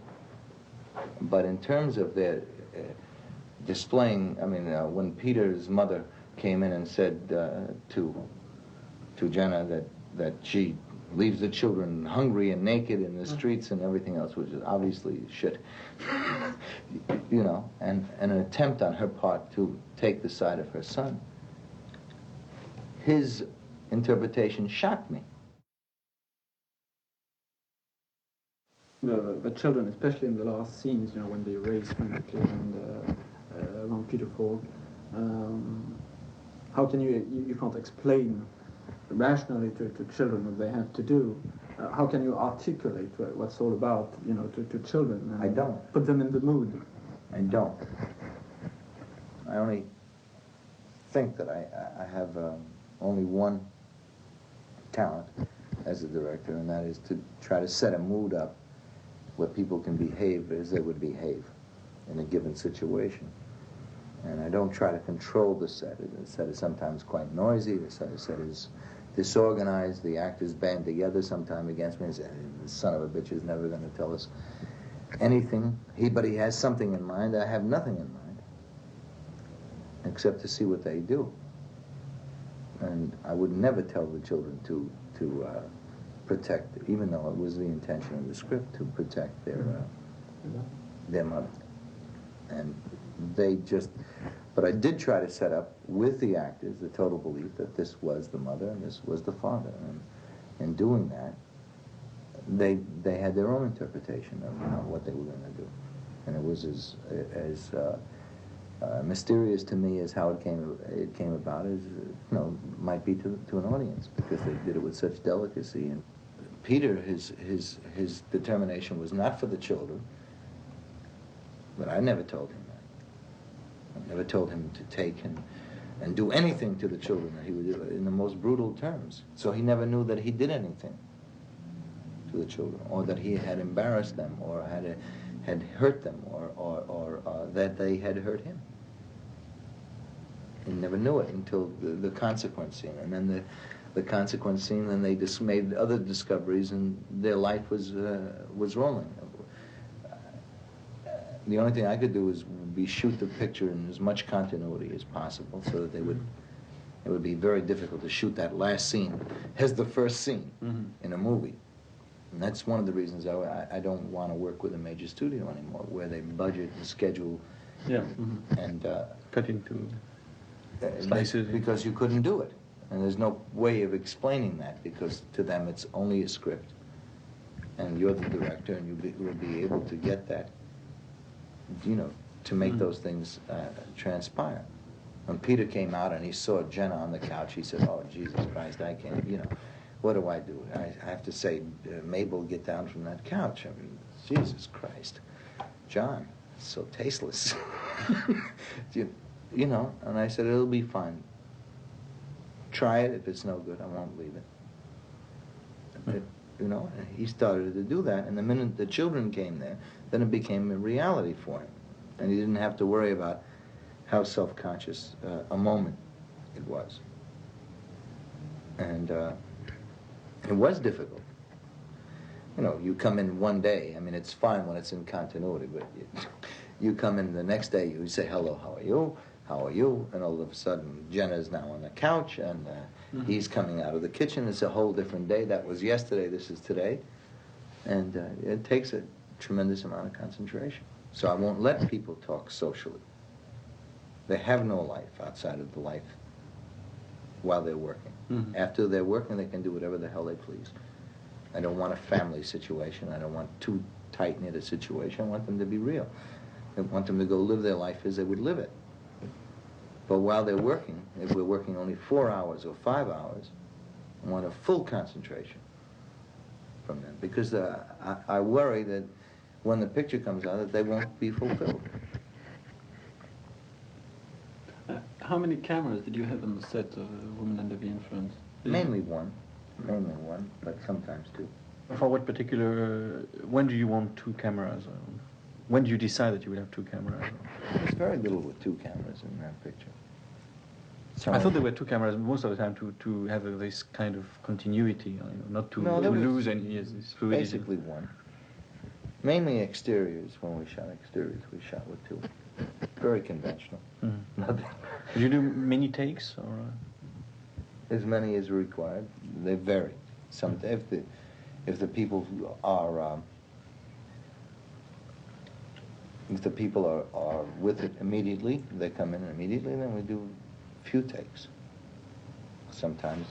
But in terms of their displaying, when Peter's mother came in and said to Jenna that she leaves the children hungry and naked in the streets and everything else, which is obviously shit, and an attempt on her part to take the side of her son. His interpretation shocked me. The children, especially in the last scenes, when they race frantically around Peter Falk, how can you can't explain rationally to children what they have to do. How can you articulate what's all about, to children? I don't. Put them in the mood. I don't. I only think that I have only one talent as a director, and that is to try to set a mood up where people can behave as they would behave in a given situation. And I don't try to control the set. The set is sometimes quite noisy. The set is disorganized. The actors band together sometime against me and say, "This son of a bitch is never going to tell us anything." But he has something in mind. I have nothing in mind, except to see what they do. And I would never tell the children to protect, even though it was the intention of the script, to protect their mother. And they just, but I did try to set up with the actors the total belief that this was the mother and this was the father. And in doing that, they had their own interpretation of what they were going to do. And it was as mysterious to me as how it came about as might be to an audience, because they did it with such delicacy. And Peter, his determination was not for the children, but I never told him that. I never told him to take and do anything to the children that he would do in the most brutal terms. So he never knew that he did anything to the children, or that he had embarrassed them, or had hurt them, or that they had hurt him. He never knew it until the consequence scene, and then the consequence scene, and they just made other discoveries, and their life was rolling. The only thing I could do was shoot the picture in as much continuity as possible, so that it would be very difficult to shoot that last scene as the first scene in a movie. And that's one of the reasons I don't want to work with a major studio anymore, where they budget and schedule and cut into slices. Because you couldn't do it. And there's no way of explaining that, because to them it's only a script. And you're the director, and you will be able to get that, to make those things transpire. When Peter came out and he saw Jenna on the couch, he said, "Oh, Jesus Christ, I can't, what do I do? I have to say, Mabel, get down from that couch." I mean, Jesus Christ. John, it's so tasteless. And I said, "It'll be fine. Try it. If it's no good, I won't leave it." And he started to do that, and the minute the children came there, then it became a reality for him. And he didn't have to worry about how self-conscious a moment it was. And it was difficult. You come in one day, I mean, it's fine when it's in continuity, but you come in the next day, you say, "Hello, how are you? How are you?" And all of a sudden, Jenna's now on the couch, and he's coming out of the kitchen. It's a whole different day. That was yesterday, this is today. And it takes a tremendous amount of concentration. So I won't let people talk socially. They have no life outside of the life while they're working. After they're working, they can do whatever the hell they please. I don't want a family situation. I don't want too tight-knit a situation. I want them to be real. I want them to go live their life as they would live it. But while they're working, if we're working only 4 hours or 5 hours, I want a full concentration from them, because I worry that when the picture comes out, that they won't be fulfilled. How many cameras did you have on the set of Woman Under the Influence? Mainly one, but sometimes two. For what particular, when do you want 2 cameras? When do you decide that you will have 2 cameras? There's very little with 2 cameras in that picture. I thought there were 2 cameras most of the time to have this kind of continuity, not to lose any this fluidity. Basically one. Mainly exteriors. When we shot exteriors, we shot with 2. Very conventional. Nothing. Did you do many takes, or as many as required? They vary. Some if the people are with it immediately, they come in immediately. Then we do few takes. Sometimes,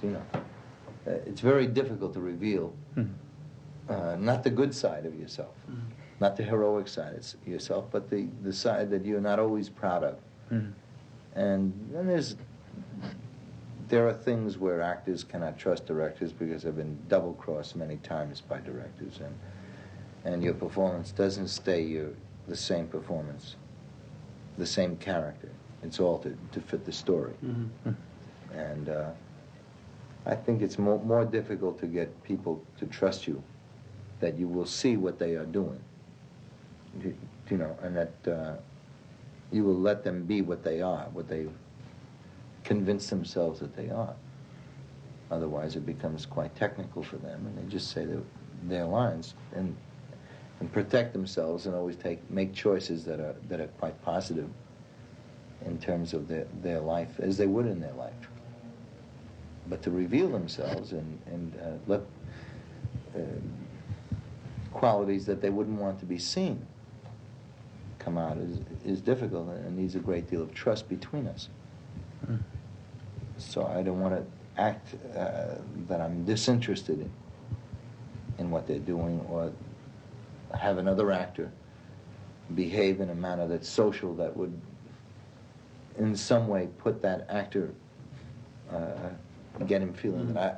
it's very difficult to reveal not the good side of yourself, not the heroic side of yourself, but the side that you're not always proud of. And then there are things where actors cannot trust directors because they've been double-crossed many times by directors, and your performance doesn't stay the same performance the same character. It's altered to fit the story. Mm-hmm. And I think it's more difficult to get people to trust you, that you will see what they are doing, you know, and that you will let them be what they are, what they convince themselves that they are. Otherwise, it becomes quite technical for them, and they just say their lines and protect themselves and always make choices that are quite positive in terms of their life, as they would in their life. But to reveal themselves and let qualities that they wouldn't want to be seen come out is difficult, and needs a great deal of trust between us. So I don't want to act that I'm disinterested in what they're doing, or have another actor behave in a manner that's social, that would in some way put that actor, get him feeling that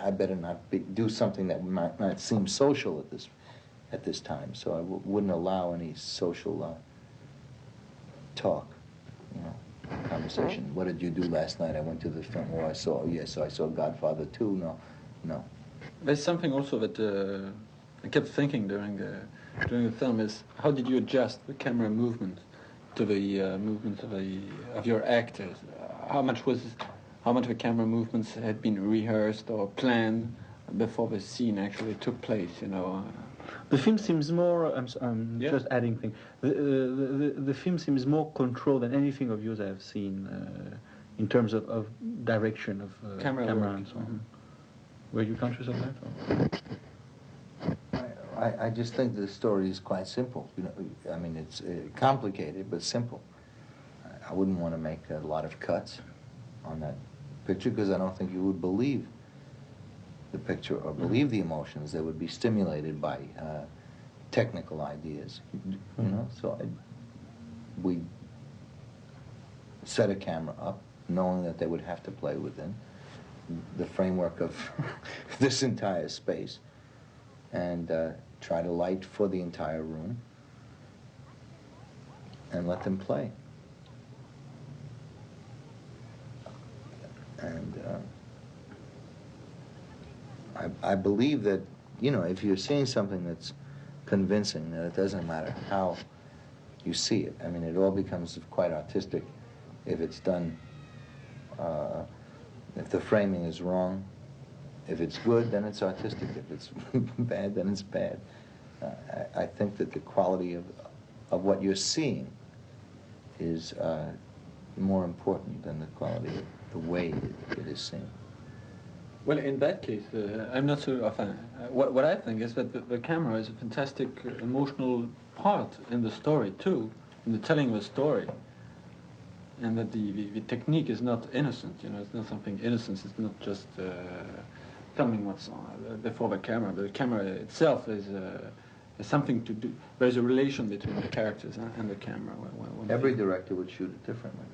I better not do something that might not seem social at this time. So I wouldn't allow any social talk, you know, conversation. What did you do last night? I went to the film. Oh, I saw Godfather 2. No. There's something also that I kept thinking during the film is, how did you adjust the camera movement to the movements of your actors? How much the camera movements had been rehearsed or planned before the scene actually took place? You know. The film seems more. Yeah. Just adding thing. The film seems more controlled than anything of yours I have seen in terms of direction of camera and so on. Mm-hmm. Were you conscious of that? Or? I just think the story is quite simple. You know, I mean, it's complicated but simple. I wouldn't want to make a lot of cuts on that picture, because I don't think you would believe the picture or believe the emotions that would be stimulated by technical ideas. You know, so we set a camera up, knowing that they would have to play within the framework of this entire space, and try to light for the entire room and let them play. And I believe that, you know, if you're seeing something that's convincing, that it doesn't matter how you see it. I mean, it all becomes quite artistic if it's done, if the framing is wrong. If it's good, then it's artistic. If it's bad, then it's bad. I think that the quality of what you're seeing is more important than the quality of the way it is seen. Well, in that case, I'm not so often. What I think is that the camera is a fantastic emotional part in the story too, in the telling of a story, and that the technique is not innocent. You know, it's not something innocent. It's not just filming what's on before the camera. But the camera itself is something to do. There's a relation between the characters and the camera. Every director would shoot it differently.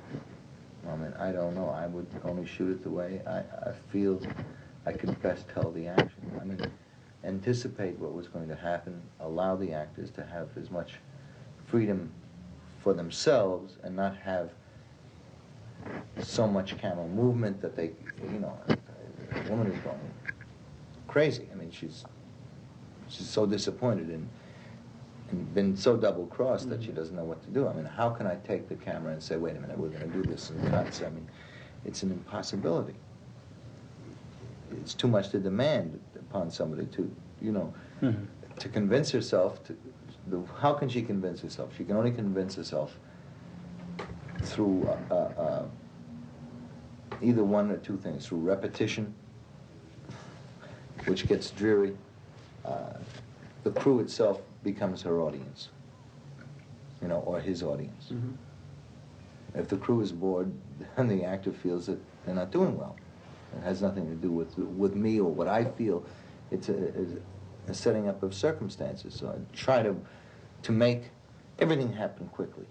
I mean, I don't know. I would only shoot it the way I feel I could best tell the action. I mean, anticipate what was going to happen, allow the actors to have as much freedom for themselves and not have so much camera movement that they, you know, the woman is going crazy. I mean, she's so disappointed and been so double-crossed that she doesn't know what to do. I mean, how can I take the camera and say, wait a minute, we're going to do this in cuts? I mean, it's an impossibility. It's too much to demand upon somebody to, you know, to convince herself. How can she convince herself? She can only convince herself through either one or two things, through repetition, which gets dreary. The crew itself becomes her audience, you know, or his audience. If the crew is bored, then the actor feels that they're not doing well. It has nothing to do with me or what I feel. It's a setting up of circumstances. So I try to make everything happen quickly.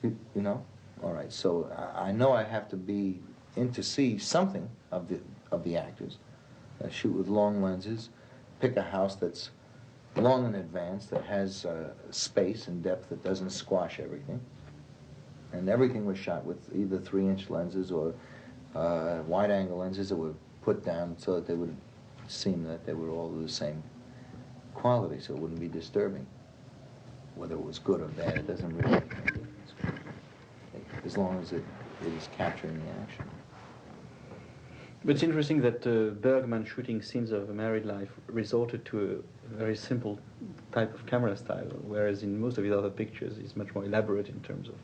You know? All right, so I know I have to be in to see something of the actors. Shoot with long lenses, pick a house that's long in advance, that has space and depth that doesn't squash everything. And everything was shot with either 3-inch lenses or wide-angle lenses that were put down so that they would seem that they were all the same quality, so it wouldn't be disturbing. Whether it was good or bad, it doesn't really make any difference. As long as it is capturing the action. But it's interesting that Bergman shooting scenes of a married life resorted to a very simple type of camera style, whereas in most of his other pictures he's much more elaborate in terms of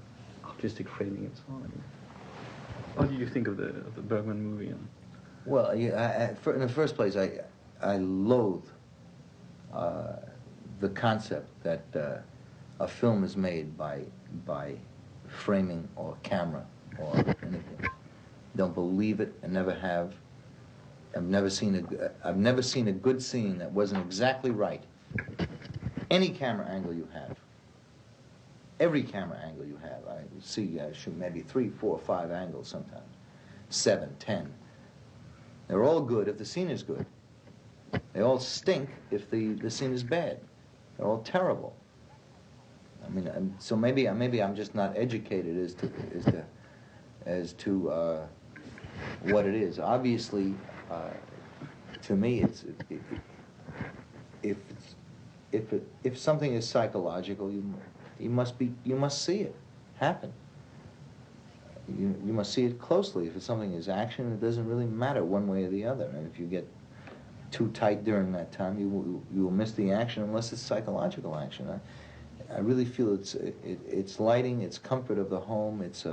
artistic framing and so on. How do you think of the Bergman movie? Well, yeah, in the first place, I loathe the concept that a film is made by framing or camera or anything. Don't believe it, and never have. I've never seen a good scene that wasn't exactly right. Any camera angle you have, every camera angle you have, I see shoot maybe 3, 4, 5 angles sometimes, 7, 10. They're all good if the scene is good. They all stink if the scene is bad. They're all terrible. I mean, so maybe I'm just not educated as to what it is. Obviously, to me, if something is psychological, you must see it happen. You must see it closely. If something is action, it doesn't really matter one way or the other. And if you get too tight during that time, you will miss the action unless it's psychological action. I really feel it's lighting, it's comfort of the home, it's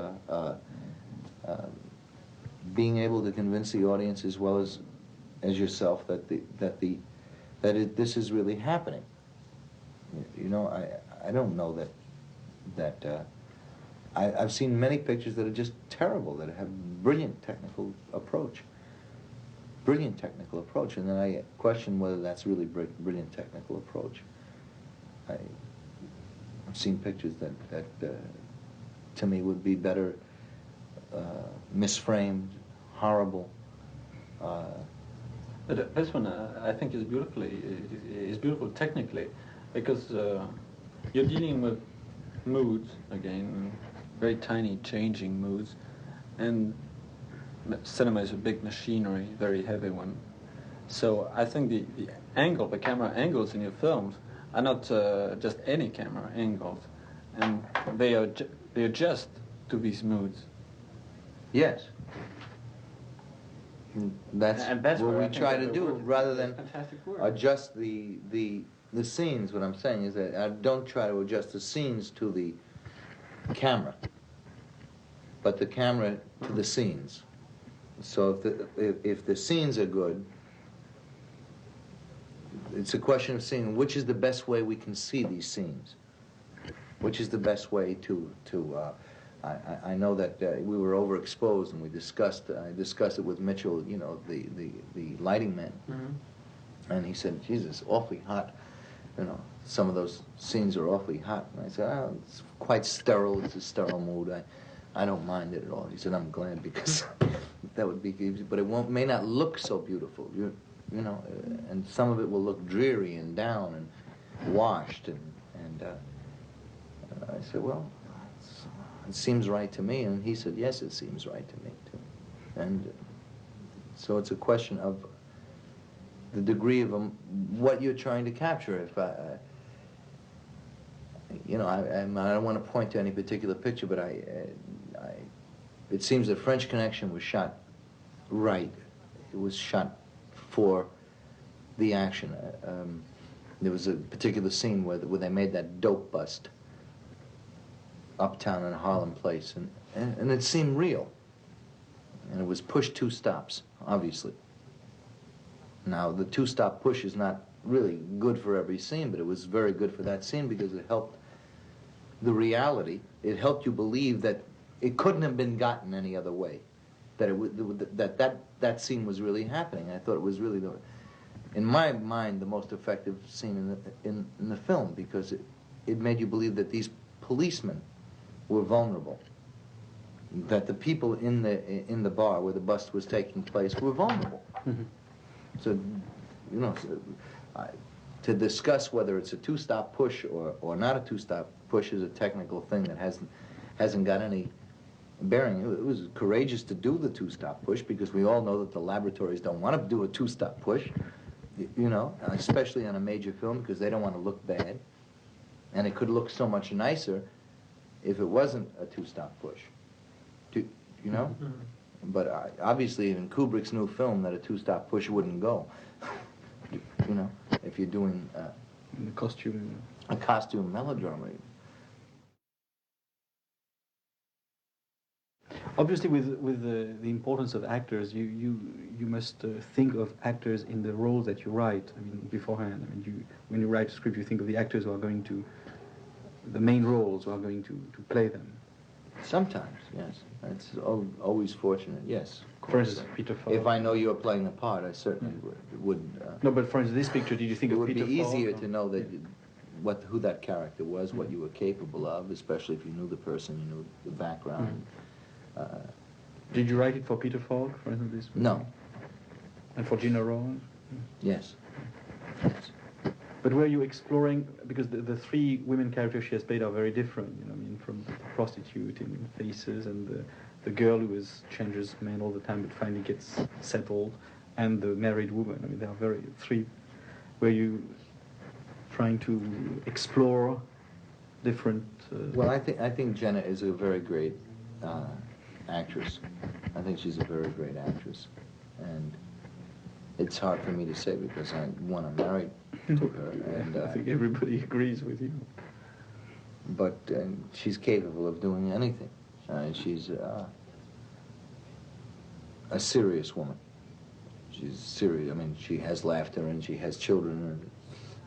being able to convince the audience as well as yourself that this is really happening. You know, I don't know that I've seen many pictures that are just terrible, that have brilliant technical approach. And then I question whether that's really brilliant technical approach. I've seen pictures that to me would be better misframed, horrible. But this one I think is beautiful technically, because you're dealing with moods again, very tiny changing moods, and cinema is a big machinery, very heavy one. So I think the camera angles in your films are not just any camera angles, and they adjust to these moods. Yes. That's what we try to do, rather than adjust the scenes. What I'm saying is that I don't try to adjust the scenes to the camera, but the camera to the scenes. So if the scenes are good, it's a question of seeing which is the best way we can see these scenes. Which is the best way to I know that we were overexposed, and I discussed it with Mitchell, you know, the lighting man. Mm-hmm. And he said, Jesus, awfully hot. You know, some of those scenes are awfully hot. And I said, oh, it's quite sterile. It's a sterile mood. I don't mind it at all. He said, I'm glad, because that would be, but it may not look so beautiful. You know, and some of it will look dreary and down and washed. And I said, well, it seems right to me. And he said, yes, it seems right to me too. And so it's a question of the degree of what you're trying to capture. If you know, I don't want to point to any particular picture, but it seems that French Connection was shot right. It was shot for the action. There was a particular scene where they made that dope bust uptown in Harlem Place, and it seemed real. And it was pushed 2 stops, obviously. Now, the 2-stop push is not really good for every scene, but it was very good for that scene because it helped the reality. It helped you believe that it couldn't have been gotten any other way, that scene was really happening. I thought it was really, in my mind, the most effective scene in the film, because it made you believe that these policemen were vulnerable, that the people in the bar where the bust was taking place were vulnerable. Mm-hmm. So, you know, to discuss whether it's a 2-stop push or not a 2-stop push is a technical thing that hasn't got any bearing. It was courageous to do the two-stop push because we all know that the laboratories don't want to do a two-stop push, you know, especially on a major film because they don't want to look bad. And it could look so much nicer if it wasn't a two-stop push, you know? But obviously in Kubrick's new film that a two-stop push wouldn't go, you know, if you're doing the costume. A costume melodrama. Obviously, with the importance of actors, you must think of actors in the roles that you write. I mean, beforehand. I mean, when you write a script, you think of the actors who are going to, the main roles who are going to play them. Sometimes, yes. It's always fortunate, yes. For instance, Peter Falk. If I know you're playing a part, I certainly would. No, but for instance, this picture, did you think of Peter Falk? It would be easier to know that who that character was, what you were capable of, especially if you knew the person, you knew the background. Did you write it for Peter Falk, for instance? This no. And for Gina Rowan? Yes. But were you exploring, because the three women characters she has played are very different, you know, I mean, from the prostitute in Faces and the girl who changes men all the time but finally gets settled, and the married woman. I mean, they are three. Were you trying to explore different... Well, I think Jenna is a very great actress. I think she's a very great actress. And it's hard for me to say because I'm married to her. And I think everybody agrees with you. But she's capable of doing anything. She's a serious woman. She's serious. I mean, she has laughter and she has children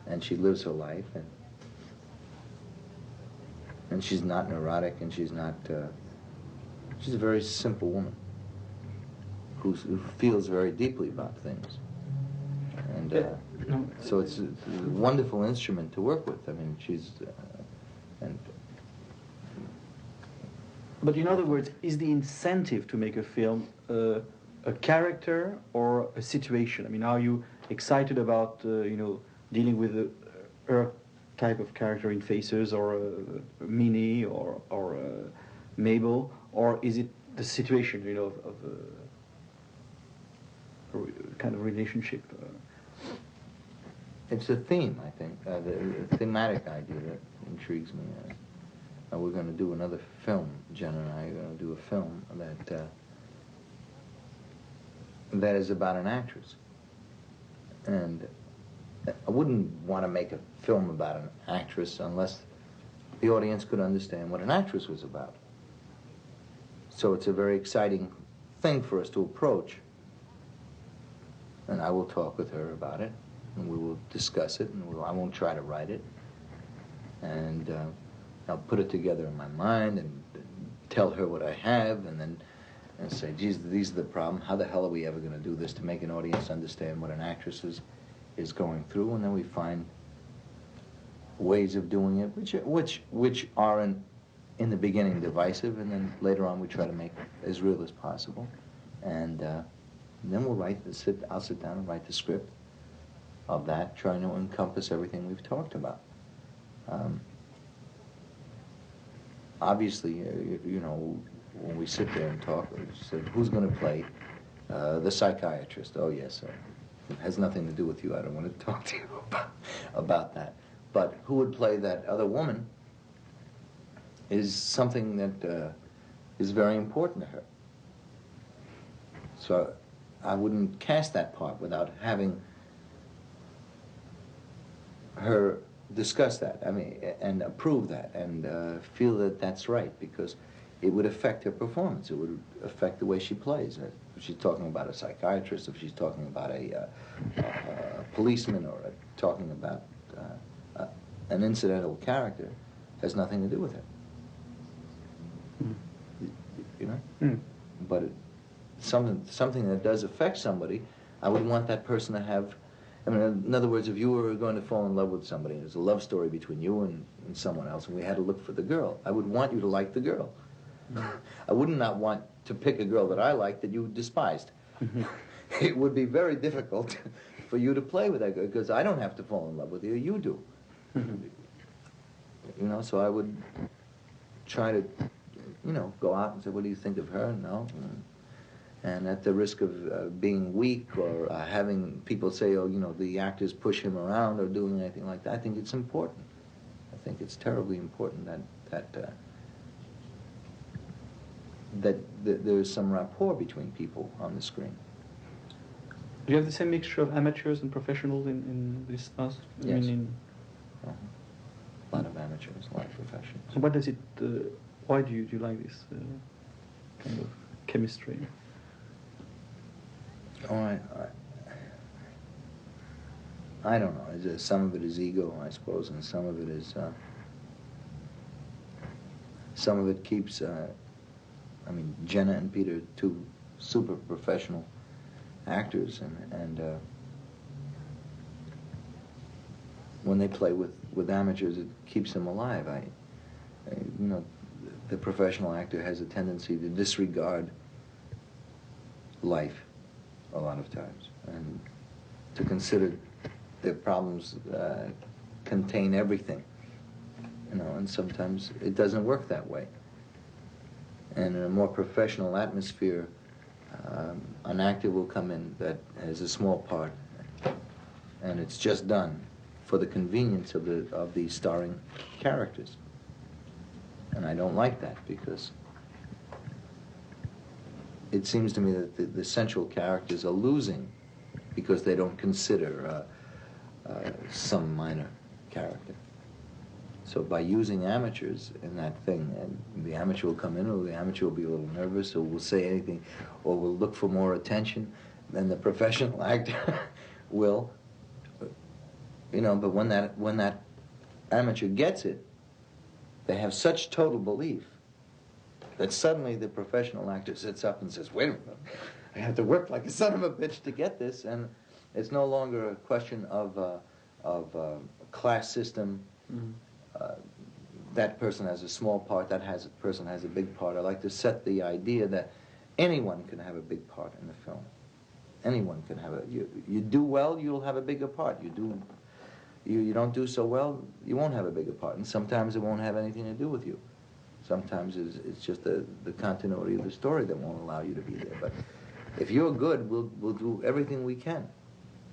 and she lives her life. And she's not neurotic and she's not... she's a very simple woman who feels very deeply about things. And so it's a wonderful instrument to work with. I mean, she's... But in other words, is the incentive to make a film a character or a situation? I mean, are you excited about, dealing with her type of character in Faces or Minnie or Mabel? Or is it the situation, of a kind of relationship? It's a theme, I think, the thematic idea that intrigues me. We're going to do another film, Jenna and I are going to do a film that is about an actress. And I wouldn't want to make a film about an actress unless the audience could understand what an actress was about. So it's a very exciting thing for us to approach. And I will talk with her about it, and we will discuss it, and I won't try to write it. And I'll put it together in my mind and tell her what I have, and say, geez, these are the problem. How the hell are we ever going to do this to make an audience understand what an actress is going through? And then we find ways of doing it, which are in the beginning divisive, and then later on we try to make as real as possible. And then we'll I'll sit down and write the script of that, trying to encompass everything we've talked about. Obviously, when we sit there and talk, we said, who's going to play the psychiatrist? Oh, yes, sir. It has nothing to do with you. I don't want to talk to you about that. But who would play that other woman is something that is very important to her. So I wouldn't cast that part without having her discuss that, and approve that, and feel that that's right, because it would affect her performance. It would affect the way she plays. If she's talking about a psychiatrist, if she's talking about a policeman, or talking about an incidental character, has nothing to do with it. But something that does affect somebody, I would want that person to have. In other words, if you were going to fall in love with somebody, and there's a love story between you and someone else, and we had to look for the girl, I would want you to like the girl. I would not want to pick a girl that I liked that you despised. It would be very difficult for you to play with that girl, because I don't have to fall in love with you, you do. So I would try to you know, go out and say, what do you think of her? No. And at the risk of being weak or having people say, oh, you know, the actors push him around or doing anything like that, I think it's important. I think it's terribly important that there's some rapport between people on the screen. Do you have the same mixture of amateurs and professionals in this house? Yes. I mean, a lot of amateurs, a lot of professionals. so what does it? Why do you like this kind of chemistry? I don't know. Some of it is ego, I suppose, and some of it is. Some of it keeps. I mean, Jenna and Peter are two super professional actors, and when they play with amateurs, it keeps them alive. You know, the professional actor has a tendency to disregard life a lot of times, and to consider their problems contain everything, you know, and sometimes it doesn't work that way. And in a more professional atmosphere, an actor will come in that has a small part, and it's just done for the convenience of the starring characters. And I don't like that, because it seems to me that the central characters are losing because they don't consider some minor character. So by using amateurs in that thing, and the amateur will come in, or the amateur will be a little nervous, or will say anything, or will look for more attention than the professional actor will. You know, but when that amateur gets it, they have such total belief that suddenly the professional actor sits up and says, wait a minute, I have to work like a son of a bitch to get this, and it's no longer a question of a class system. Mm-hmm. That person has a small part, person has a big part. I like to set the idea that anyone can have a big part in the film. Anyone can have you do well, you'll have a bigger part. You don't do so well, you won't have a bigger part. And sometimes it won't have anything to do with you. Sometimes it's just the continuity of the story that won't allow you to be there. But if you're good, we'll do everything we can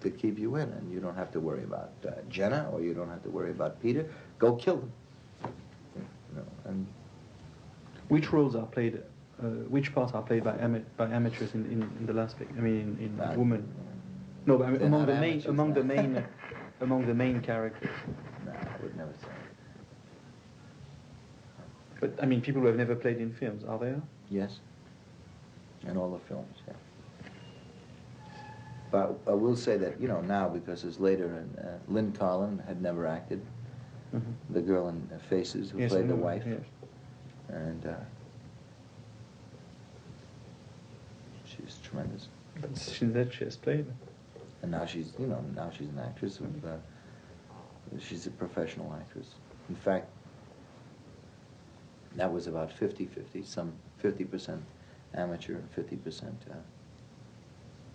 to keep you in, and you don't have to worry about Jenna, or you don't have to worry about Peter. Go kill them. You know, and which roles are played? Which parts are played by amateurs in the last pic? I mean, in Woman. No, but I mean, among the main characters. No, I would never say. But I mean, people who have never played in films, are there? Yes. In all the films, yeah. But I will say that, you know, now, because it's later, and Lynn Collin had never acted. Mm-hmm. The girl in Faces, who played the wife. Yes. And she's tremendous. But she has played. And now she's an actress. She's a professional actress. In fact, that was about 50-50, some 50% amateur and 50%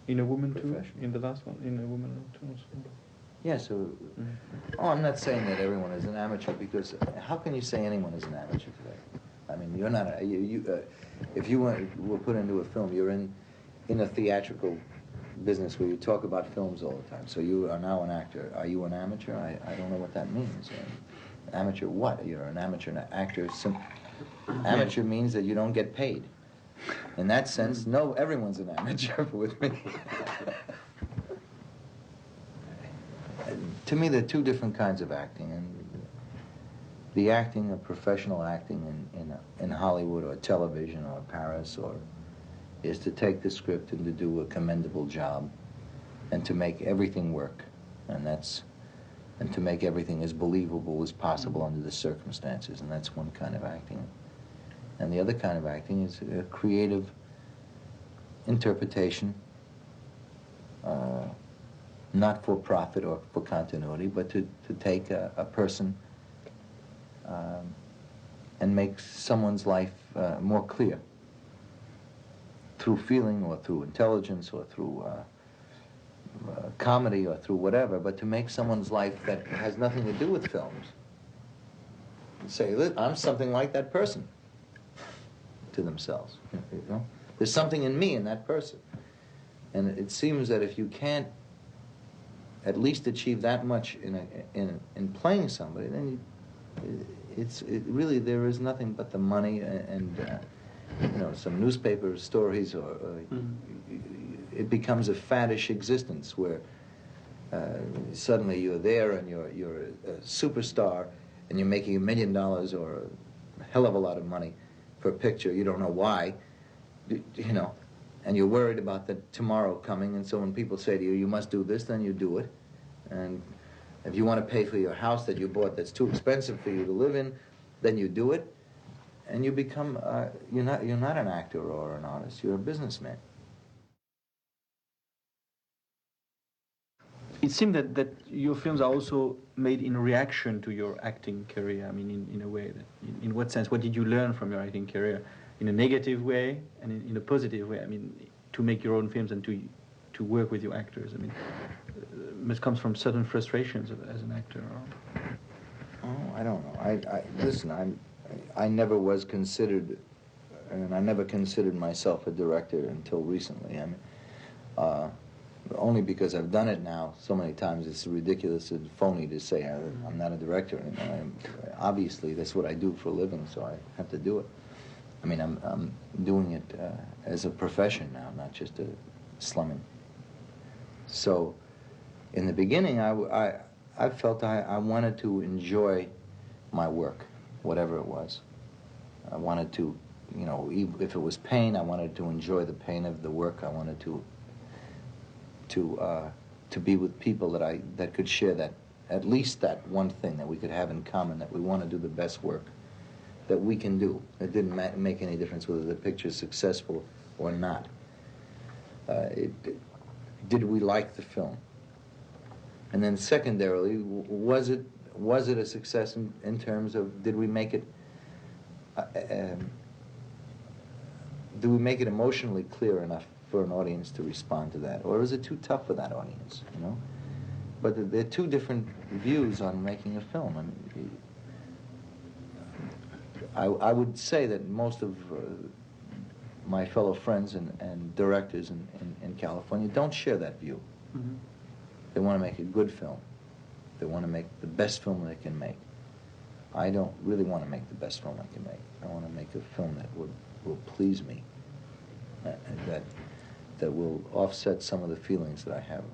in A Woman too? In the last one? In A Woman too also? Yeah, so... I'm not saying that everyone is an amateur, because how can you say anyone is an amateur today? I mean, you're not... if you were put into a film, you're in a theatrical business where you talk about films all the time. So you are now an actor. Are you an amateur? I don't know what that means. Amateur what? You're an amateur actor. Amateur means that you don't get paid. In that sense, no, everyone's an amateur with me. To me, there are two different kinds of acting, and the acting of professional acting in Hollywood or television or Paris is to take the script and to do a commendable job, and to make everything work, and to make everything as believable as possible under the circumstances, and that's one kind of acting. And the other kind of acting is a creative interpretation, not for profit or for continuity, but to take a person and make someone's life more clear through feeling or through intelligence or through comedy or through whatever, but to make someone's life that has nothing to do with films. And say, I'm something like that person. to themselves. You know? There's something in me in that person. And it seems that if you can't at least achieve that much in playing somebody, then really there is nothing but the money and you know, some newspaper stories, or it becomes a faddish existence where suddenly you're there and you're a superstar and you're making $1 million or a hell of a lot of money for a picture. You don't know why, you know, and you're worried about the tomorrow coming. And so when people say to you, you must do this, then you do it. And if you want to pay for your house that you bought that's too expensive for you to live in, then you do it. And you become, you're not an actor or an artist, you're a businessman. It seemed that your films are also made in reaction to your acting career. I mean, in a way. In what sense? What did you learn from your acting career? In a negative way and in a positive way? I mean, to make your own films and to work with your actors. I mean, it comes from certain frustrations as an actor. Or? Oh, I don't know. Listen, I never was considered, and I never considered myself a director until recently. I mean, only because I've done it now so many times, it's ridiculous and phony to say I'm not a director anymore. Obviously, that's what I do for a living, so I have to do it. I mean, I'm doing it as a profession now, not just a slumming. So, in the beginning, I felt I wanted to enjoy my work, whatever it was. I wanted to, you know, if it was pain, I wanted to enjoy the pain of the work. I wanted to be with people that could share that, at least that one thing that we could have in common, that we want to do the best work that we can do. It didn't make any difference whether the picture is successful or not. Did we like the film? And then secondarily, was it a success in terms of did we make it emotionally clear enough for an audience to respond to that, or is it too tough for that audience? You know, but there are two different views on making a film. I mean, I would say that most of my fellow friends and directors in California don't share that view. Mm-hmm. They want to make a good film. They want to make the best film they can make. I don't really want to make the best film I can make. I want to make a film that will please me, that will offset some of the feelings that I have,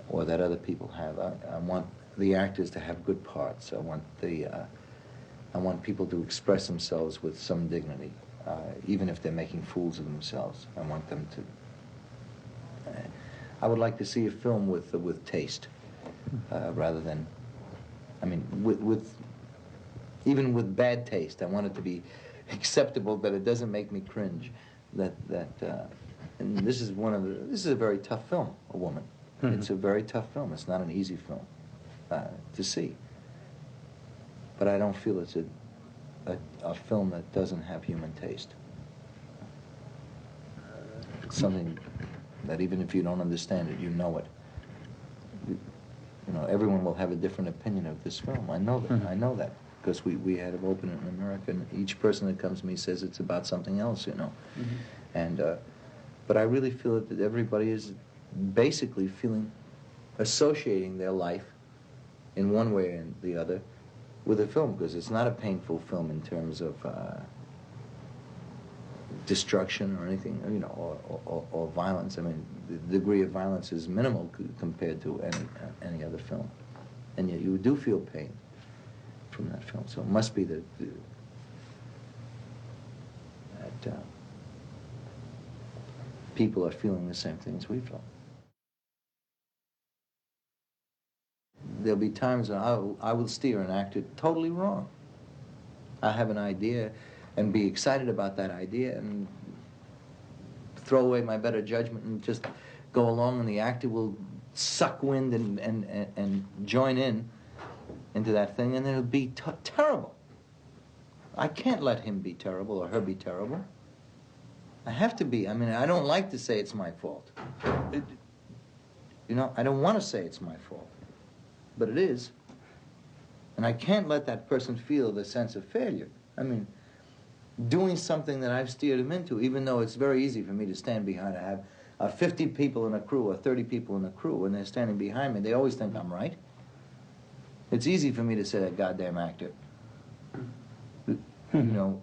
or that other people have. I want the actors to have good parts. I want people to express themselves with some dignity, even if they're making fools of themselves. I want them to. I would like to see a film with taste, rather than, I mean, even with bad taste. I want it to be acceptable, but it doesn't make me cringe. And this is a very tough film, A Woman. Mm-hmm. It's a very tough film. It's not an easy film to see. But I don't feel it's a film that doesn't have human taste. It's something that even if you don't understand it, you know it. You know, everyone will have a different opinion of this film. I know that. Mm-hmm. I know that because we had it open in America, and each person that comes to me says it's about something else. You know, mm-hmm. And but I really feel that everybody is basically associating their life in one way or the other with a film, because it's not a painful film in terms of destruction or anything, you know, or violence. I mean, the degree of violence is minimal compared to any other film, and yet you do feel pain from that film. So it must be that people are feeling the same things we felt. There'll be times when I will steer an actor totally wrong. I have an idea and be excited about that idea and throw away my better judgment and just go along, and the actor will suck wind and join into that thing, and it'll be terrible. I can't let him be terrible or her be terrible. I have to be. I mean, I don't like to say it's my fault. You know, I don't want to say it's my fault. But it is. And I can't let that person feel the sense of failure. I mean, doing something that I've steered them into, even though it's very easy for me to stand behind. I have 50 people in a crew or 30 people in a crew, and they're standing behind me. They always think I'm right. It's easy for me to say that goddamn actor. You know,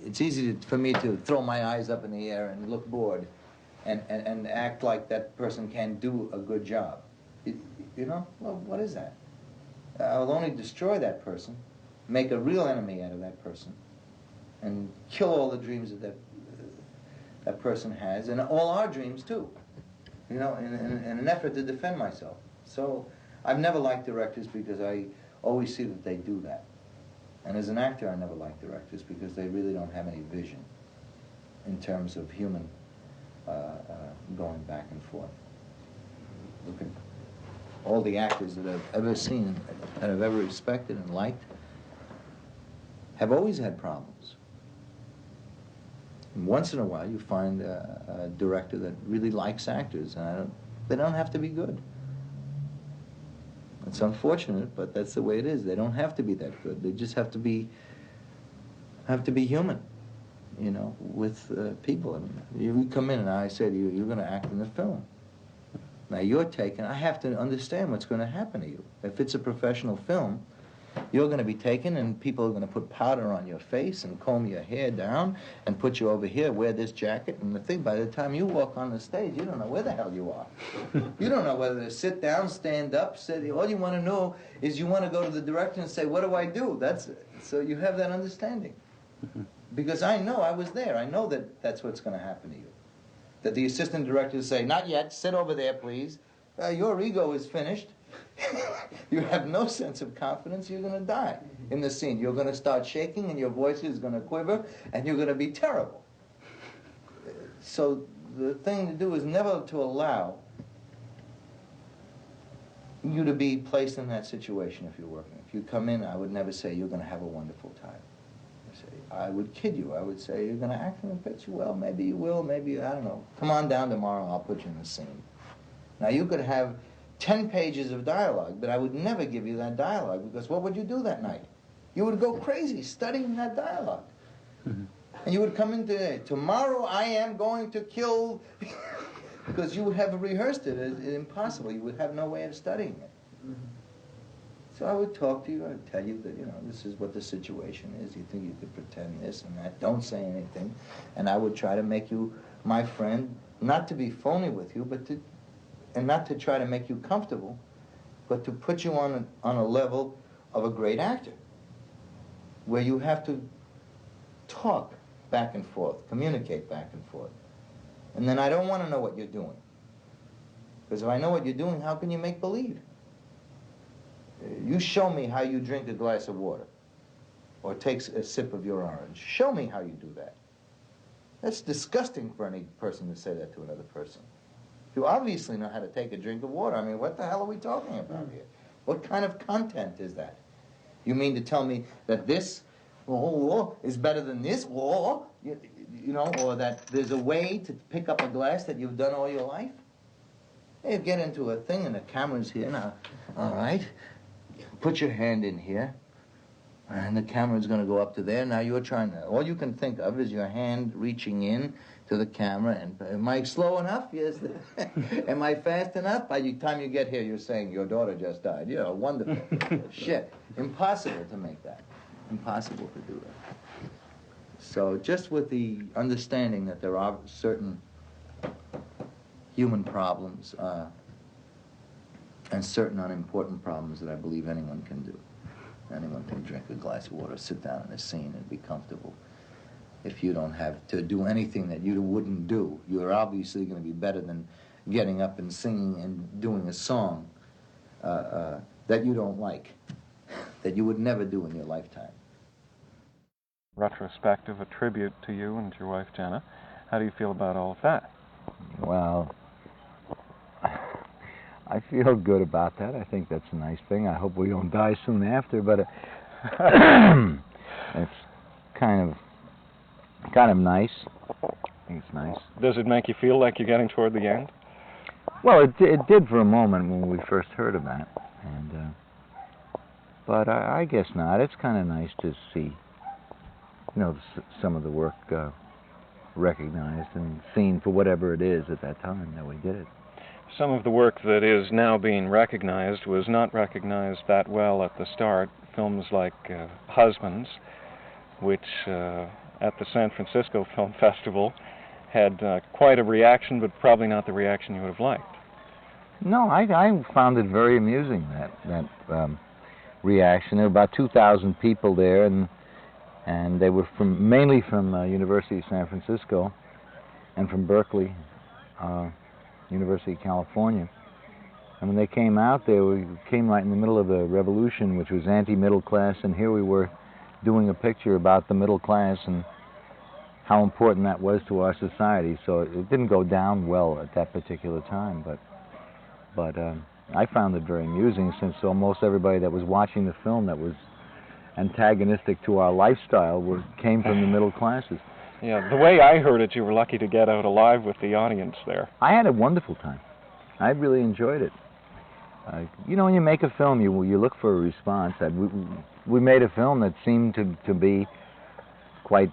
it's easy for me to throw my eyes up in the air and look bored and act like that person can't do a good job. You know? Well, what is that? I'll only destroy that person, make a real enemy out of that person, and kill all the dreams that that person has, and all our dreams too, you know, in an effort to defend myself. So I've never liked directors because I always see that they do that. And as an actor, I never like directors because they really don't have any vision in terms of human going back and forth. Look at all the actors that I've ever seen, that I've ever respected and liked, have always had problems. And once in a while, you find a director that really likes actors, and they don't have to be good. It's unfortunate, but that's the way it is. They don't have to be that good. They just have to be human, you know, with people. And you come in and I say to you, you're going to act in the film. Now you're taken, I have to understand what's going to happen to you. If it's a professional film, you're going to be taken and people are going to put powder on your face and comb your hair down and put you over here, wear this jacket and the thing. By the time you walk on the stage, you don't know where the hell you are. You don't know whether to sit down, stand up, sit. All you want to know is you want to go to the director and say, what do I do? That's it. So you have that understanding. Because I know, I was there. I know that that's what's going to happen to you. That the assistant directors say, not yet, sit over there, please. Your ego is finished. You have no sense of confidence, you're going to die in the scene. You're going to start shaking and your voice is going to quiver and you're going to be terrible. So the thing to do is never to allow you to be placed in that situation if you're working. If you come in, I would never say you're going to have a wonderful time. I would kid you. I would say, you're going to act in a picture? Well, maybe you will, maybe, I don't know. Come on down tomorrow, I'll put you in the scene. Now, you could have 10 pages of dialogue, but I would never give you that dialogue, because what would you do that night? You would go crazy studying that dialogue. And you would come in today, tomorrow I am going to kill, because you would have rehearsed it. It's impossible. You would have no way of studying it. So I would talk to you, I would tell you that, you know, this is what the situation is. You think you could pretend this and that. Don't say anything. And I would try to make you my friend, not to be phony with you, but and not to try to make you comfortable, but to put you on a level of a great actor, where you have to talk back and forth, communicate back and forth. And then I don't want to know what you're doing. Because if I know what you're doing, how can you make believe? You show me how you drink a glass of water or take a sip of your orange. Show me how you do that. That's disgusting for any person to say that to another person. You obviously know how to take a drink of water. I mean, what the hell are we talking about here? What kind of content is that? You mean to tell me that this is better than this, you know, or that there's a way to pick up a glass that you've done all your life? You get into a thing and the camera's here now. All right. Put your hand in here, and the camera's going to go up to there. Now you're trying to, all you can think of is your hand reaching in to the camera, and am I slow enough? Yes. Am I fast enough? By the time you get here, you're saying, your daughter just died. Yeah, wonderful. Shit. Impossible to make that. Impossible to do that. So just with the understanding that there are certain human problems, and certain unimportant problems that I believe anyone can do. Anyone can drink a glass of water, sit down in a scene and be comfortable. If you don't have to do anything that you wouldn't do, you're obviously going to be better than getting up and singing and doing a song that you don't like, that you would never do in your lifetime. Retrospective, a tribute to you and to your wife, Jenna. How do you feel about all of that? Well, I feel good about that. I think that's a nice thing. I hope we don't die soon after, but it's kind of nice. I think it's nice. Does it make you feel like you're getting toward the end? Well, it did for a moment when we first heard of that, and but I guess not. It's kind of nice to see some of the work recognized and seen for whatever it is at that time that we did it. Some of the work that is now being recognized was not recognized that well at the start. Films like Husbands, which at the San Francisco Film Festival had quite a reaction, but probably not the reaction you would have liked. No, I found it very amusing, that reaction. There were about 2,000 people there, and they were mainly from University of San Francisco and from Berkeley, University of California. And when they came out there, we came right in the middle of a revolution, which was anti-middle class, and here we were doing a picture about the middle class and how important that was to our society. So it didn't go down well at that particular time, but I found it very amusing, since almost everybody that was watching the film that was antagonistic to our lifestyle came from the middle classes. Yeah, the way I heard it, you were lucky to get out alive with the audience there. I had a wonderful time. I really enjoyed it. When you make a film, you look for a response. We made a film that seemed to be quite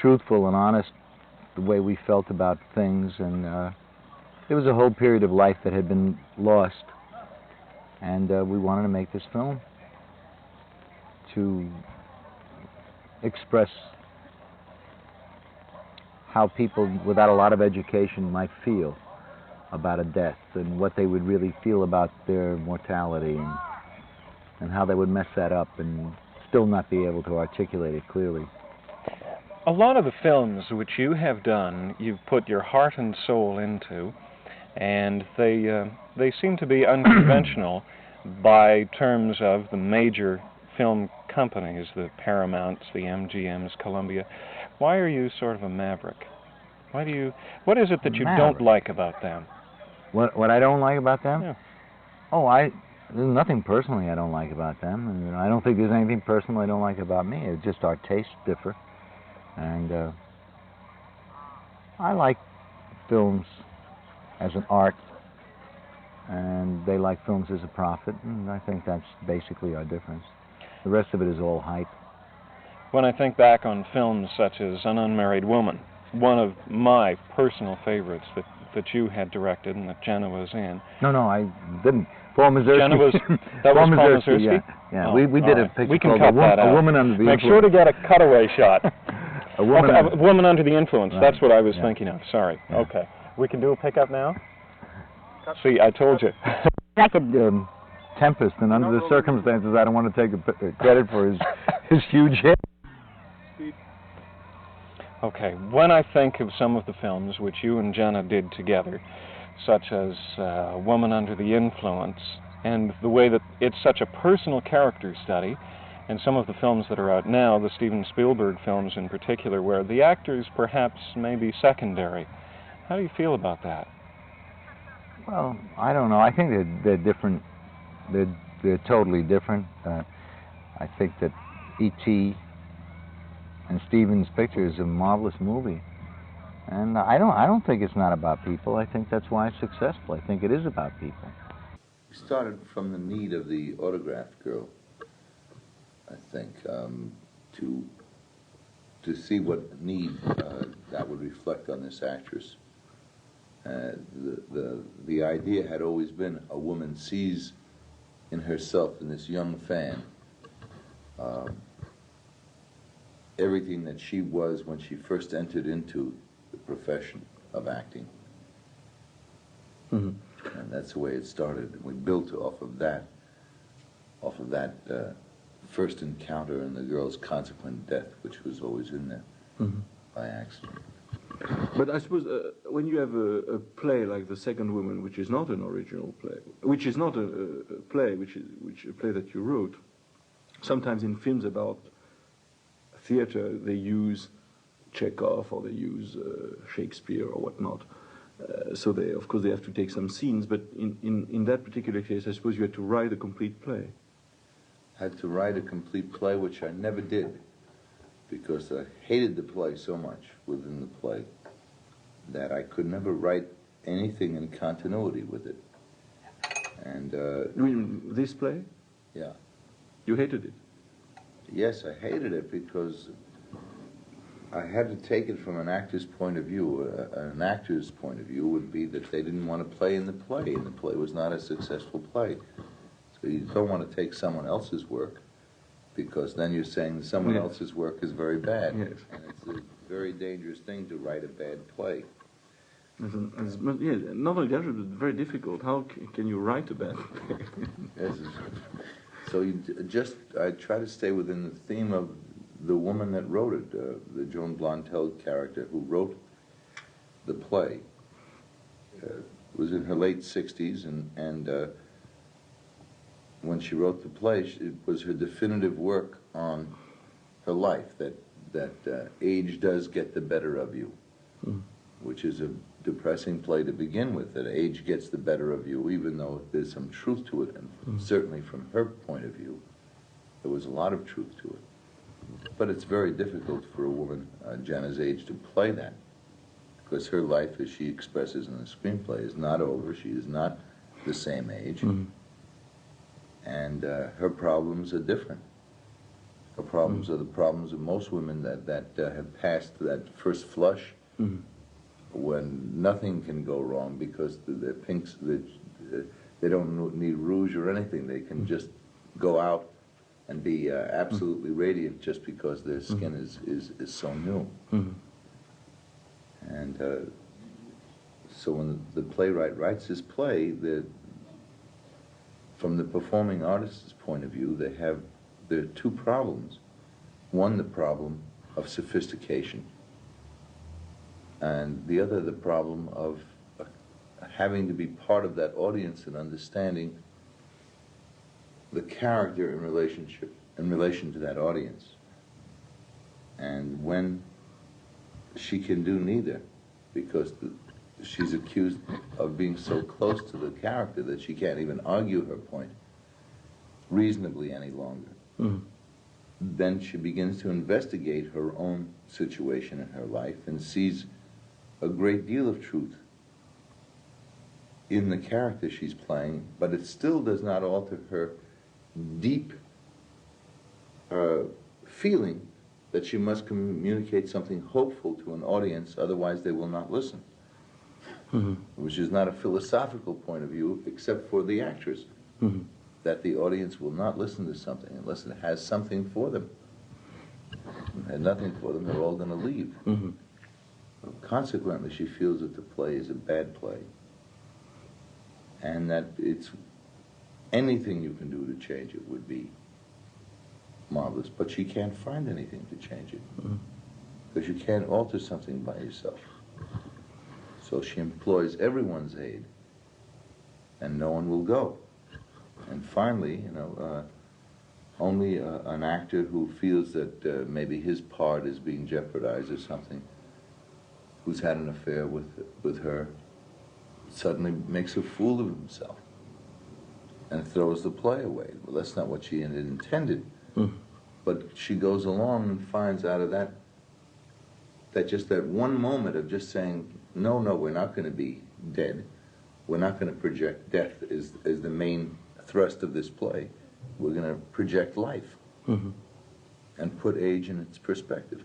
truthful and honest, the way we felt about things, and there was a whole period of life that had been lost, and we wanted to make this film to express how people without a lot of education might feel about a death, and what they would really feel about their mortality, and how they would mess that up and still not be able to articulate it clearly. A lot of the films which you have done, you've put your heart and soul into, and they seem to be unconventional by terms of the major film companies, the Paramounts, the MGMs, Columbia. Why are you sort of a maverick? What is it that you don't like about them? What I don't like about them? Yeah. Oh, there's nothing personally I don't like about them. And I don't think there's anything personal I don't like about me. It's just our tastes differ. And I like films as an art, and they like films as a profit, and I think that's basically our difference. The rest of it is all hype. When I think back on films such as An Unmarried Woman, one of my personal favorites that you had directed and that Jenna was in. No, I didn't. Paul Mazursky. Jenna was, that was Paul Mazursky? Yeah. Oh, we did a right. picture We can called cut that out. A Woman Under the Make Influence. sure to get a cutaway shot. A Woman Under the Influence. Right. That's what I was thinking of. Sorry. Yeah. Okay. We can do a pickup now? See, I told you. Tempest, and under the circumstances, I don't want to take credit for his huge hit. Okay, when I think of some of the films which you and Jenna did together, such as Woman Under the Influence, and the way that it's such a personal character study, and some of the films that are out now, the Steven Spielberg films in particular, where the actors perhaps may be secondary. How do you feel about that? Well, I don't know. I think they're different. They're totally different. I think that E.T. and Steven's Picture is a marvelous movie, and I don't think it's not about people. I think that's why it's successful. I think it is about people. We started from the need of the autographed girl, I think, to see what need that would reflect on this actress. The idea had always been a woman sees in herself, in this young fan, everything that she was when she first entered into the profession of acting. Mm-hmm. And that's the way it started. We built off of that first encounter and the girl's consequent death, which was always in there by accident. But I suppose when you have a play like The Second Woman, which is not an original play, which is not a play, which a play that you wrote, sometimes in films about theater they use Chekhov or they use Shakespeare or whatnot. So they, of course, they have to take some scenes. But in that particular case, I suppose you had to write a complete play. I had to write a complete play, which I never did, because I hated the play so much within the play that I could never write anything in continuity with it. And you mean this play? Yeah. You hated it? Yes, I hated it because I had to take it from an actor's point of view. An actor's point of view would be that they didn't want to play in the play, and the play was not a successful play. So you don't want to take someone else's work, because then you're saying someone else's work is very bad. Yes. And it's a very dangerous thing to write a bad play. Not only dangerous, but very difficult. How can you write a bad play? Yes. So I try to stay within the theme of the woman that wrote it, the Joan Blontel character who wrote the play. Was in her late 60s, and when she wrote the play, it was her definitive work on her life, that age does get the better of you, which is a depressing play to begin with, that age gets the better of you, even though there's some truth to it, and certainly from her point of view, there was a lot of truth to it. But it's very difficult for a woman Jenna's age to play that, because her life, as she expresses in the screenplay, is not over. She is not the same age, and her problems are different. Her problems are the problems of most women that have passed that first flush, when nothing can go wrong because the pinks, they don't need rouge or anything. They can just go out and be absolutely radiant just because their skin is so new. And so when the playwright writes his play, from the performing artist's point of view, there are two problems. One, the problem of sophistication, and the other, the problem of having to be part of that audience and understanding the character in relation to that audience. And when she can do neither, because she's accused of being so close to the character that she can't even argue her point reasonably any longer. Then she begins to investigate her own situation in her life and sees a great deal of truth in the character she's playing, but it still does not alter her deep feeling that she must communicate something hopeful to an audience, otherwise they will not listen. Which is not a philosophical point of view, except for the actors, that the audience will not listen to something unless it has something for them. If it had nothing for them, they're all going to leave. Consequently, she feels that the play is a bad play, and that it's anything you can do to change it would be marvelous, but she can't find anything to change it, because you can't alter something by yourself. So she employs everyone's aid, and no one will go. And finally, only an actor who feels that maybe his part is being jeopardized or something, who's had an affair with her, suddenly makes a fool of himself and throws the play away. Well, that's not what she had intended. But she goes along and finds out of that just that one moment of just saying, no, we're not going to be dead. We're not going to project death as the main thrust of this play. We're going to project life and put age in its perspective.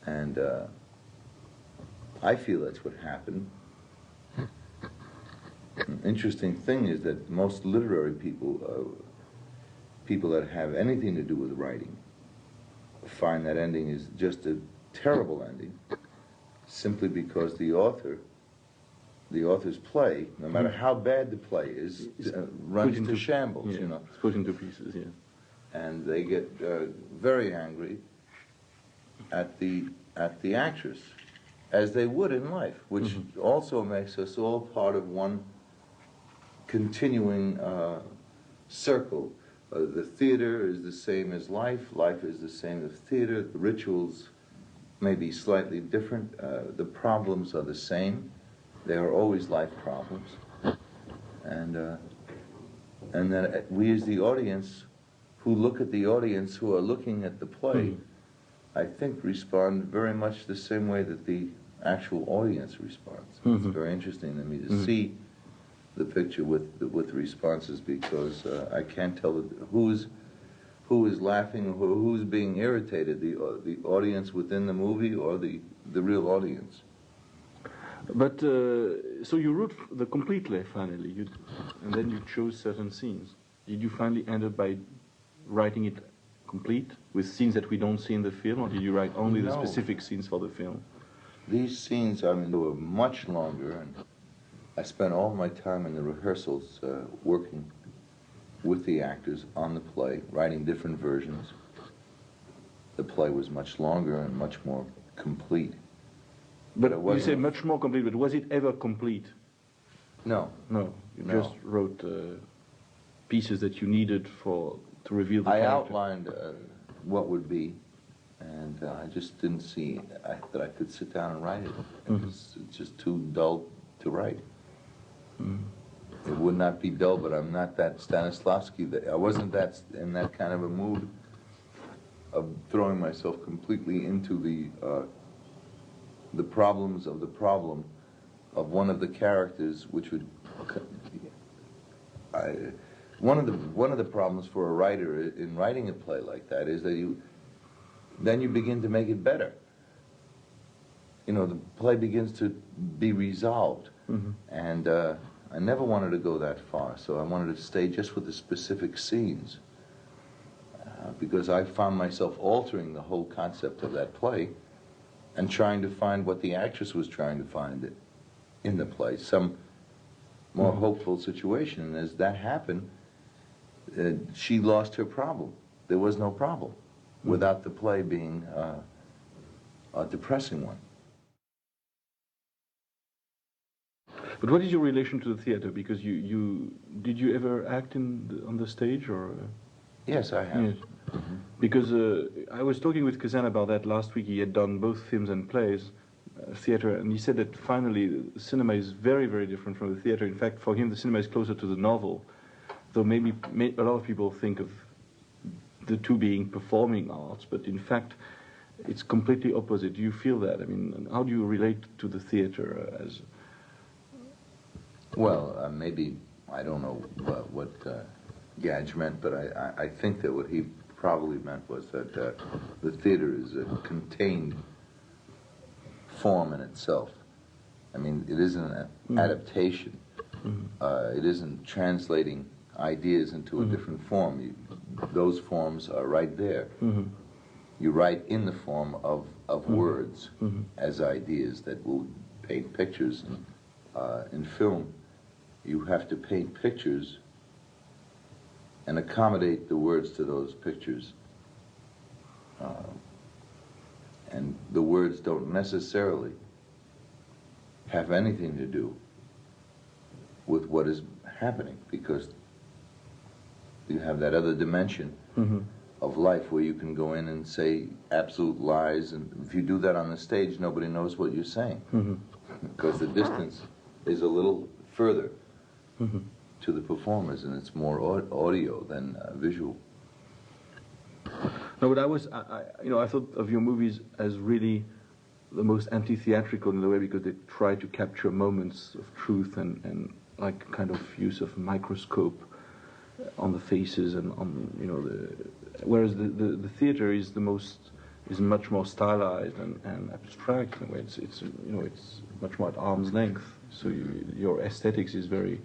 And I feel that's what happened. An interesting thing is that most literary people, people that have anything to do with writing, find that ending is just a terrible ending, simply because the author's play, no matter how bad the play is, runs into shambles. It's put into pieces. And they get very angry at the actress, as they would in life, which also makes us all part of one continuing circle. The theater is the same as life. Life is the same as theater. The rituals may be slightly different. The problems are the same. They are always life problems. And then we as the audience, who look at the audience, who are looking at the play, I think respond very much the same way that the actual audience responds. It's very interesting to me to see the picture with responses, because I can't tell who's who is laughing, who's being irritated, the audience within the movie or the real audience. But so you wrote the complete play finally, and then you chose certain scenes. Did you finally end up by writing it complete with scenes that we don't see in the film, or did you write only the specific scenes for the film? These scenes, I mean, they were much longer, and I spent all my time in the rehearsals working with the actors on the play, writing different versions. The play was much longer and much more complete. But you say much more complete, but was it ever complete? No. No, you just wrote pieces that you needed to reveal the character. I outlined what would be, and I just didn't see that I could sit down and write it. It's just too dull to write. It would not be dull, but I'm not that Stanislavski. I wasn't in that kind of a mood of throwing myself completely into the problems of the problem of one of the characters, which would one of the problems for a writer in writing a play like that is that then you begin to make it better. You know, the play begins to be resolved, and I never wanted to go that far, so I wanted to stay just with the specific scenes, because I found myself altering the whole concept of that play and trying to find what the actress was trying to find in the play, some more hopeful situation. And as that happened, she lost her problem. There was no problem without the play being a depressing one. But what is your relation to the theater? Because did you ever act on the stage, or? Yes, I have. Yes. Because I was talking with Kazan about that last week. He had done both films and plays, theater, and he said that finally the cinema is very, very different from the theater. In fact, for him, the cinema is closer to the novel, though maybe a lot of people think of the two being performing arts, but in fact, it's completely opposite. Do you feel that? I mean, how do you relate to the theater as? Well, maybe, I don't know what Gadge meant, but I think that what he probably meant was that the theater is a contained form in itself. I mean, it isn't an adaptation. It isn't translating ideas into a different form. Those forms are right there. You write in the form of words as ideas that will paint pictures. In film, you have to paint pictures and accommodate the words to those pictures. And the words don't necessarily have anything to do with what is happening, because you have that other dimension of life where you can go in and say absolute lies, and if you do that on the stage, nobody knows what you're saying, because the distance is a little further to the performers, and it's more audio than visual. No, but I thought of your movies as really the most anti-theatrical in a way, because they try to capture moments of truth and like kind of use of microscope on the faces and on, you know, whereas the theater is much more stylized and abstract in a way. It's much more at arm's length. So your aesthetics is very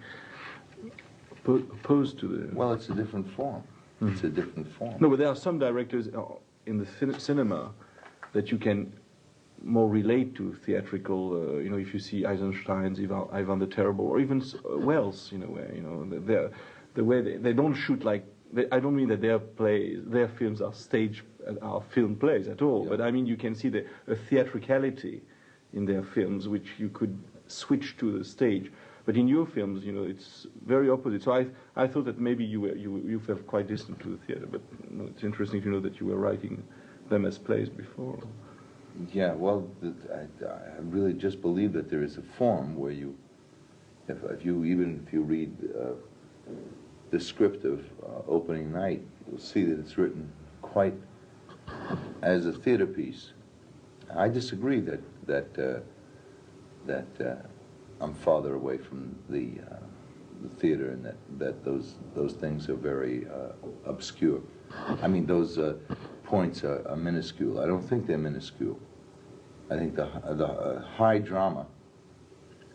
opposed to the. Well, it's a different form. It's a different form. No, but there are some directors in the cinema that you can more relate to theatrical. If you see Eisenstein's Ivan the Terrible, or even Wells, where the way they don't shoot like. I don't mean that their films are film plays at all. Yeah. But I mean you can see a theatricality in their films which you could switch to the stage. But in your films, it's very opposite. So I thought that maybe you felt quite distant to the theater. But it's interesting to know that you were writing them as plays before. Yeah, well, I really just believe that there is a form where if you read the script of opening night, you'll see that it's written quite as a theater piece. I disagree that I'm farther away from the theater, and that those things are very obscure. I mean, those points are minuscule. I don't think they're minuscule. I think the high drama,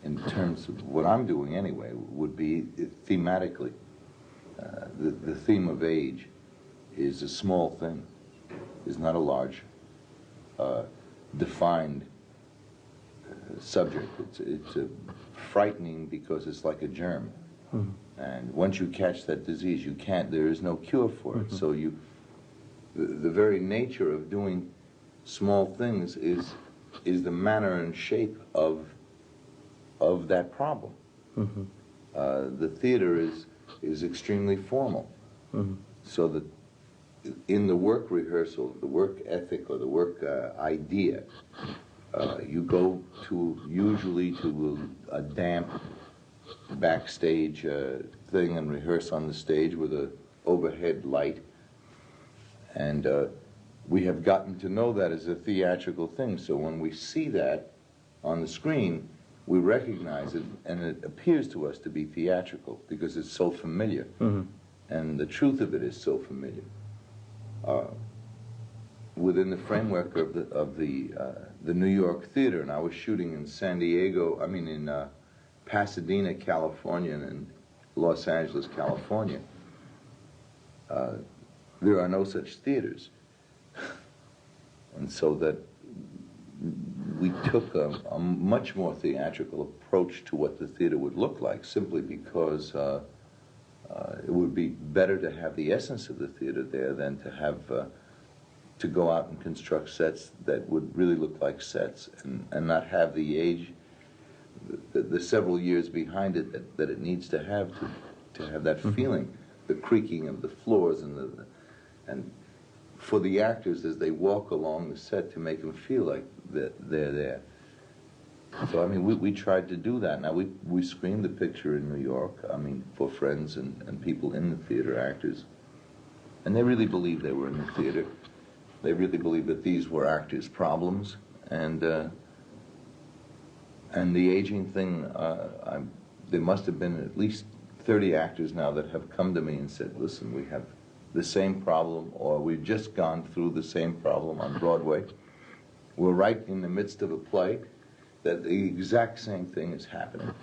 in terms of what I'm doing anyway, would be thematically. The theme of age is a small thing, is not a large, defined subject. It's frightening because it's like a germ. Mm-hmm. And once you catch that disease, there is no cure for it. So the very nature of doing small things is the manner and shape of that problem. Mm-hmm. The theater is extremely formal. Mm-hmm. So that in the work rehearsal, the work ethic, or the work idea, you go usually to a damp backstage thing and rehearse on the stage with a overhead light. And we have gotten to know that as a theatrical thing. So when we see that on the screen, we recognize it, and it appears to us to be theatrical because it's so familiar. Mm-hmm. And the truth of it is so familiar. Within the framework of the New York theater, and I was shooting in in Pasadena, California, and in Los Angeles, California. There are no such theaters. And so that we took a much more theatrical approach to what the theater would look like, simply because it would be better to have the essence of the theater there than to have to go out and construct sets that would really look like sets and not have the age, the several years behind it that it needs to have that feeling, the creaking of the floors and for the actors as they walk along the set to make them feel like they're there. So I mean, we tried to do that. Now we screened the picture in New York, I mean, for friends and people in the theater, actors, and they really believed they were in the theater. They really believed that these were actors' problems, and the aging thing. There must have been at least 30 actors now that have come to me and said, "Listen, we have the same problem, or we've just gone through the same problem on Broadway. We're right in the midst of a play that the exact same thing is happening,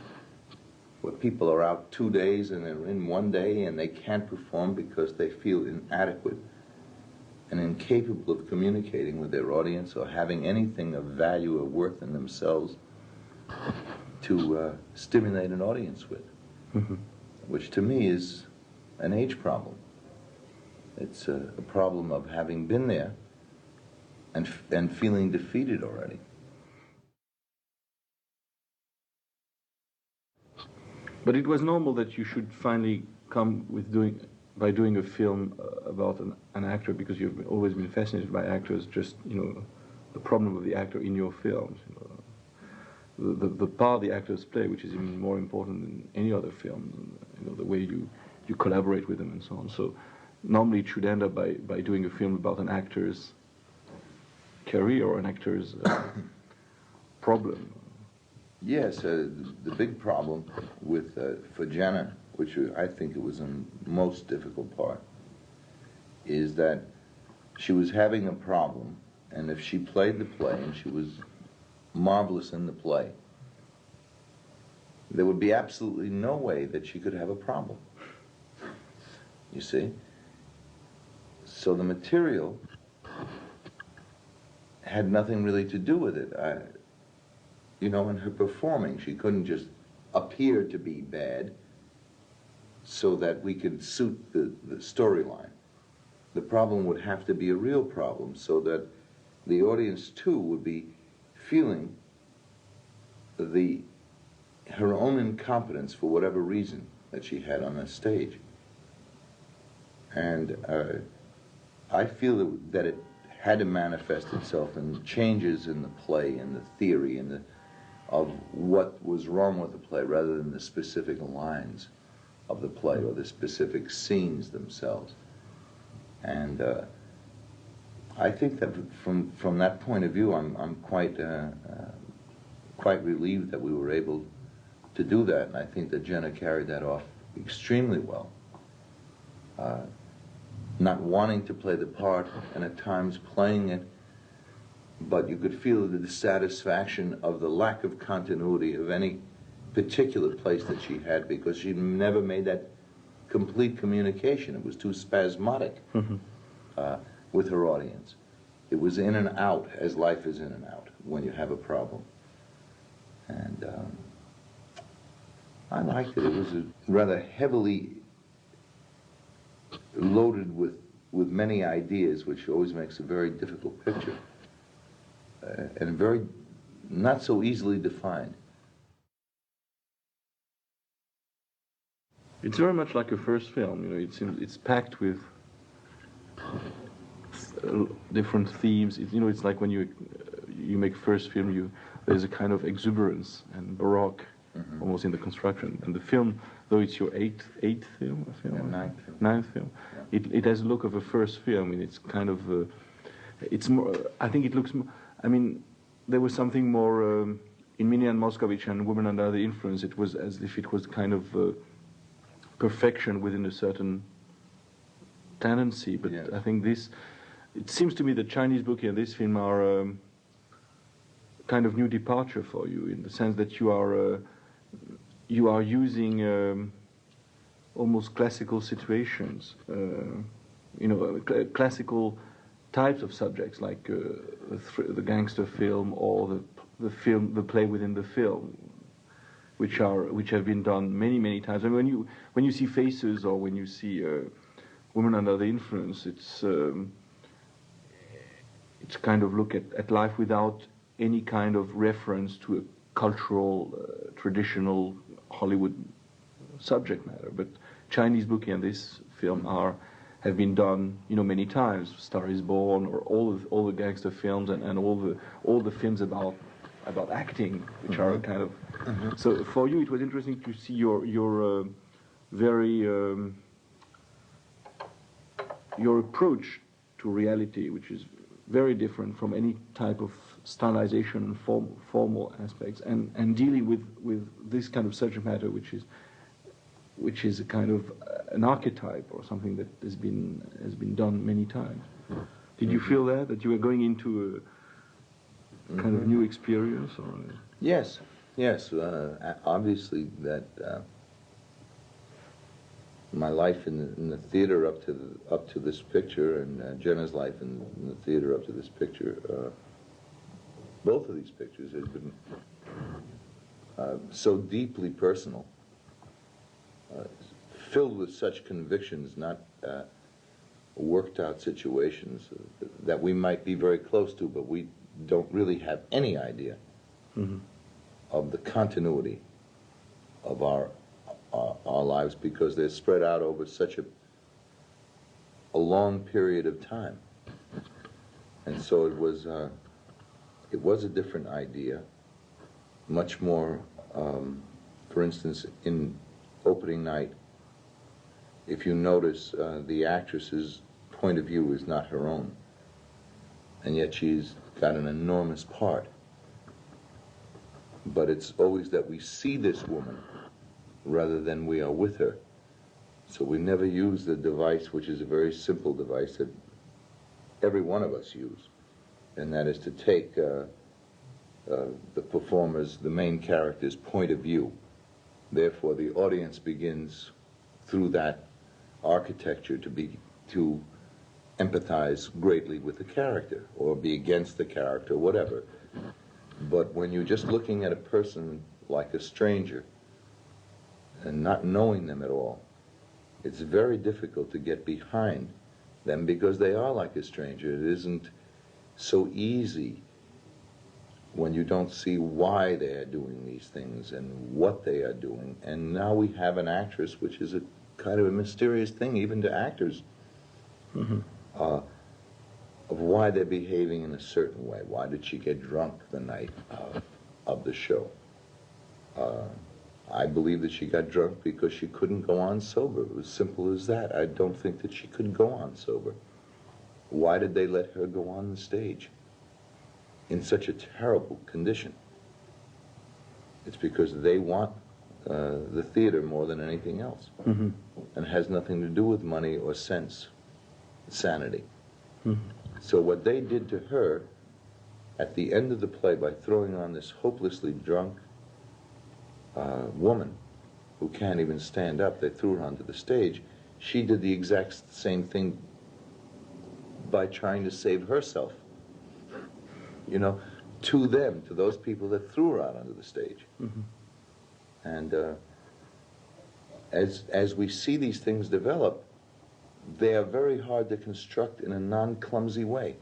where people are out 2 days and they're in 1 day and they can't perform because they feel inadequate and incapable of communicating with their audience or having anything of value or worth in themselves to stimulate an audience with," which to me is an age problem. It's a problem of having been there and feeling defeated already. But it was normal that you should finally come with by doing a film about an actor, because you've always been fascinated by actors, just, the problem of the actor in your films. The part the actors play, which is even more important than any other film, the way you collaborate with them and so on. So normally it should end up by doing a film about an actor's career or an actor's problem. Yes, the big problem with for Jenna, which I think it was the most difficult part, is that she was having a problem, and if she played the play and she was marvelous in the play, there would be absolutely no way that she could have a problem. You see? So the material had nothing really to do with it. In her performing, she couldn't just appear to be bad so that we could suit the storyline. The problem would have to be a real problem so that the audience too would be feeling her own incompetence for whatever reason that she had on the stage. And I feel that it had to manifest itself in changes in the play and the theory and of what was wrong with the play, rather than the specific lines of the play or the specific scenes themselves. And I think that from that point of view, I'm quite relieved that we were able to do that, and I think that Jenna carried that off extremely well. not wanting to play the part and at times playing it, but you could feel the dissatisfaction of the lack of continuity of any particular place that she had, because she never made that complete communication. It was too spasmodic with her audience. It was in and out, as life is in and out when you have a problem. And I liked it. It was a rather heavily loaded with many ideas, which always makes a very difficult picture, and very not so easily defined. It's very much like a first film, you know. It's packed with different themes. It's like when you make first film, there's a kind of exuberance and baroque, almost in the construction. And the film, though it's your eighth film, ninth film, it has a look of a first film, and it's kind of it's more. I think it looks. I mean, there was something more in Minnie and Moscovich and Women Under the Influence. It was as if it was kind of perfection within a certain tendency. But I think this. It seems to me that Chinese Bookie and this film are kind of new departure for you, in the sense that you are using almost classical situations, classical types of subjects, like the gangster film or the play within the film, which have been done many times. And when you see Faces or when you see Women Under the Influence, it's kind of look at life without any kind of reference to a cultural, traditional Hollywood subject matter. But Chinese Bookie and this film have been done, many times. Star is Born, or all the gangster films, and all the films about acting, which are kind of. So for you, it was interesting to see your very your approach to reality, which is very different from any type of stylization and formal aspects, and dealing with this kind of subject matter, which is a kind of an archetype or something that has been done many times. Did you feel that you were going into a kind of new experience? Or Yes. Obviously, that my life in the theater up to this picture, and Jenna's life in the theater up to this picture, both of these pictures have been so deeply personal, filled with such convictions, not worked out situations that we might be very close to, but we don't really have any idea of the continuity of our lives, because they're spread out over such a long period of time. And so it was a different idea, much more, for instance, in opening night, if you notice, the actress's point of view is not her own, and yet she's got an enormous part. But it's always that we see this woman rather than we are with her. So we never use the device, which is a very simple device that every one of us use, and that is to take the performer's, the main character's point of view. Therefore, the audience begins through that architecture to empathize greatly with the character, or be against the character, whatever. But when you're just looking at a person like a stranger and not knowing them at all, it's very difficult to get behind them, because they are like a stranger. It isn't so easy when you don't see why they are doing these things and what they are doing. And now we have an actress, which is a kind of a mysterious thing, even to actors, of why they're behaving in a certain way. Why did she get drunk the night of the show? I believe that she got drunk because she couldn't go on sober. It was simple as that. I don't think that she could go on sober. Why did they let her go on the stage in such a terrible condition? It's because they want the theater more than anything else. And it has nothing to do with money or sense. Sanity. So what they did to her at the end of the play by throwing on this hopelessly drunk woman who can't even stand up, they threw her onto the stage. She did the exact same thing by trying to save herself, you know, to them, to those people that threw her out onto the stage. And as we see these things develop, they are very hard to construct in a non-clumsy way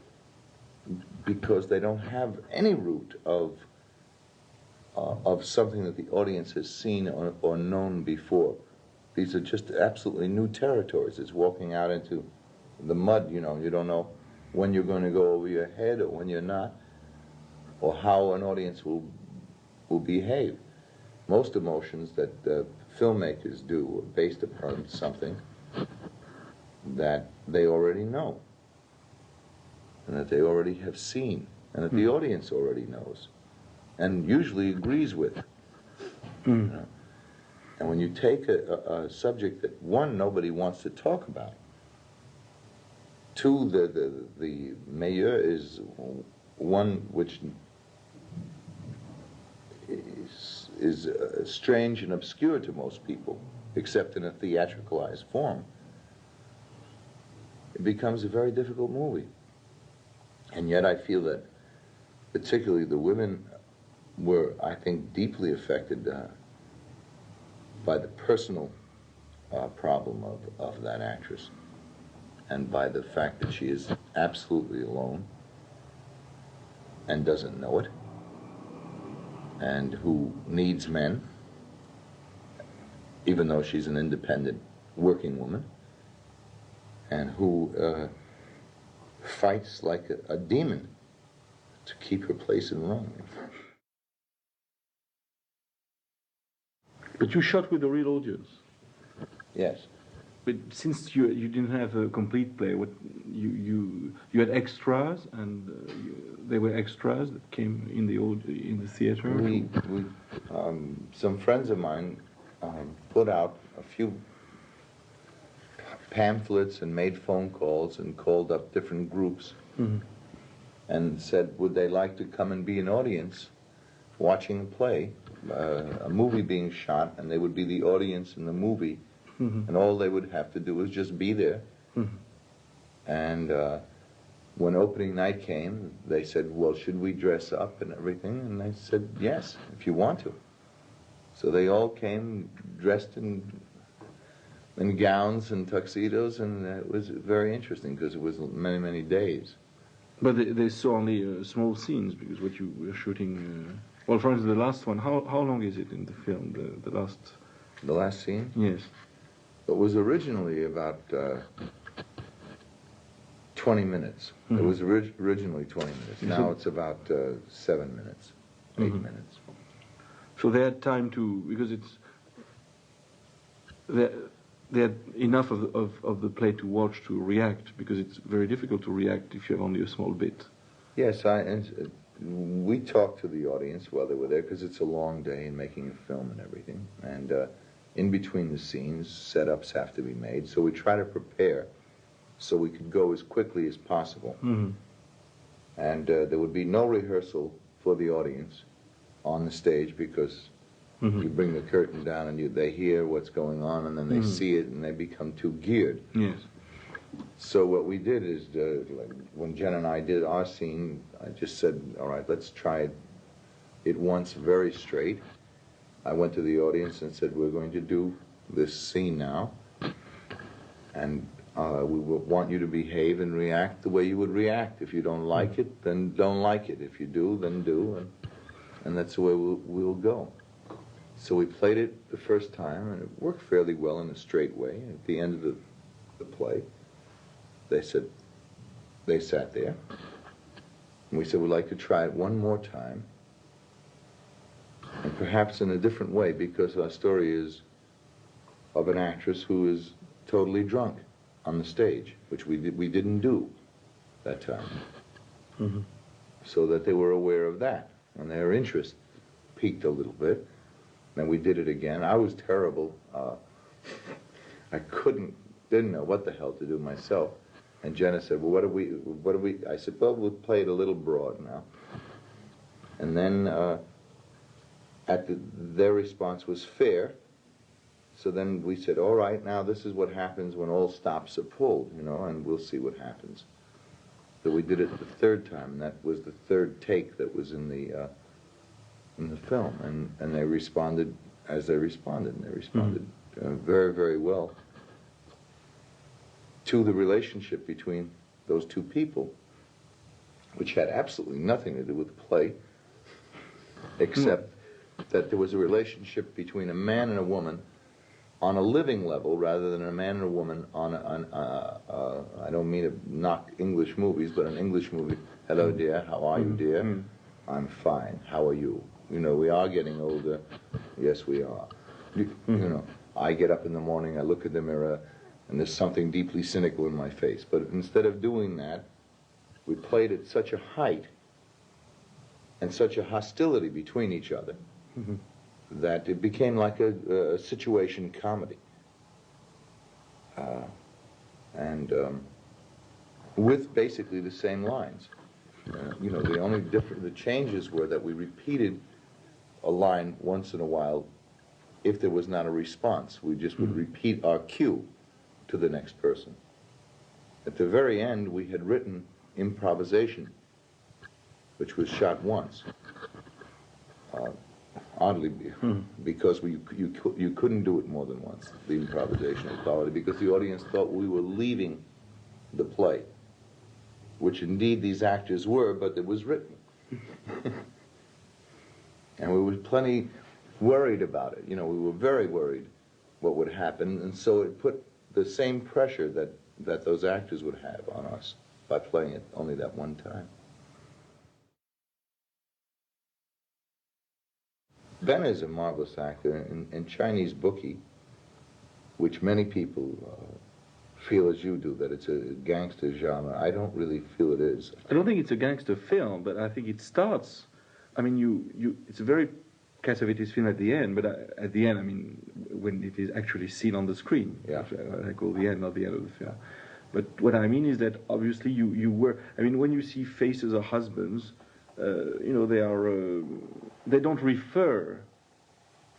because they don't have any root of something that the audience has seen or known before. These are just absolutely new territories. It's walking out into the mud, you know. You don't know when you're going to go over your head or when you're not, or how an audience will behave. Most emotions that filmmakers do are based upon something that they already know, and that they already have seen, and that the audience already knows, and usually agrees with. You know? And when you take a subject that, one, nobody wants to talk about, two, the milieu is one which is strange and obscure to most people, except in a theatricalized form, it becomes a very difficult movie. And yet I feel that particularly the women were, I think, deeply affected by the personal problem of that actress, and by the fact that she is absolutely alone and doesn't know it, and who needs men, even though she's an independent working woman, and who fights like a demon to keep her place in Rome. But you shot with a real audience. Yes. But since you didn't have a complete play, what you had extras, and they were extras that came in the theater. Some friends of mine put out a few pamphlets and made phone calls and called up different groups and said, would they like to come and be an audience watching a play, a movie being shot, and they would be the audience in the movie. And all they would have to do was just be there. And when opening night came, they said, well, should we dress up and everything? And I said, yes, if you want to. So they all came dressed in gowns and tuxedos, and it was very interesting because it was many, many days. But they saw only small scenes, because what you were shooting... well, for instance, the last one, how long is it in the film, the last... The last scene? Yes. It was originally about 20 minutes. It was originally 20 minutes. Now it's about 7 minutes, 8 minutes. So they had time to, because it's... They had enough of the play to watch, to react, because it's very difficult to react if you have only a small bit. Yes, we talked to the audience while they were there, because it's a long day in making a film and everything. And in between the scenes, setups have to be made, so we try to prepare so we could go as quickly as possible. And there would be no rehearsal for the audience on the stage, because you bring the curtain down and they hear what's going on, and then they see it and they become too geared. Yes. So what we did is, like when Jenna and I did our scene, I just said, all right, let's try it once very straight. I went to the audience and said, we're going to do this scene now, and we want you to behave and react the way you would react. If you don't like it, then don't like it. If you do, then do, and that's the way we'll go. So we played it the first time, and it worked fairly well in a straight way. At the end of the play, they sat there, and we said, we'd like to try it one more time, and perhaps in a different way, because our story is of an actress who is totally drunk on the stage, which we didn't do that time. So that they were aware of that, and their interest peaked a little bit. And we did it again. I was terrible. I didn't know what the hell to do myself. And Jenna said, well, what do we, I said, well, we'll play it a little broad now. And then their response was fair. So then we said, all right, now this is what happens when all stops are pulled, you know, and we'll see what happens. So we did it the third time, and that was the third take that was in the film. And they responded as they responded, and they responded very, very well to the relationship between those two people, which had absolutely nothing to do with the play, except that there was a relationship between a man and a woman on a living level rather than a man and a woman on I don't mean to knock English movies, but an English movie. Hello, dear. How are you, dear? I'm fine. How are you? You know, we are getting older. Yes, we are. You know, I get up in the morning, I look in the mirror, and there's something deeply cynical in my face. But instead of doing that, we played at such a height and such a hostility between each other that it became like a situation comedy. With basically the same lines. You know, the changes were that we repeated a line once in a while if there was not a response. We just would repeat our cue to the next person. At the very end, we had written improvisation, which was shot once. Oddly, because you couldn't do it more than once, the improvisational quality, because the audience thought we were leaving the play, which indeed these actors were, but it was written. And we were plenty worried about it. You know, we were very worried what would happen, and so it put the same pressure that those actors would have on us by playing it only that one time. Ben is a marvelous actor. In Chinese Bookie, which many people feel as you do, that it's a gangster genre, I don't really feel it is. I don't think it's a gangster film, but I think it starts. I mean, it's a very Cassavetes film at the end, but at the end, I mean, when it is actually seen on the screen. Yeah. I call the end, not the end of the film. But what I mean is that obviously you were. I mean, when you see Faces of Husbands, you know, they don't refer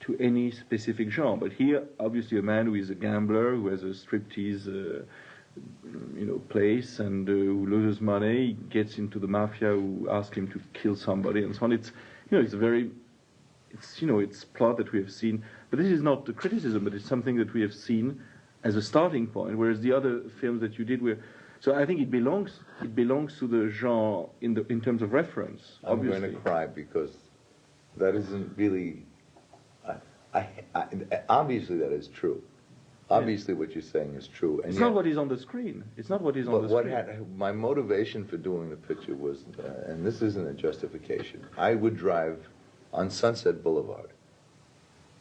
to any specific genre. But here, obviously, a man who is a gambler, who has a striptease, you know, place, and who loses money, gets into the mafia, who ask him to kill somebody, and so on. It's, you know, it's plot that we have seen. But this is not the criticism, but it's something that we have seen as a starting point. Whereas the other films that you did were. So I think it belongs to the genre in terms of reference. Obviously. I'm going to cry because that isn't really. Obviously, that is true. Obviously, what you're saying is true. And it's not what is on the screen. It's not what is on the screen. My motivation for doing the picture was, and this isn't a justification, I would drive on Sunset Boulevard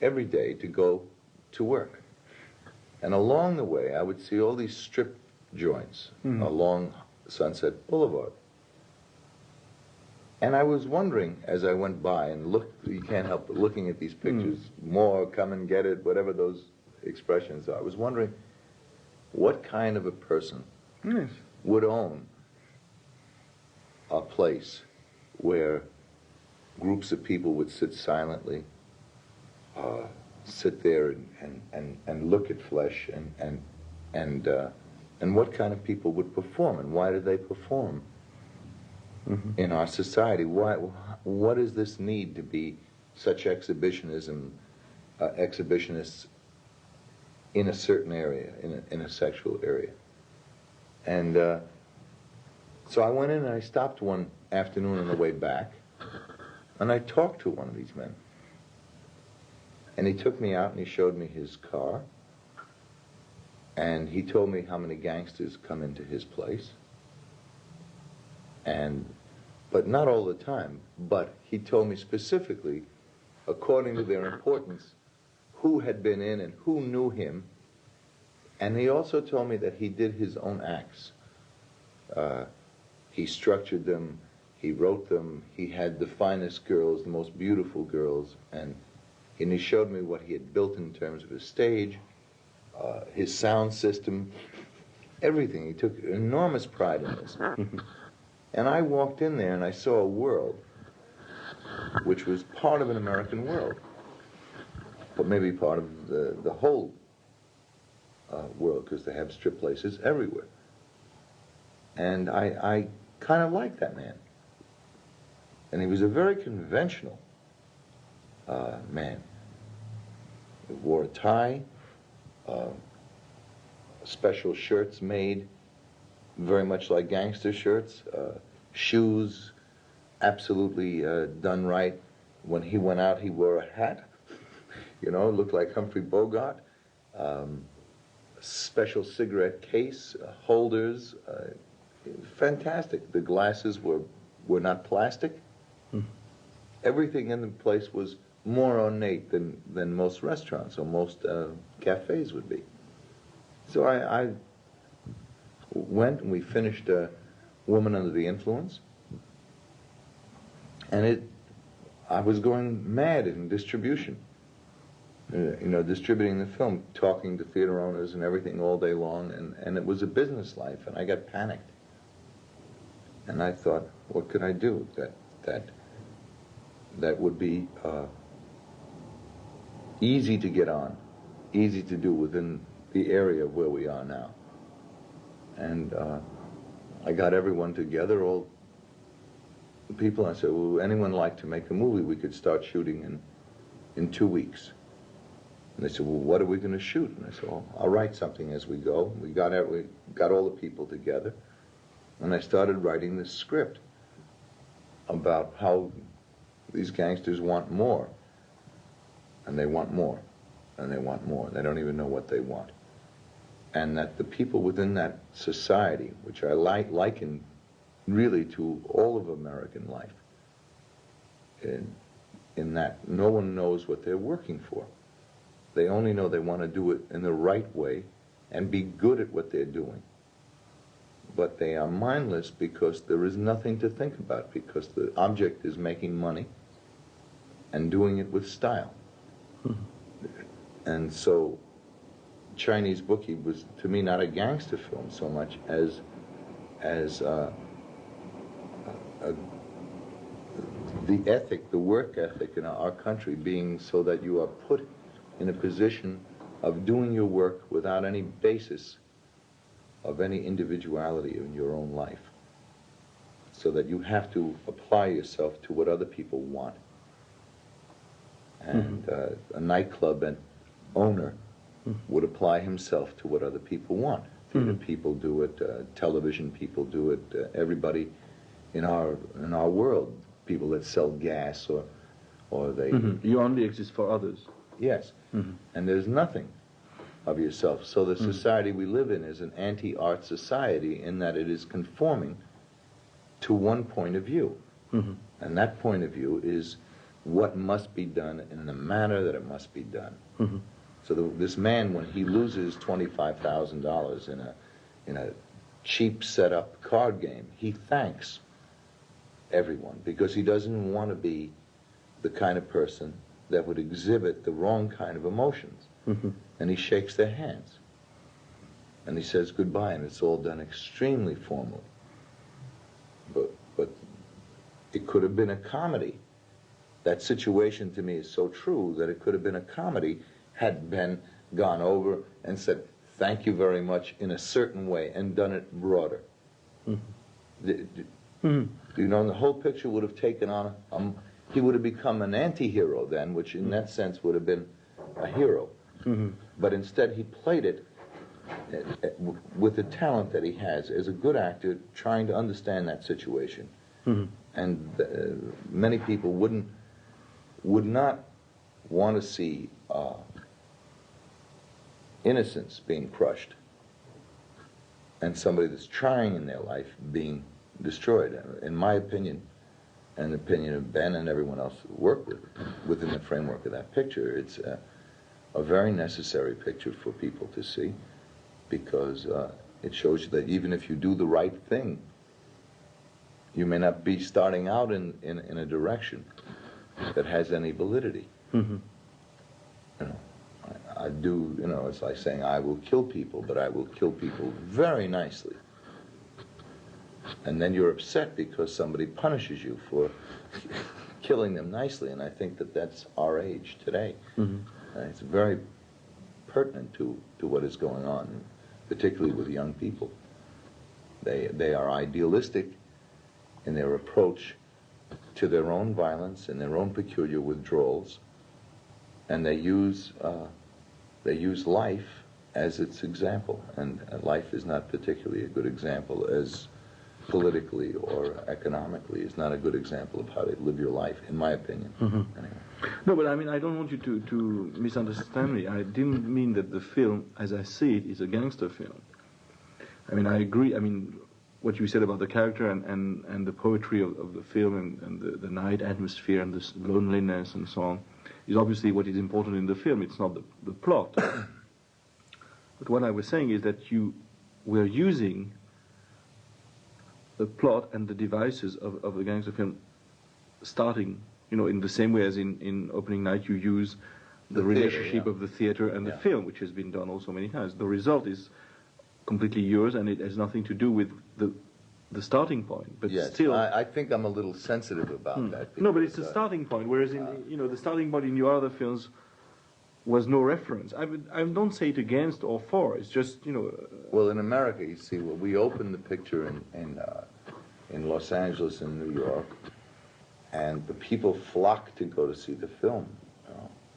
every day to go to work. And along the way, I would see all these strip joints along Sunset Boulevard. And I was wondering, as I went by and looked, you can't help but looking at these pictures, more, come and get it, whatever those expressions are. I was wondering what kind of a person would own a place where groups of people would sit silently, sit there and look at flesh, and what kind of people would perform, and why did they perform in our society? What is this need to be such exhibitionism, exhibitionists in a certain area, in a sexual area? And so I went in and I stopped one afternoon on the way back, and I talked to one of these men. And he took me out and he showed me his car, and he told me how many gangsters come into his place. But not all the time, but he told me specifically, according to their importance, who had been in and who knew him. And he also told me that he did his own acts. He structured them, he wrote them, he had the finest girls, the most beautiful girls, and he showed me what he had built in terms of his stage, his sound system, everything. He took enormous pride in this. And I walked in there and I saw a world which was part of an American world, but maybe part of the whole world, because they have strip places everywhere. And I kind of liked that man. And he was a very conventional man. He wore a tie, special shirts made very much like gangster shirts, shoes absolutely done right. When he went out, he wore a hat, you know, looked like Humphrey Bogart. Special cigarette case, holders, fantastic. The glasses were not plastic. Everything in the place was more ornate than most restaurants or most cafes would be. So I went and we finished Woman Under the Influence, and I was going mad in distribution. You know, distributing the film, talking to theater owners and everything all day long, and it was a business life, and I got panicked. And I thought, what could I do that would be easy to get on, easy to do within the area of where we are now. And I got everyone together, all the people, and I said, well, would anyone like to make a movie? We could start shooting in 2 weeks. And they said, well, what are we going to shoot? And I said, well, I'll write something as we go. We got all the people together, and I started writing this script about how these gangsters want more, and they want more, and they want more. They don't even know what they want. And that the people within that society, which I liken really to all of American life, in that no one knows what they're working for. They only know they want to do it in the right way and be good at what they're doing. But they are mindless because there is nothing to think about, because the object is making money and doing it with style. And so Chinese Bookie was, to me, not a gangster film so much as the ethic, the work ethic in our country being so that you are put in a position of doing your work without any basis of any individuality in your own life, so that you have to apply yourself to what other people want. And a nightclub owner would apply himself to what other people want. Theater people do it, television people do it, everybody in our world, people that sell gas or they... You only exist for others. Yes. And there's nothing of yourself. So the society we live in is an anti-art society in that it is conforming to one point of view. And that point of view is what must be done in the manner that it must be done. So this man, when he loses $25,000 in a cheap set-up card game, he thanks everyone because he doesn't want to be the kind of person that would exhibit the wrong kind of emotions. And he shakes their hands. And he says goodbye, and it's all done extremely formally. But it could have been a comedy. That situation to me is so true that it could have been a comedy had Ben gone over and said, thank you very much in a certain way and done it broader. You know, the whole picture would have taken on, he would have become an anti-hero then, which in that sense would have been a hero. But instead he played it with the talent that he has as a good actor, trying to understand that situation. And many people would not want to see innocence being crushed and somebody that's trying in their life being destroyed. In my opinion, and the opinion of Ben and everyone else who worked within the framework of that picture, it's a very necessary picture for people to see, because it shows you that even if you do the right thing, you may not be starting out in a direction that has any validity. You know, I do, you know, it's like saying I will kill people, but I will kill people very nicely. And then you're upset because somebody punishes you for killing them nicely, and I think that that's our age today. It's very pertinent to what is going on, particularly with young people. They are idealistic in their approach to their own violence and their own peculiar withdrawals, and they use life as its example, and life is not particularly a good example as politically or economically. It's not a good example of how to live your life, in my opinion. Anyway. No, but I mean, I don't want you to misunderstand me. I didn't mean that the film, as I see it, is a gangster film. I mean, I agree. I mean, what you said about the character and the poetry of the film and the night atmosphere and the loneliness and so on is obviously what is important in the film. It's not the plot. But what I was saying is that you were using the plot and the devices of the gangster film starting, you know, in the same way as in opening night you use the relationship of the theater and the film, which has been done also many times. The result is completely yours, and it has nothing to do with the starting point. But yes, still, I think I'm a little sensitive about that. No, but it's a starting point. Whereas in the starting point in your other films was no reference. I don't say it against or for. It's just Well, in America, you see, we opened the picture in Los Angeles and New York, and the people flocked to go to see the film.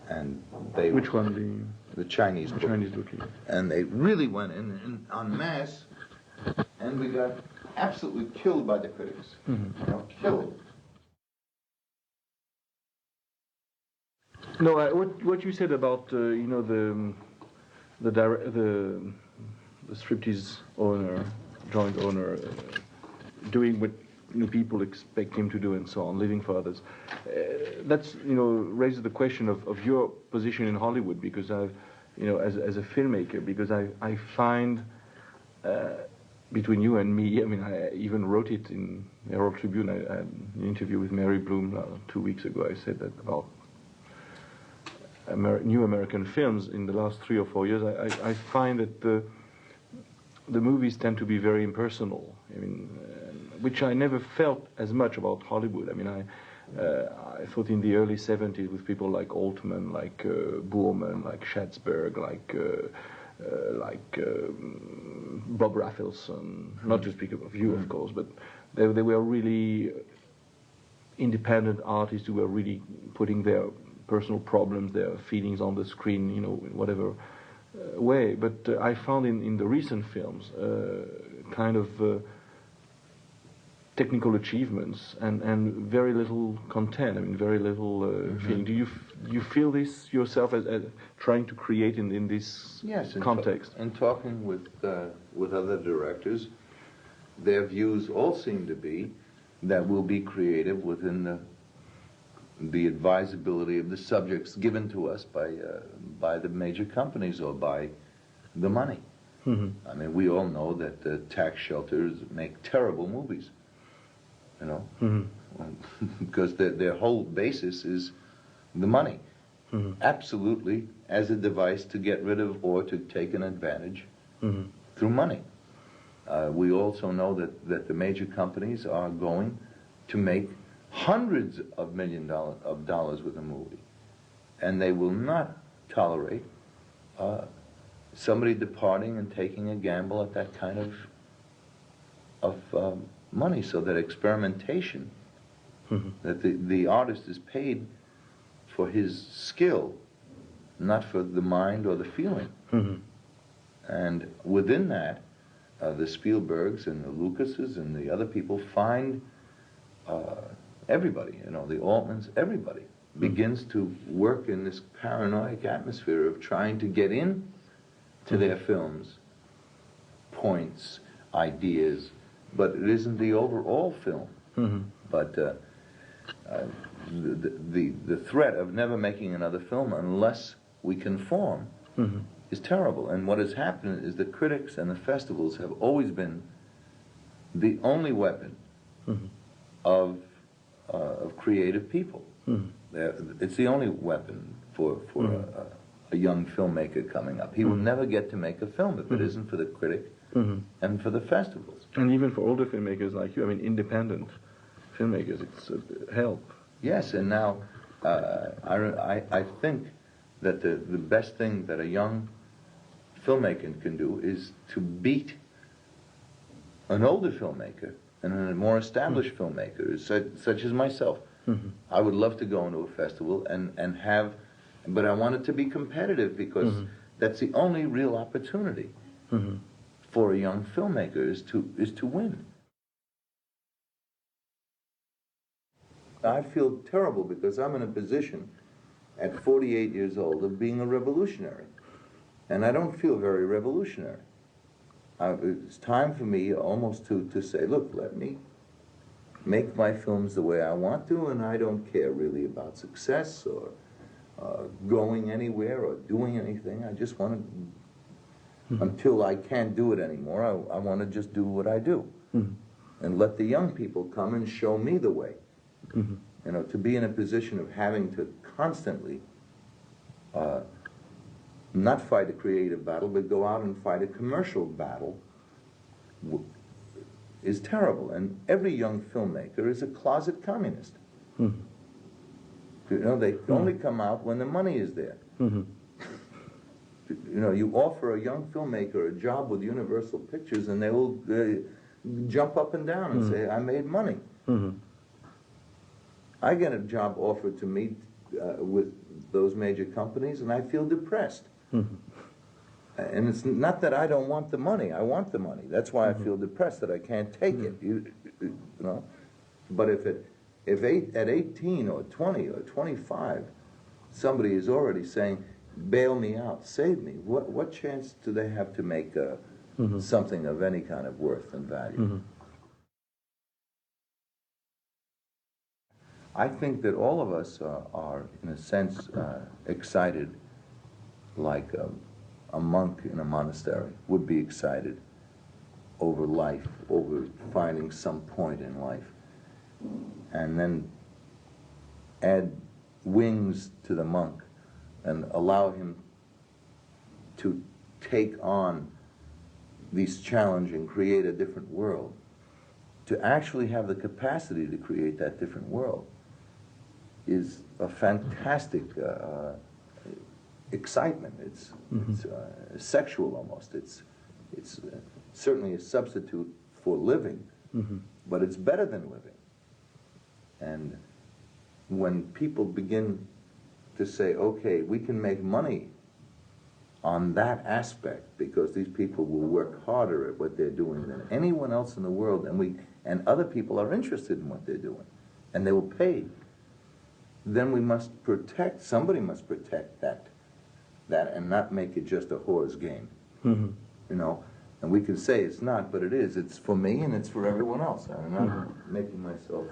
And they which one? The Chinese Bookie. Chinese Bookie. And they really went in en masse, and we got absolutely killed by the critics. Killed. No, what you said about the striptease owner, joint owner, doing what people expect him to do and so on, living for others. That's raises the question of your position in Hollywood, because I've as a filmmaker, because I find between you and me, I mean, I even wrote it in Herald Tribune. I had an interview with Mary Bloom 2 weeks ago. I said that about new American films in the last 3 or 4 years. I find that the movies tend to be very impersonal. I mean, which I never felt as much about Hollywood. I mean, I thought in the early 70s with people like Altman, like Boorman, like Schatzberg, like Bob Rafelson, not to speak of you, of course, but they were really independent artists who were really putting their personal problems, their feelings on the screen, in whatever way. But I found in the recent films kind of technical achievements and very little content. I mean, very little feeling. Do you feel this yourself as trying to create in this context? And talking with other directors, their views all seem to be that we'll be creative within the advisability of the subjects given to us by the major companies or by the money. I mean, we all know that the tax shelters make terrible movies, because their whole basis is the money, absolutely as a device to get rid of or to take an advantage through money. We also know that the major companies are going to make hundreds of millions of dollars with a movie, and they will not tolerate somebody departing and taking a gamble at that kind of money. So that experimentation, that the artist is paid for his skill, not for the mind or the feeling. And within that, the Spielbergs and the Lucases and the other people find everybody, the Altmans, everybody begins to work in this paranoid atmosphere of trying to get in to their films, points, ideas, but it isn't the overall film. But the threat of never making another film unless we conform is terrible. And what has happened is the critics and the festivals have always been the only weapon of creative people. It's the only weapon for a young filmmaker coming up. He will never get to make a film if it isn't for the critic and for the festivals. And even for older filmmakers like you, I mean, independent filmmakers, it's help. Yes, and now I think that the best thing that a young filmmaker can do is to beat an older filmmaker and a more established filmmaker, such as myself. I would love to go into a festival and have, but I want it to be competitive because that's the only real opportunity for a young filmmaker is to win. I feel terrible because I'm in a position at 48 years old of being a revolutionary. And I don't feel very revolutionary. It's time for me almost to say, look, let me make my films the way I want to, and I don't care really about success or going anywhere or doing anything. I just want to, until I can't do it anymore, I want to just do what I do. And let the young people come and show me the way. You know, to be in a position of having to constantly not fight a creative battle, but go out and fight a commercial battle is terrible. And every young filmmaker is a closet communist. You know, they only come out when the money is there. You know, you offer a young filmmaker a job with Universal Pictures and they will jump up and down and say, I made money. I get a job offered to me with those major companies and I feel depressed. And it's not that I don't want the money. I want the money. That's why I feel depressed that I can't take it. You know, but if at 18 or 20 or 25, somebody is already saying, "Bail me out, save me," what chance do they have to make something of any kind of worth and value? I think that all of us are, in a sense, excited, like a monk in a monastery would be excited over life, over finding some point in life, and then add wings to the monk and allow him to take on these challenges and create a different world, to actually have the capacity to create that different world is a fantastic excitement. It's sexual almost. It's certainly a substitute for living, but it's better than living. And when people begin to say, okay, we can make money on that aspect because these people will work harder at what they're doing than anyone else in the world, and other people are interested in what they're doing, and they will pay, then we must protect, somebody must protect that and not make it just a whore's game. You know, and we can say it's not, but it is. It's for me and it's for everyone else. I'm not making myself